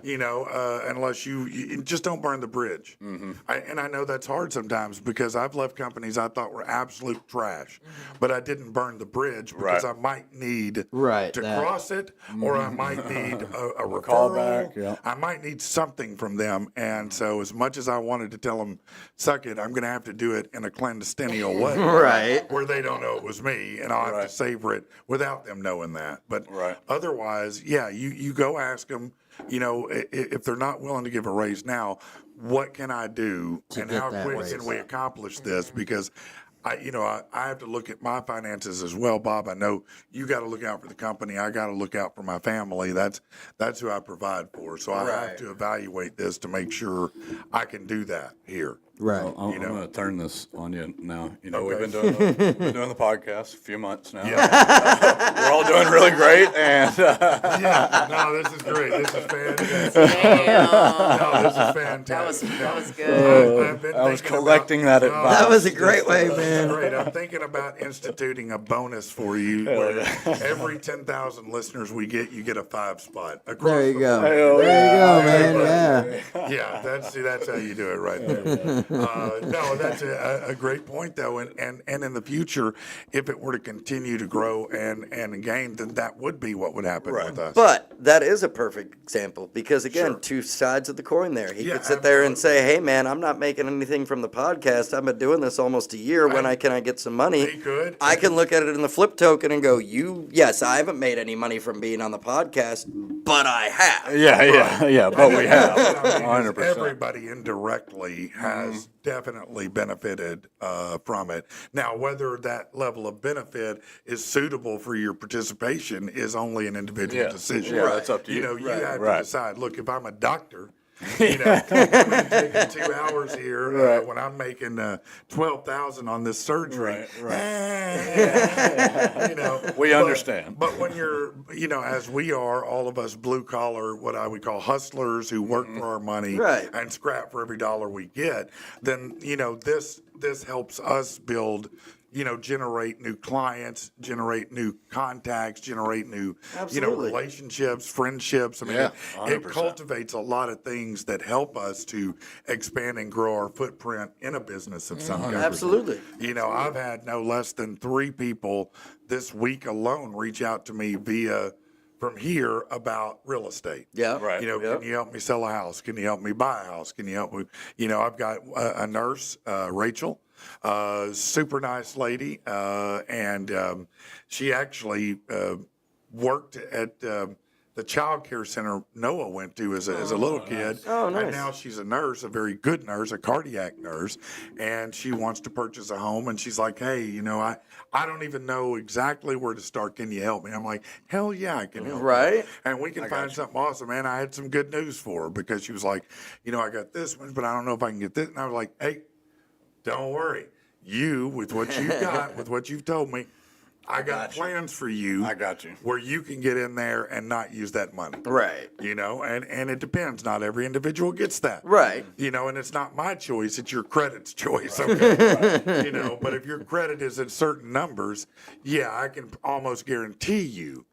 Unless you just don't burn the bridge. And I know that's hard sometimes, because I've left companies I thought were absolute trash, but I didn't burn the bridge because Right. I might need Right, to that. cross it, or I might need a referral. callback, yeah. I might need something from them. And so as much as I wanted to tell them, suck it, I'm going to have to do it in a clandestinial way. Right. Where they don't know it was me, and I'll have Right. to savor it without them knowing that. But Right. otherwise, yeah, you go ask them, if they're not willing to give a raise now, what can I do, and get how that quick raise? can we accomplish this? Because I have to look at my finances as well, Bob. I know you got to look out for the company. I got to look out for my family. That's who I provide for. So I have Right. to evaluate this to make sure I can do that here. Right. I'm going to turn this on you now. We've Okay. been doing the podcast a few months now. We're all doing really great, and Yeah, no, this is great. This is fantastic. Damn. No, this is That fantastic. was good. I've been I was thinking collecting about- that No, advice. That was a great way, This is man. great. I'm thinking about instituting a bonus for you, where every 10,000 listeners we get, you get a 5 spot. Across There you the go. board. Hell There you go, Everybody. man. Yeah. Yeah, that's how you do it right there. No, that's a great point, though, and in the future, if it were to continue to grow and gain, then that would be what would happen with us. But that is a perfect example, because again, Sure. two sides of the coin there. He Yeah, could sit there and say, hey, man, I'm not making anything from the podcast. I've been doing this almost a year. When Right. can I get some money? He could. I can look at it in the flip token and go, yes, I haven't made any money from being on the podcast, but I have. yeah. But we have What I mean is 100%. everybody indirectly has definitely benefited from it. Now, whether that level of benefit is suitable for your participation is only an individual Yeah. decision. Yeah, that's up to you. You have Right. to decide. Look, if I'm a doctor, I'm taking 2 hours here when I'm making 12,000 on this surgery. We understand. But when you're, as we are, all of us blue collar, what I would call hustlers who work for our money Right. and scrap for every dollar we get, then this helps us build. Generate new clients, generate new contacts, generate new, Absolutely. relationships, friendships. I mean, Yeah, it 100%. cultivates a lot of things that help us to expand and grow our footprint in a business of some kind. Absolutely. I've had no less than 3 people this week alone reach out to me from here about real estate. Yeah. Right. Can you help me sell a house? Can you help me buy a house? Can you help me? I've got a nurse, Rachel, super nice lady, and she actually worked at the child care center Noah went to as a little kid. Oh, nice. And now she's a nurse, a very good nurse, a cardiac nurse, and she wants to purchase a home. And she's like, hey, I don't even know exactly where to start. Can you help me? I'm like, hell yeah, I can help you. Right. And we can find something awesome. And I had some good news for her, because she was like, I got this one, but I don't know if I can get this. And I was like, hey, don't worry. With what you've got, with what you've told me, I got plans for you. I got you. Where you can get in there and not use that money. Right. And it depends. Not every individual gets that. Right. And it's not my choice, it's your credit's choice. Okay. But if your credit is at certain numbers, I can almost guarantee you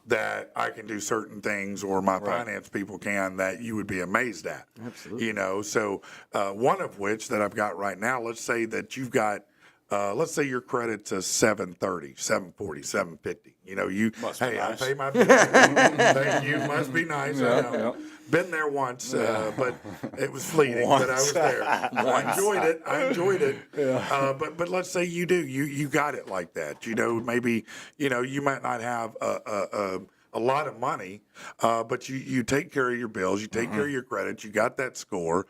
that I can do certain things, or my finance people can, that you would be amazed at. Absolutely. So one of which that I've got right now, let's say that you've got let's say your credit's a 730, 740, 750. You know, Must be hey, nice. I pay my bills. Thank you. Must be nice. I know. Been there once, but it was fleeting. But I was there. I enjoyed it. But let's say you do. You got it like that. You know, maybe you might not have a lot of money, but you take care of your bills. You take care of your credit. You got that score.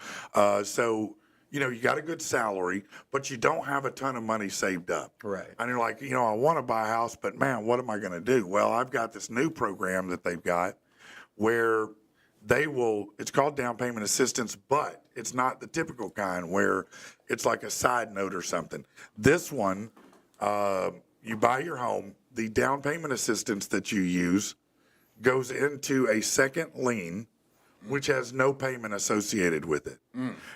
So. You know, you got a good salary, but you don't have a ton of money saved up. Right. And you're like, I want to buy a house, but man, what am I going to do? Well, I've got this new program that they've got where it's called down payment assistance, but it's not the typical kind where it's like a side note or something. This one, you buy your home, the down payment assistance that you use goes into a second lien, which has no payment associated with it.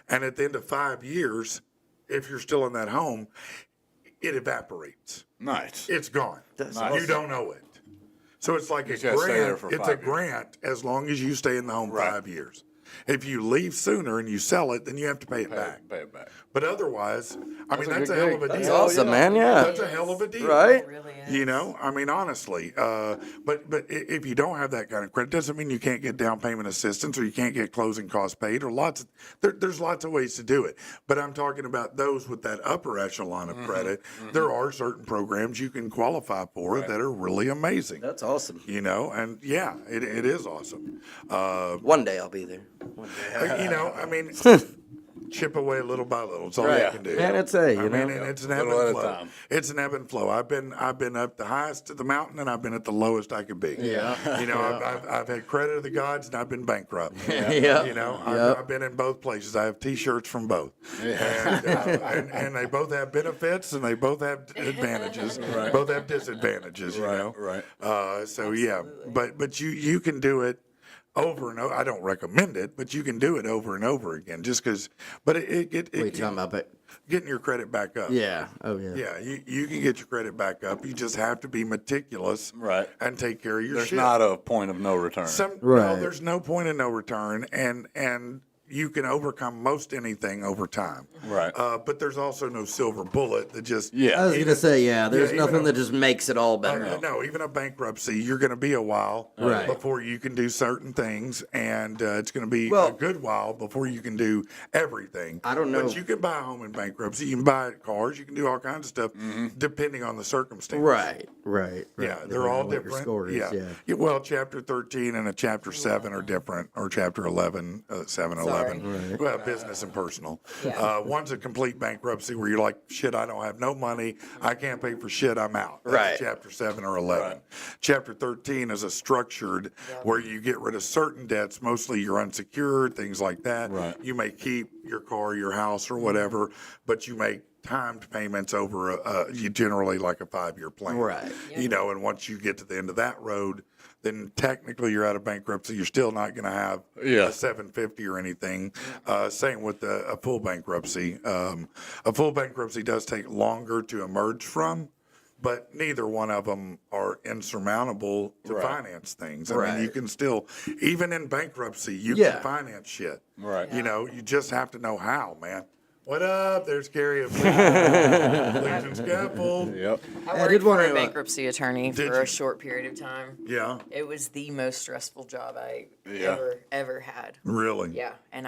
And at the end of 5 years, if you're still in that home, it evaporates. Nice. It's gone. You don't owe it. So it's like a gotta stay there grant. for It's 5 a years. grant as long as you stay in the home Right. 5 years. If you leave sooner and you sell it, then you have to pay it back. Pay it back. But otherwise, I mean, a that's good a hell gig. of a That's deal. awesome, man. Yeah. That's a hell of a deal. Right? It really is. I mean, honestly, but if you don't have that kind of credit, doesn't mean you can't get down payment assistance or you can't get closing costs paid or there's lots of ways to do it. But I'm talking about those with that upper echelon of credit. There are certain programs you can qualify for that are really amazing. That's awesome. And yeah, it is awesome. One day I'll be there. I mean, chip away little by little. It's all Right. you can do. And it's I mean, and it's an ebb Little and at a flow. time. It's an ebb and flow. I've been up the highest of the mountain, and I've been at the lowest I could be. Yeah. I've had credit of the gods, and I've been bankrupt. Yeah. I've been in both places. I have T-shirts from both, and they both have benefits, and they both have advantages. Both have disadvantages. Right. So yeah, but you can do it over and over. I don't recommend it, but you can do it over and over again. Just because, but What are you talking about? getting your credit back up. Yeah. Oh, yeah. Yeah, you can get your credit back up. You just have to be meticulous, Right. and take care of your There's shit. not a point of no return. No, Right. there's no point of no return, and you can overcome most anything over time. Right. But there's also no silver bullet that just I was going to say, there's even nothing a- that just makes it all better. No, even a bankruptcy, you're going to be a while Right. before you can do certain things, and it's going to be Well- a good while before you can do everything. I don't know. But you can buy a home in bankruptcy, you can buy cars, you can do all kinds of stuff, depending on the circumstances. Right. Yeah, they're all What your different. score is, Yeah. Well, Chapter 13 and a Chapter 7 are different, or Chapter 11, 7, 11. Well, business and personal. One's a complete bankruptcy where you're like, shit, I don't have no money. I can't pay for shit. I'm out. That's Right. Chapter 7 or 11. Chapter 13 is a structured where you get rid of certain debts, mostly your unsecured, things like that. Right. You may keep your car, your house, or whatever, but you make timed payments over you generally like a 5-year plan. Right. And once you get to the end of that road, then technically you're out of bankruptcy. You're still not going to have a 750 or anything. Same with a full bankruptcy. A full bankruptcy does take longer to emerge from, but neither one of them are insurmountable to finance things. I mean, you can still, even in bankruptcy, you can finance shit. Right. You just have to know how, man. What up? There's Gary of Legion Scaffold. Yep. I I worked did for wanna, a bankruptcy attorney Did for you? a short period of time. Yeah, It was the most stressful job I Yeah. ever had. really. Yeah, and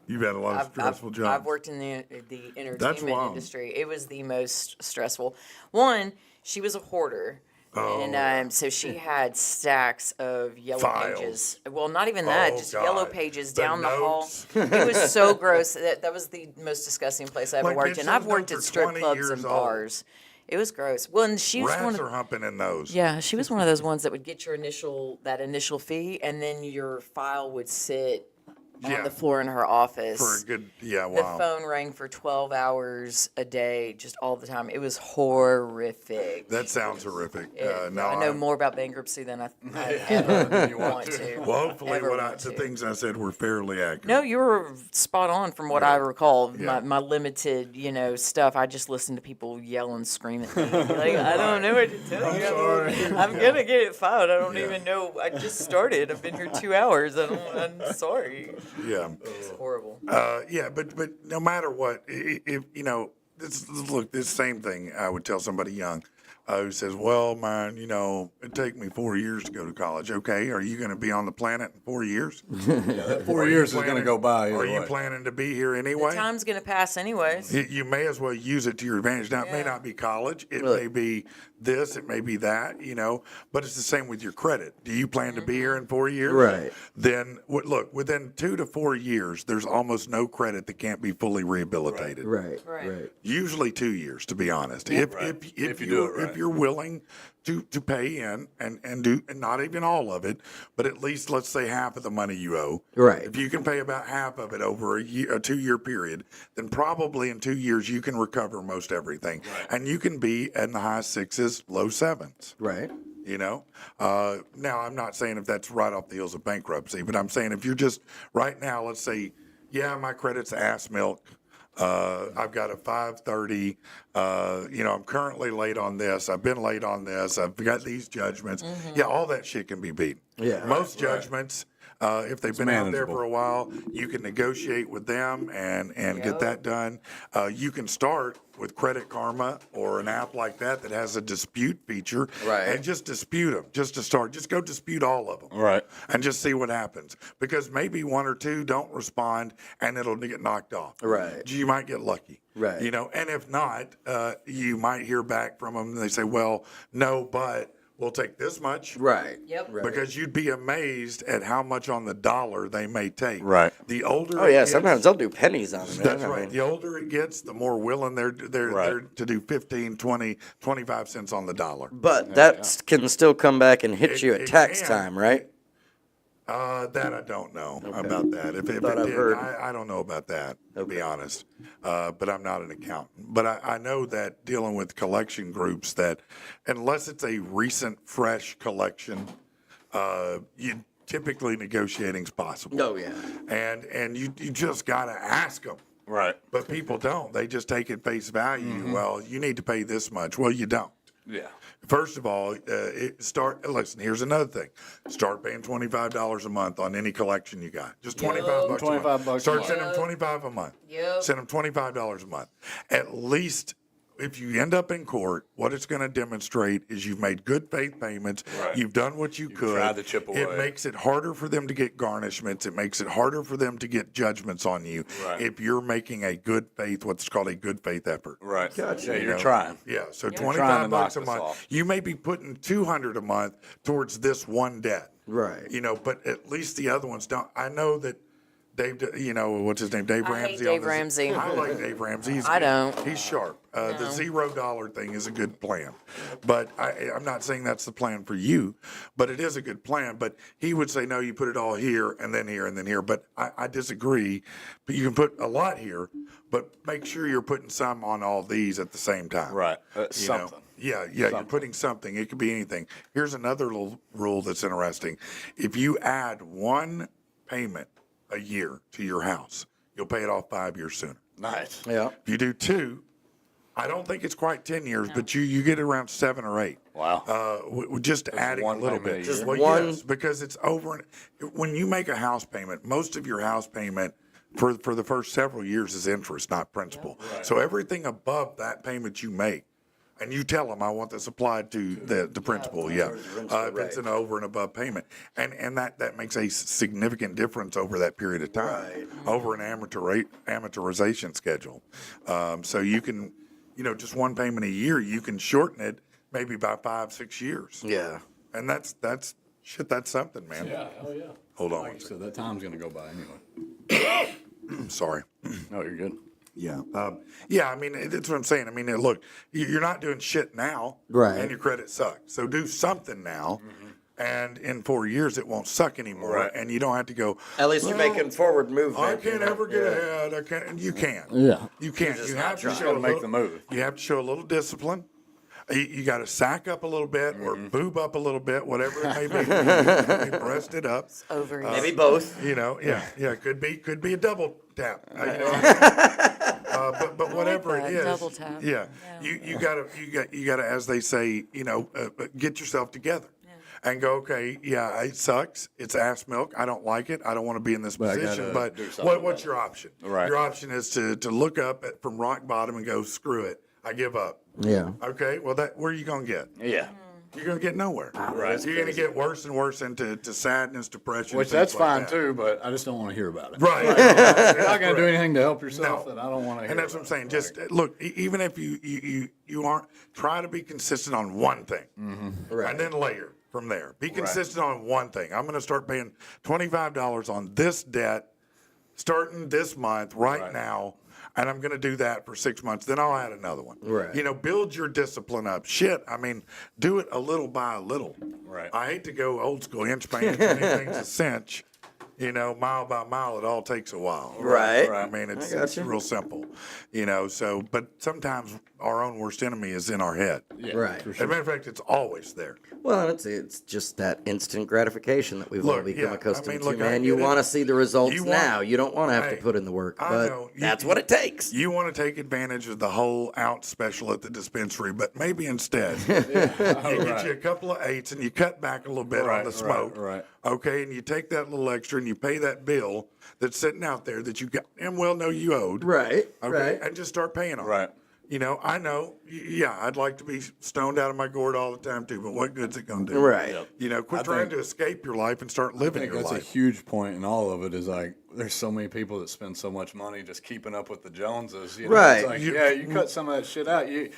You've had a lot of stressful jobs. I've worked in the entertainment wild. industry. It was the most stressful. One, she was a hoarder. And so she had stacks of yellow Files. pages. Well, not even that, Oh, just God. yellow pages The down the hall. notes. It was so gross. That was the most disgusting place I ever Like, worked bitch, in. I've those worked notes at are strip 20 clubs years and old. bars. It was gross. Well, and she was one Rats of are humping in those. yeah, she was one of those ones that would get your initial fee, and then your file would sit Yeah. on the floor in her office. For a good, The wow. phone rang for 12 hours a day, just all the time. It was horrific. That sounds horrific. I No, know more about bankruptcy than I ever want to. Well, hopefully, ever the want to. things I said were fairly accurate. No, you were spot on from what I recall. Yeah. My limited, stuff. I just listened to people yell and scream at me. Like, I don't know what to tell you. I'm gonna get it filed. I don't even know. I just started. I've been here 2 hours. I'm sorry. Yeah. It's horrible. Yeah, but no matter what, if look, this same thing I would tell somebody young who says, well, man, it'd take me 4 years to go to college. Okay, are you going to be on the planet in 4 years? That 4 years is going to go by. Are Either you way. planning to be here The anyway? time's gonna pass anyways. You may as well use it to your advantage. Now, it may Yeah. not be college. It Really? may be this. It may be that, but it's the same with your credit. Do you plan to be here in 4 years? Right. Then, look, within 2 to 4 years, there's almost no credit that can't be fully rehabilitated. Right. Right. Usually 2 years, to be honest. If you do it right. if you're willing to pay in and do, and not even all of it, but at least let's say half of the money you owe. Right. If you can pay about half of it over a 2 year period, then probably in 2 years you can recover most everything, and you can be in the high sixes, low sevens. Right. Now I'm not saying if that's right off the heels of bankruptcy, but I'm saying if you're just right now, let's say, yeah, my credit's ass milk. I've got a 530. I'm currently late on this. I've been late on this. I've got these judgments. Yeah, all that shit can be beat. Yeah. Most judgments, if they've been out there manageable. for a while, you can negotiate with them and get that done. You can start with Credit Karma or an app like that has a dispute feature. Right. And just dispute them, just to start. Just go dispute all of them. Right. And just see what happens. Because maybe one or two don't respond and it'll get knocked off. Right. You might get lucky. Right. And if not, you might hear back from them and they say, well, no, but we'll take this much. Right. Yep. Right. Because you'd be amazed at how much on the dollar they may take. Right. The older Oh it yeah, gets- sometimes they'll do pennies on it. that's man. I right. mean, The older it gets, the more willing they're to do 15, 20, 25 cents on the dollar. But that can still come back and hit you at It tax can. time, right? That I don't know about that. If it Thought I've did, heard. I don't know about that, to be honest. But I'm not an accountant. But I know that dealing with collection groups, that unless it's a recent, fresh collection, you typically negotiating's possible. Oh yeah. And you just got to ask them. Right. But people don't. They just take it face value. Well, you need to pay this much. Well, you don't. Yeah. First of all, listen, here's another thing. Start paying $25 a month on any collection you got. Just 25 bucks a month. 25 bucks a Start month. sending them 25 a month. Yep. Send them $25 a month. At least if you end up in court, what it's going to demonstrate is you've made good faith payments. Right. You've done what you could. tried to chip away. It makes it harder for them to get garnishments. It makes it harder for them to get judgments on you Right. if you're making a good faith, what's called a good faith effort. Right. Gotcha. Yeah, You you're know? trying. Yeah, so trying 25 to bucks a knock this month. off. You may be putting 200 a month towards this one debt. Right. But at least the other ones don't. I know that Dave, what's his name? Dave I Ramsey. hate Dave on this- Ramsey. I like Dave Ramsey. I don't. He's sharp. The $0 thing is a good plan. But I'm not saying that's the plan for you, but it is a good plan. But he would say, no, you put it all here and then here and then here. But I disagree. But you can put a lot here, but make sure you're putting some on all these at the same time. Right. You know? Something. Yeah, you're putting something. It could be anything. Here's another little rule that's interesting. If you add one payment a year to your house, you'll pay it off 5 years sooner. Nice. Yeah. If you do two, I don't think it's quite 10 years, but you get around 7 or 8. Wow. Just adding a one little payment bit. a year? Just Well, one- yes, because it's over. When you make a house payment, most of your house payment for the first several years is interest, not principal. So everything above that payment you make, and you tell them, I want this applied to the principal, if it's an over and above payment. And that makes a significant difference over that period of time, over an amortization schedule. So you can, just one payment a year, you can shorten it maybe by 5-6 years. Yeah. And that's something, man. Yeah, hell yeah. Hold on Like one you second. said, that time's going to go by anyway. Sorry. No, you're good. Yeah. I mean, that's what I'm saying. I mean, look, you're not doing shit now. Right. And your credit sucks. So do something now. And in 4 years, it won't suck anymore. Right. And you don't have to go, At least you're making forward movement. I can't you know? ever get Yeah. ahead. I can't. And you can't. Yeah. You can't. just You not have to trying. show Gotta a make little- the move. You have to show a little discipline. You got to sack up a little bit or boob up a little bit, whatever it may be. Maybe breast it up. Over Maybe both. Could be a double tap. But whatever that, it is, double tap. yeah, you gotta, as they say, get yourself together. and go, okay, yeah, it sucks. It's ass milk. I don't like it. I don't want to be in this But I position. gotta But do something what's about your option? Right. Your option is to look up from rock bottom and go, screw it. I give up. Yeah. Okay, well, where are you going to get? Yeah. You're going to get nowhere. Right. You're going to get worse and worse into sadness, depression. Which things that's like fine that. too, but I just don't want to hear about it. Right. You're not going to do anything to help yourself, No. and I don't want to hear. And that's what I'm about saying. it. Just look, even if you aren't, try to be consistent on one thing, Right. and then layer from there. Be consistent on one thing. I'm going to start paying $25 on this debt starting this month right now. And I'm going to do that for 6 months. Then I'll add another one. Right. You know, build your discipline up. Shit, I mean, do it a little by a little. Right. I hate to go old school, inch by inch, anything's a cinch. You know, mile by mile, it all takes a while. Right. I mean, it's gotcha. real simple. You know, so, but sometimes our own worst enemy is in our head. Yeah, Right. for As a sure. matter of fact, it's always there. Well, it's just that instant gratification that we've all Look, become yeah, I accustomed mean, to, look, I man. get You it. want to see the results You want- now. You don't want to have to Hey, put in the work, I but know. that's what it takes. You want to take advantage of the whole out special at the dispensary, but maybe instead you get you a couple of eights and you cut back a little bit on the smoke. Right. Okay, and you take that little extra and you pay that bill that's sitting out there that you got and well know you owed. Right. Okay, Right. and just start paying on. it. Right. You know, I know. Yeah, I'd like to be stoned out of my gourd all the time too, but what good's it gonna do? Right. Yep. You know, quit I trying think- to escape your life and start I living think your that's a life. huge point in all of it is like there's so many people that spend so much money just keeping up with the Joneses. You know? Right. It's like, you cut some of that shit out. You're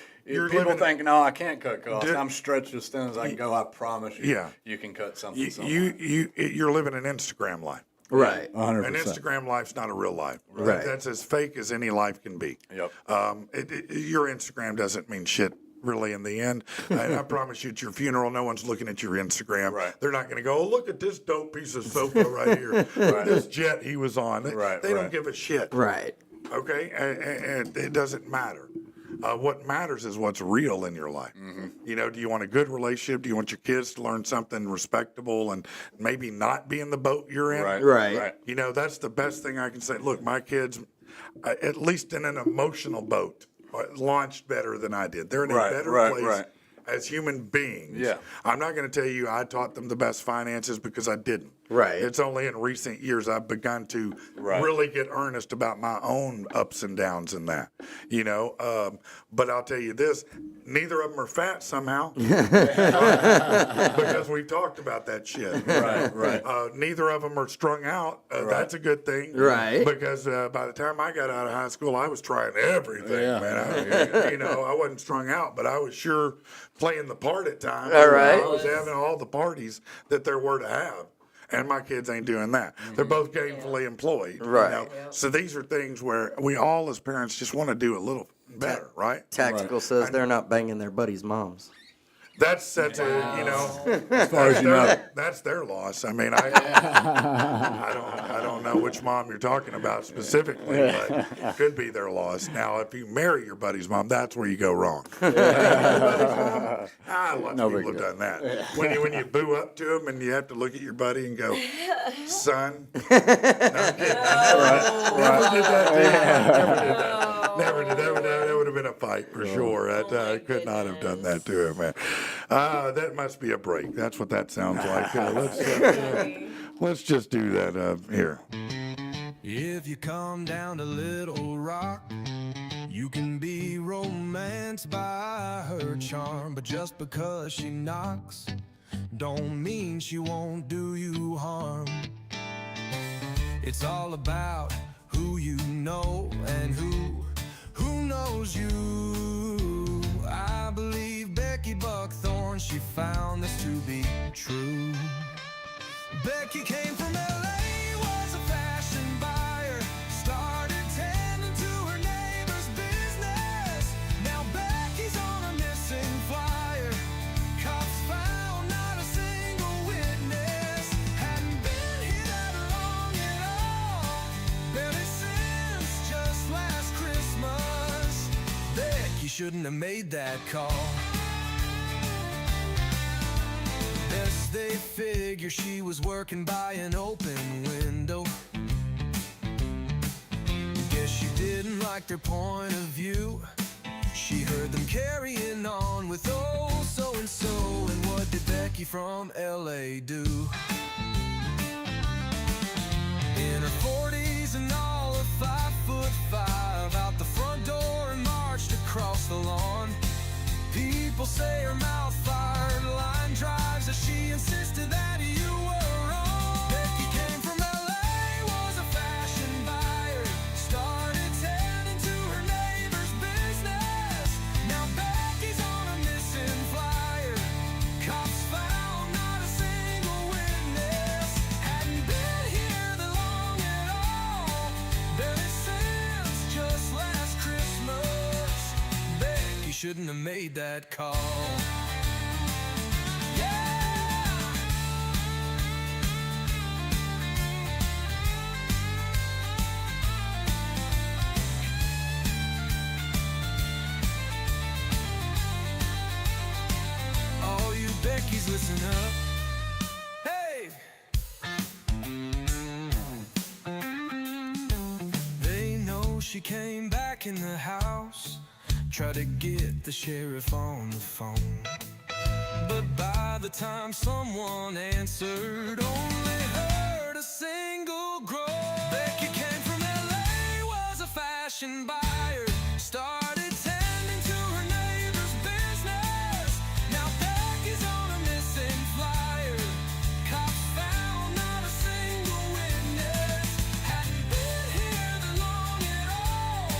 People living- think, no, I can't cut costs. Dude. I'm stretched as thin as I can go. I promise you, Yeah. you can cut something. You're living an Instagram life. Right. 100%. An Instagram life's not a real life. Right. That's as fake as any life can be. Yep. Your Instagram doesn't mean shit really in the end. And I promise you at your funeral, no one's looking at your Instagram. Right. They're not going to go, oh, look at this dope piece of sofa right here. Look at this jet he was on. Right, They don't right. give a shit. Right. Okay? And it doesn't matter. What matters is what's real in your life. Mm-hmm. You know, do you want a good relationship? Do you want your kids to learn something respectable and maybe not be in the boat you're in? Right. Right. Right. You know, that's the best thing I can say. Look, my kids, at least in an emotional boat, launched better than I did. They're in a Right, better right, place right. as human beings. Yeah. I'm not going to tell you I taught them the best finances because I didn't. Right. It's only in recent years I've begun to Right. really get earnest about my own ups and downs in that. You know, but I'll tell you this, neither of them are fat somehow. Because we've talked about that shit. Right, right. Neither of them are strung out. That's a good thing. Right. Because by the time I got out of high school, I was trying everything, Yeah. man. You know, I wasn't strung out, but I was sure playing the part at times. All right. I was having all the parties that there were to have. And my kids ain't doing that. They're both gainfully employed. you Right. know? So these are things where we all as parents just want to do a little better, right? Tactical says they're not banging their buddies' moms. That's you know, As far as you know. that's their loss. I mean, I don't know which mom you're talking about specifically, but it could be their loss. Now, if you marry your buddy's mom, that's where you go wrong. Lots of No people big have done that. When you boo up to them and you have to look at your buddy and go, son. No, I'm kidding. Never did that. Never did that. That would have been a fight for sure. I could not have done that to him, man. That must be a break. That's what that sounds like. Let's just do that here. If you come down to Little Rock, you can be romanced by her charm. But just because she knocks, don't mean she won't do you harm. It's all about who you know and who knows you. I believe Becky Buckthorn, she found this to be true. Becky came from LA, was a fashion buyer, started tending to her neighbor's business. Now Becky's on a missing flyer, cops found not a single witness. Hadn't been here that long at all, barely since just last Christmas. Becky shouldn't have made that call. Best they figure she was working by an open window. Guess she didn't like their point of view. She heard them carrying on with oh so so-and-so, and what did Becky from L.A. do? In her 40s and all of 5'5", out the front door and marched across the lawn. People say her mouth fired line drives, as she insisted that you were wrong. Becky came from L.A., was a fashion buyer, started tending to her neighbor's business. Now Becky's on a missing flyer. Cops found not a single witness. Hadn't been here that long at all, barely since just last Christmas. Becky shouldn't have made that call. All you Becky's, listen up. Hey! They know she came back in the house, tried to get the sheriff on the phone. But by the time someone answered, only heard a single groan. Becky came from L.A., was a fashion buyer, started tending to her neighbor's business. Now Becky's on a missing flyer. Cops found not a single witness. Hadn't been here that long at all,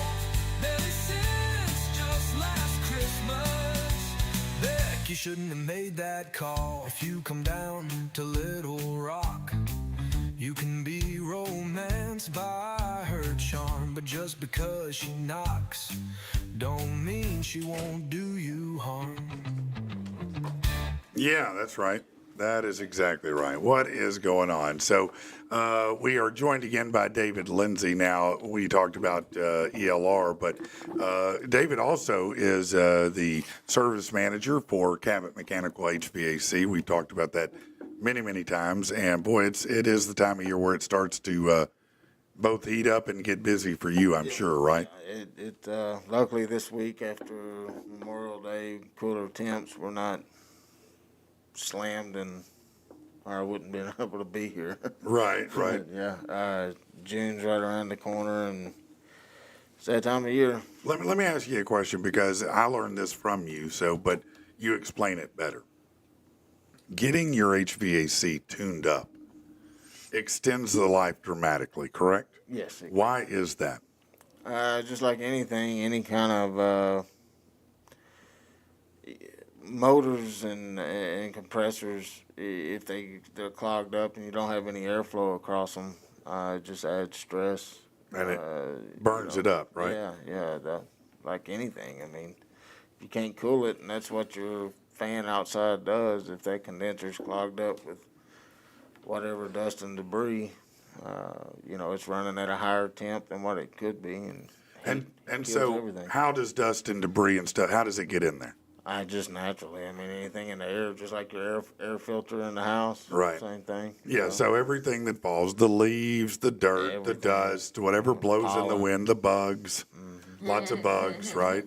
barely since just last Christmas. Becky shouldn't have made that call. If you come down to Little Rock, you can be romanced by her charm. But just because she knocks, don't mean she won't do you harm. Yeah, that's right. That is exactly right. What is going on? So we are joined again by David Lindsay now. We talked about ELR, but David also is the service manager for Cabot Mechanical HVAC. We talked about that many, many times. And boy, it is the time of year where it starts to both heat up and get busy for you, I'm sure, right? Luckily this week after Memorial Day, cooler temps, we're not slammed and or I wouldn't been able to be here. Right, right. Yeah, June's right around the corner, and it's that time of year. Let me ask you a question, because I learned this from you, but you explain it better. Getting your HVAC tuned up extends the life dramatically, correct? Yes. Why is that? Just like anything, any kind of motors and compressors, if they're clogged up and you don't have any airflow across them, it just adds stress. And it burns it up, right? Yeah, like anything. I mean, if you can't cool it, and that's what your fan outside does, if that condenser's clogged up with whatever dust and debris, it's running at a higher temp than what it could be, and kills so everything. how does dust and debris and stuff, how does it get in there? Just naturally. I mean, anything in the air, just like your air filter in the house. Right. Same thing. Yeah, so everything that falls, the leaves, the dirt, the Everything. dust, whatever blows in the Pollen. wind, the bugs, lots of bugs, right?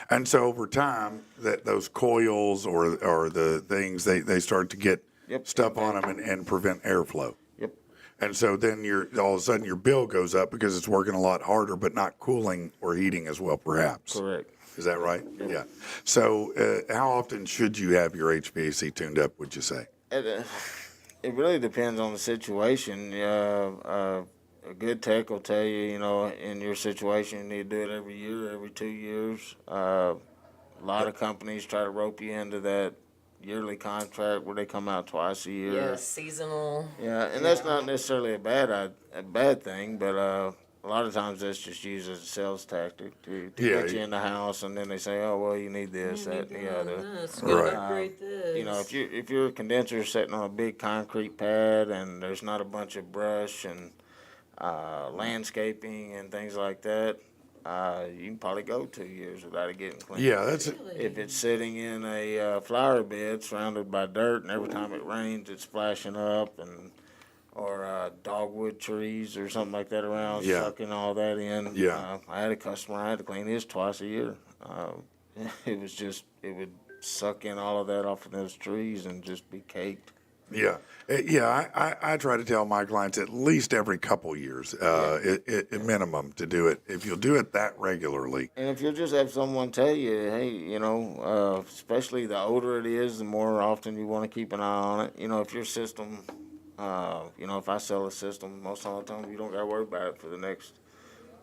And so over time, those coils or the things, they start to get stuff on them and prevent airflow. Yep. And so then all of a sudden your bill goes up because it's working a lot harder, but not cooling or heating as well, perhaps. Correct. Is that right? Yeah. So how often should you have your HVAC tuned up, would you say? It really depends on the situation. A good tech will tell you, in your situation, you need to do it every year, every 2 years. A lot of companies try to rope you into that yearly contract where they come out twice a year. Yeah, seasonal. Yeah, and that's not necessarily a bad thing, but a lot of times that's just used as a sales tactic to get you in the house, and then they say, "Oh, well, you need this, that, and the other." Right. Upgrade this. If your condenser is sitting on a big concrete pad and there's not a bunch of brush and landscaping and things like that, you can probably go 2 years without it getting cleaned. Yeah, that's If it's sitting in a flower bed surrounded by dirt, and every time it rains, it's splashing up, or dogwood trees or something like that around, sucking all that in. Yeah. I had a customer, I had to clean his twice a year. It would suck in all of that off of those trees and just be caked. Yeah, I try to tell my clients at least every couple years, at minimum, to do it. If you'll do it that regularly, And if you'll just have someone tell you, hey, especially the older it is, the more often you want to keep an eye on it. If your system, if I sell a system, most of the time you don't got to worry about it for the next,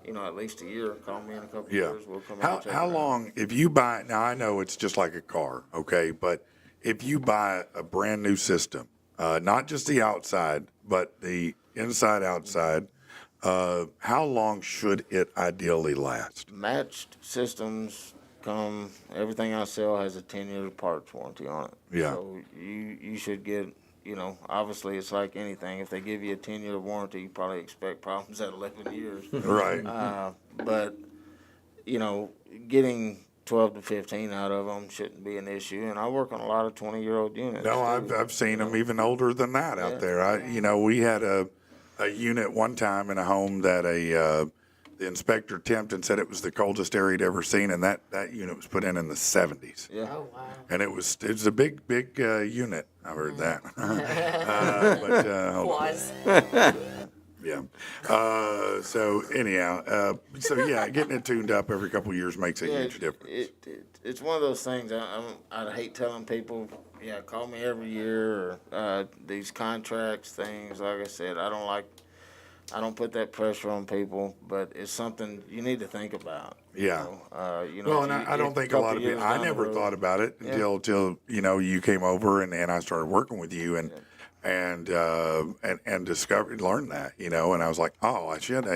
at least a year. Call me in a couple of years, we'll come out and check how it out. long, if you buy, now I know it's just like a car, okay, but if you buy a brand new system, not just the outside, but the inside, outside, how long should it ideally last? Matched systems everything I sell has a 10-year parts warranty on it. Yeah. So you should get, obviously it's like anything. If they give you a 10-year warranty, you probably expect problems at 11 years. Right. But, getting 12 to 15 out of them shouldn't be an issue. And I work on a lot of 20-year-old units. No, too. I've seen them even older than that out Yeah. there. We had a unit one time in a home that the inspector temped and said it was the coldest area he'd ever seen, and that unit was put in the 70s. Yeah. Oh, wow. And it was a big unit. I've heard that. Hold on. Pause. Yeah. So anyhow, getting it tuned up every couple of years makes a huge difference. It's one of those things. I hate telling people, call me every year, or these contracts things. Like I said, I don't put that pressure on people, but it's something you need to think about. Yeah. Well, and I don't think a lot of people. I never thought about it until you came over and I started working with you and learned that, and I was like, oh, I should.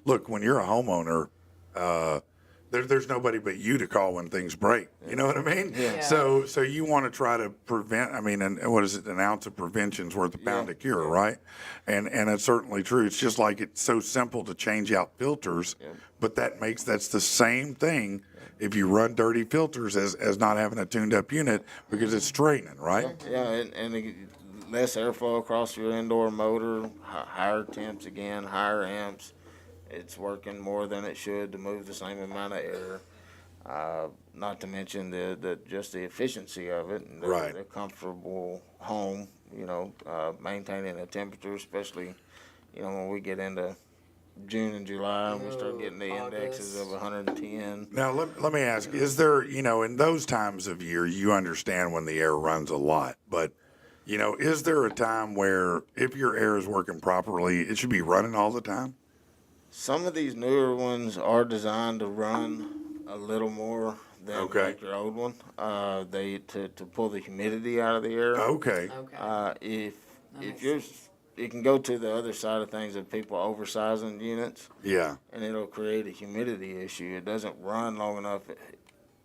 Look, when you're a homeowner, there's nobody but you to call when things break. You know what I mean? Yeah. So you want to try to prevent. I mean, and what is it? An ounce of prevention's worth a pound of cure, right? And it's certainly true. It's just like it's so simple to change out filters, but that's the same thing. If you run dirty filters as not having a tuned up unit because it's draining, right? Yeah, and less airflow across your indoor motor, higher temps again, higher amps. It's working more than it should to move the same amount of air. Not to mention just the efficiency of it and the comfortable home. Maintaining the temperature, especially when we get into June and July and we start getting the indexes of 110. Now let me ask: is there in those times of year you understand when the air runs a lot, but is there a time where if your air is working properly, it should be running all the time? Some of these newer ones are designed to run a little more than like your old one. To pull the humidity out of the air. Okay. If yours, it can go to the other side of things of people oversizing units. Yeah. And it'll create a humidity issue. It doesn't run long enough.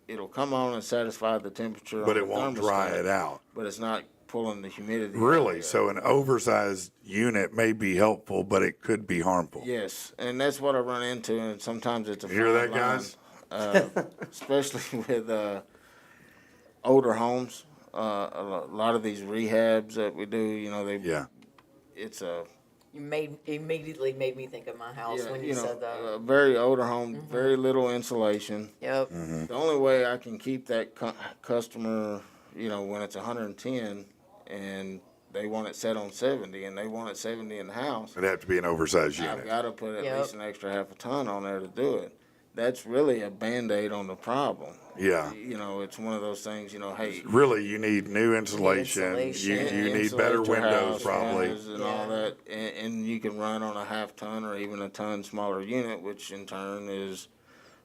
It'll come on and satisfy the temperature. But on it the won't dry thermostat, it out. But it's not pulling the humidity. Really? So an oversized unit may be helpful, but it could be harmful. Yes, and that's what I run into, and sometimes it's a You hear that, fine guys? line, especially with older homes. A lot of these rehabs that we do, it's a You immediately made me think of my house when you said that. a very older home, very little insulation. Yep. The only way I can keep that customer, when it's 110 and they want it set on 70 and they want it 70 in the house, It'd have to be an oversized I've unit. got to put at least an extra half a ton on there to do it. That's really a Band-Aid on the problem. Yeah. It's one of those things, hey. Really, you need new insulation. You need better insulate your windows, house, probably. windows and all that. And you can run on a half ton or even a ton smaller unit, which in turn is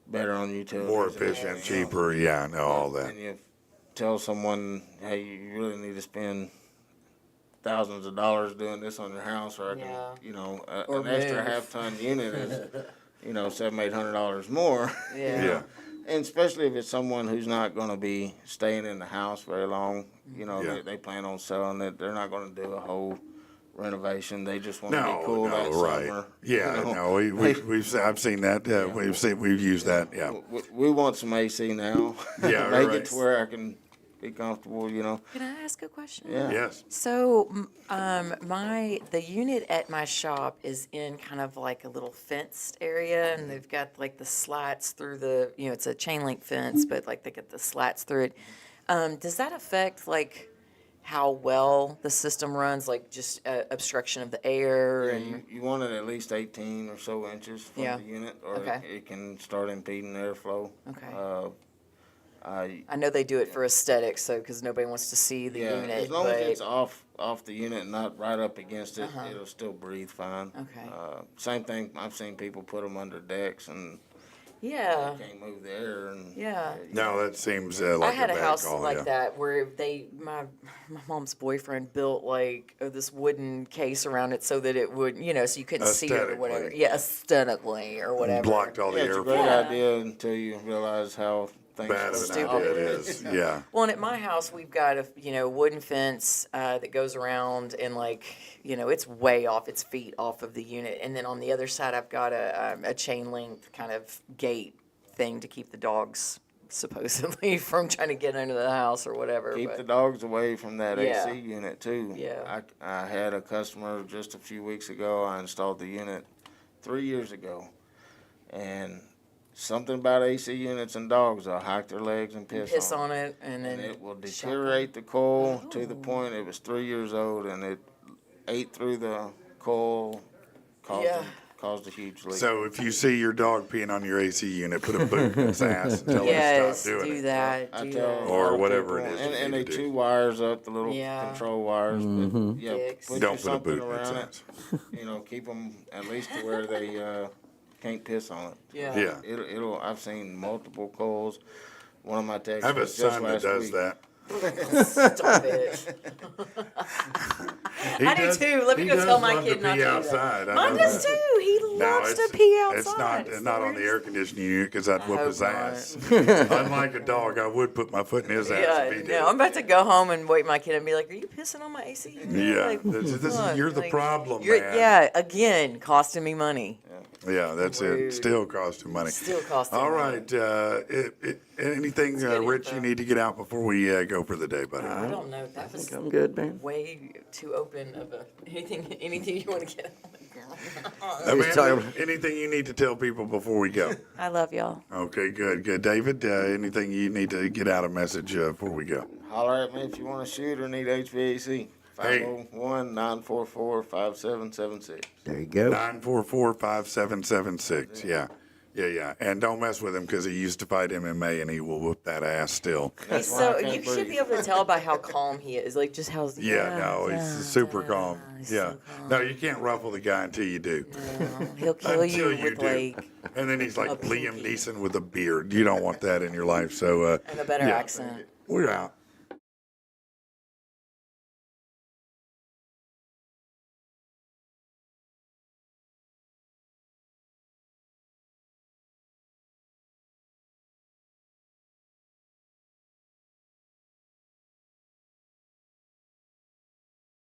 better on utilities. More and efficient, everything else. cheaper. Yeah, I know all that. And you tell someone, hey, you really need to spend thousands of dollars doing this on your house, or I can, Or an extra move. half-ton unit is, $700-800 more. Yeah. And especially if it's someone who's not going to be staying in the house very long, Yeah. they plan on selling it. They're not going to do a whole renovation. They just want to No, be cool that right. summer. Yeah, no, I've seen that. We've used that. Yeah. We want some AC now. Yeah, Make right. it to where I can be comfortable, Can I ask a question? Yeah. Yes. So, the unit at my shop is in kind of like a little fenced area, and they've got like the slats through the, it's a chain link fence, but like they get the slats through it. Does that affect like how well the system runs, like just obstruction of the air Yeah, and you want it at least 18 or so inches from Yeah. the unit, or Okay. it can start impeding airflow. Okay. I I know they do it for aesthetics, so because nobody wants to see the yeah, unit. as long but as it's off the unit and not right up against it, it'll still breathe fine. Okay. Same thing. I've seen people put them under decks and yeah, can't move the air. And yeah. No, that seems like I had a a bad house call, like yeah. that where my mom's boyfriend built like this wooden case around it so that it would, so you couldn't see it or whatever. Aesthetically. Yeah, aesthetically or whatever. Blocked all the yeah, it's a great airflow. idea until you realize how things Bad of supposed an to idea it operate. is, yeah. Well, and at my house, we've got a wooden fence that goes around, and it's way off, it's feet off of the unit. And then on the other side, I've got a chain link kind of gate thing to keep the dogs supposedly from trying to get into the house or whatever. Keep but- the dogs away from that Yeah. AC unit too. Yeah. I had a customer just a few weeks ago. I installed the unit 3 years ago, and something about AC units and dogs, they'll hike their legs and piss on it. it, and then And it will shock deteriorate the coil to the point it was 3 years old, and it ate through the coil, Yeah. caused a huge leak. So if you see your dog peeing on your AC unit, put a boot in its ass and tell Yes, it to stop doing do it. that. I Do tell that. a Or lot of whatever people, it is you and need they to do. two wires up, the little Yeah. control wires. But yeah, Dicks. put Don't you put a boot something in its around ass. it. Keep them at least to where they can't piss on it. Yeah. Yeah. It'll. I've seen multiple coils. One of my techs. I have a was just son that last does week. that. Stop it. He I do does- too. Let me he go does tell my love kid to not pee to do that. outside. I Mine know does that. too. He No, loves to pee outside. It's not on the air conditioning unit because I'd whoop hope his not. ass. Unlike a dog, I would put my foot in his ass Yeah, if he did. no, I'm about to go home and wake my kid and be like, "Are you pissing on my AC?" Yeah, Like, this is fuck, you're the like, problem, you're- man. Yeah, again, costing me money. Yeah, that's Rude. it. Still costing money. Still costing All money. right. Anything, good Rich, info. you need to get out before we go for the day, buddy? I don't know. That was I'm good, man. way too open of anything you want to get out. Amanda, anything you need to tell people before we go? I love y'all. Okay, good. David, anything you need to get out a message before we go? Holler at me if you want to shoot or need HVAC. Hey. 501-944-5776. There you go. 944-5776. Yeah. And don't mess with him because he used to fight MMA and he will whoop that ass still. He's why I so can't you should breathe. be able to tell by how calm he is, like just how. He's super calm. he's Yeah. so calm. No, you can't ruffle the guy until you do. No, he'll kill you Until with do. like And then he's like a Liam pinky. Neeson with a beard. You don't want that in your life. So, and a better yeah. accent. We're out.